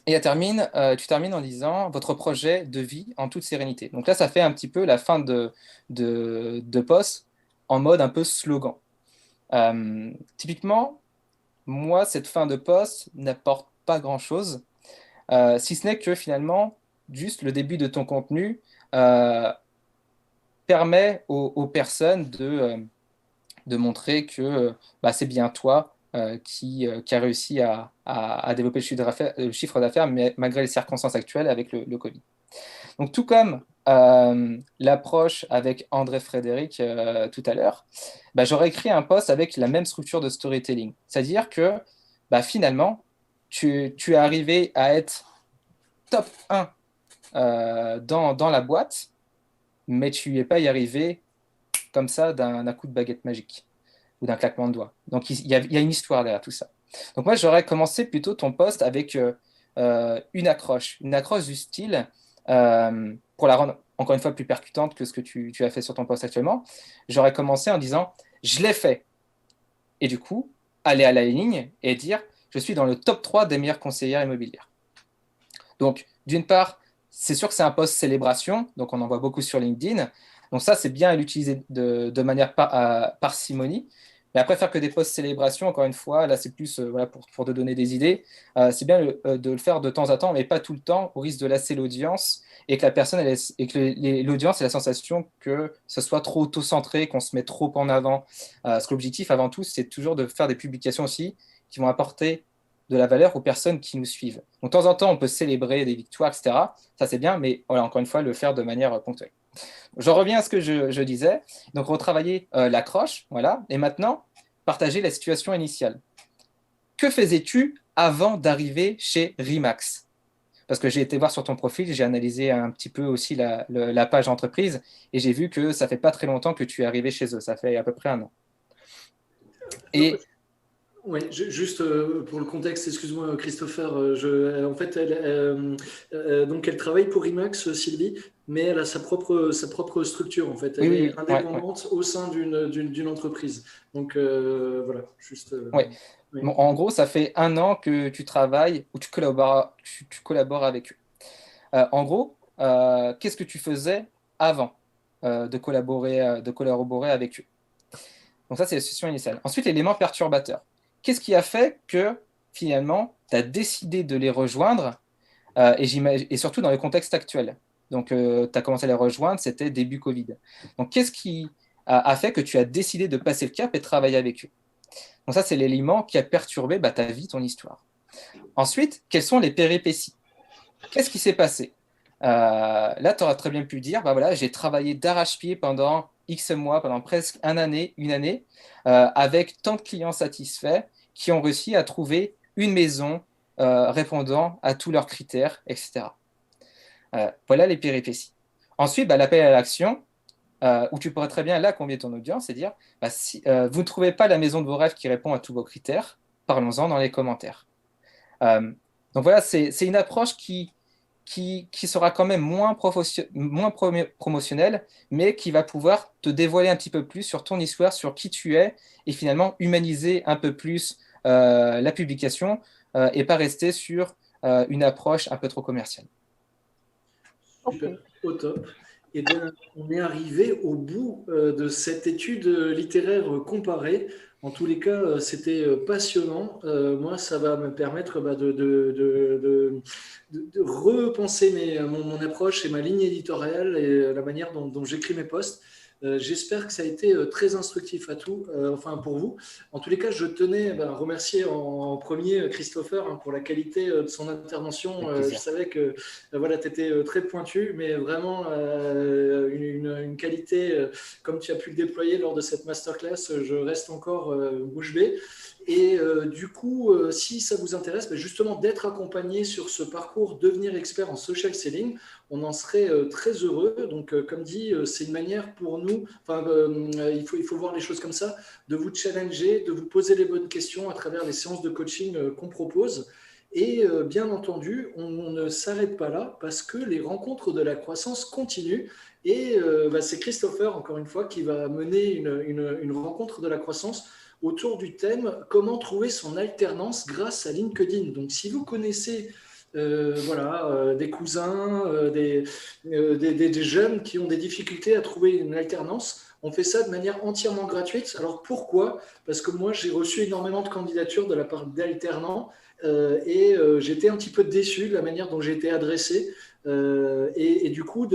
Et tu termines en disant votre projet de vie en toute sérénité. Donc là, ça fait un petit peu la fin de post en mode un peu slogan. Typiquement, moi, cette fin de post n'apporte pas grand-chose, si ce n'est que finalement, juste le début de ton contenu permet aux personnes de montrer que c'est bien toi qui a réussi à développer le chiffre d'affaires malgré les circonstances actuelles avec le Covid. Donc, tout comme l'approche avec André Frédéric tout à l'heure, j'aurais écrit un post avec la même structure de storytelling. C'est-à-dire que finalement, tu es arrivé à être top 1 dans la boîte, mais tu n'y es pas y arrivé comme ça d'un coup de baguette magique ou d'un claquement de doigts. Donc, il y a une histoire derrière tout ça. Donc, moi, j'aurais commencé plutôt ton post avec une accroche du style, pour la rendre encore une fois plus percutante que ce que tu as fait sur ton post actuellement, j'aurais commencé en disant « je l'ai fait ». Et du coup, aller à la ligne et dire « je suis dans le top 3 des meilleures conseillères immobilières ». Donc, d'une part, c'est sûr que c'est un post célébration, donc on en voit beaucoup sur LinkedIn. Donc ça, c'est bien à l'utiliser de manière parcimonie, Mais après, faire que des post-célébrations, encore une fois, là, c'est plus voilà, pour te donner des idées. C'est bien de le faire de temps à temps, mais pas tout le temps, au risque de lasser l'audience et que la personne, et que l'audience ait la sensation que ce soit trop auto-centré, qu'on se met trop en avant. Parce que l'objectif, avant tout, c'est toujours de faire des publications aussi qui vont apporter de la valeur aux personnes qui nous suivent. Donc, de temps en temps, on peut célébrer des victoires, etc. Ça, c'est bien, mais voilà, encore une fois, le faire de manière ponctuelle. J'en reviens à ce que je disais. Donc, retravailler l'accroche, voilà. Et maintenant, partager la situation initiale. Que faisais-tu avant d'arriver chez Remax? Parce que j'ai été voir sur ton profil, j'ai analysé un petit peu aussi la page entreprise et j'ai vu que ça fait pas très longtemps que tu es arrivé chez eux. Ça fait à peu près un an. Et Oui, juste pour le contexte, excuse-moi Christopher, en fait, donc elle travaille pour IMAX, Sylvie, mais elle a sa propre structure, en fait. Elle oui, est oui, indépendante au sein d'une entreprise. Donc voilà, juste. ouais. Oui. Bon, en gros, ça fait un an que tu travailles ou tu collabores avec eux. En gros, qu'est-ce que tu faisais avant de collaborer avec eux? Donc ça, c'est la situation initiale. Ensuite, l'élément perturbateur. Qu'est-ce qui a fait que finalement, tu as décidé de les rejoindre et surtout dans le contexte actuel? Donc, tu as commencé à les rejoindre, c'était début Covid. Donc, qu'est-ce qui a fait que tu as décidé de passer le cap et de travailler avec eux? Donc ça, c'est l'élément qui a perturbé ta vie, ton histoire. Ensuite, quelles sont les péripéties? Qu'est-ce qui s'est passé? Là, tu auras très bien pu dire, voilà, j'ai travaillé d'arrache-pied pendant X mois, pendant presque une année, avec tant de clients satisfaits qui ont réussi à trouver une maison répondant à tous leurs critères, etc. Voilà les péripéties. Ensuite, l'appel à l'action, où tu pourrais très bien là convier ton audience et dire, si vous ne trouvez pas la maison de vos rêves qui répond à tous vos critères, parlons-en dans les commentaires. Donc voilà, c'est une approche qui sera quand même moins promotionnelle, mais qui va pouvoir te dévoiler un petit peu plus sur ton histoire, sur qui tu es, et finalement humaniser un peu plus la publication et pas rester sur une approche un peu trop commerciale. Super, au top. Et bien, on est arrivé au bout de cette étude littéraire comparée. En tous les cas, c'était passionnant. Moi, ça va me permettre de repenser mon approche et ma ligne éditoriale et la manière dont j'écris mes posts. J'espère que ça a été très instructif enfin pour vous. En tous les cas, je tenais à remercier en premier Christopher pour la qualité de son intervention. Je savais que voilà, tu étais très pointu, mais vraiment une qualité, comme tu as pu le déployer lors de cette masterclass, je reste encore bouche bée. Et du coup, si ça vous intéresse, justement d'être accompagné sur ce parcours devenir expert en social selling, on en serait très heureux. Donc, comme dit, c'est une manière pour nous, il faut voir les choses comme ça, de vous challenger, de vous poser les bonnes questions à travers les séances de coaching qu'on propose. Et bien entendu, on ne s'arrête pas là parce que les rencontres de la croissance continuent. Et c'est Christopher, encore une fois, qui va mener une rencontre de la croissance autour du thème « Comment trouver son alternance grâce à LinkedIn ». Donc, si vous connaissez des cousins, des jeunes qui ont des difficultés à trouver une alternance, on fait ça de manière entièrement gratuite. Alors, pourquoi? Parce que moi, j'ai reçu énormément de candidatures de la part d'alternants et j'étais un petit peu déçu de la manière dont j'ai été adressé. Et du coup,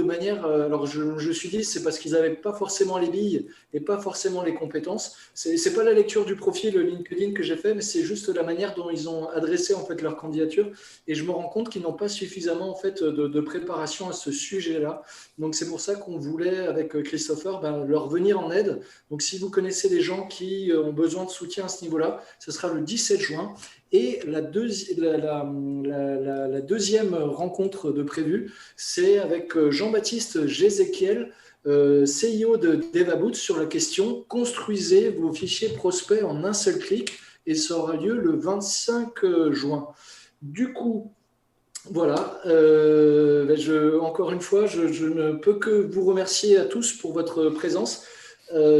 alors je me suis dit, c'est parce qu'ils n'avaient pas forcément les billes et pas forcément les compétences. C'est pas la lecture du profil LinkedIn que j'ai fait, mais c'est juste la manière dont ils ont adressé en fait leur candidature. Et je me rends compte qu'ils n'ont pas suffisamment en fait de préparation à ce sujet-là. Donc c'est pour ça qu'on voulait avec Christopher leur venir en aide. Donc si vous connaissez des gens qui ont besoin de soutien à ce niveau-là, ce sera le 17 juin. Et la deuxième rencontre de prévue, c'est avec Jean-Baptiste Jézéchiel, CIO de DevaBoot, sur la question « Construisez vos fichiers prospects en un seul clic » et ça aura lieu le 25 juin. Du coup, voilà, encore une fois, je ne peux que vous remercier à tous pour votre présence.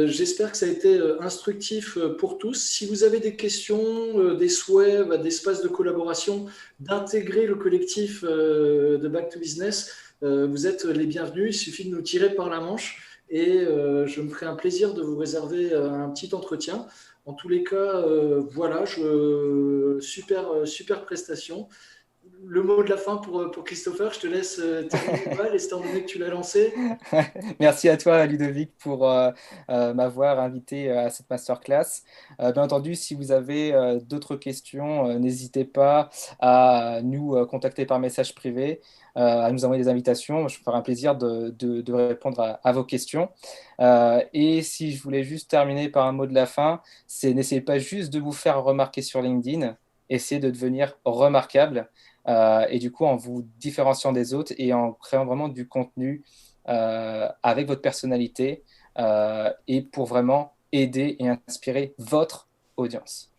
J'espère que ça a été instructif pour tous. Si vous avez des questions, des souhaits, d'espace de collaboration, d'intégrer le collectif de Back to Business, vous êtes les bienvenus. Il suffit de nous tirer par la manche et je me ferai un plaisir de vous réserver un petit entretien. En tous les cas, voilà, super prestation. Le mot de la fin pour Christopher, je te laisse terminer le bal, étant donné que tu l'as lancé. Merci à toi, Ludovic, pour m'avoir invité à cette masterclass. Bien entendu, si vous avez d'autres questions, n'hésitez pas à nous contacter par message privé, à nous envoyer des invitations. Je me ferai un plaisir de répondre à vos questions. Et si je voulais juste terminer par un mot de la fin, c'est n'essayez pas juste de vous faire remarquer sur LinkedIn, essayez de devenir remarquable. Et du coup, en vous différenciant des autres et en créant vraiment du contenu avec votre personnalité et pour vraiment aider et inspirer votre audience.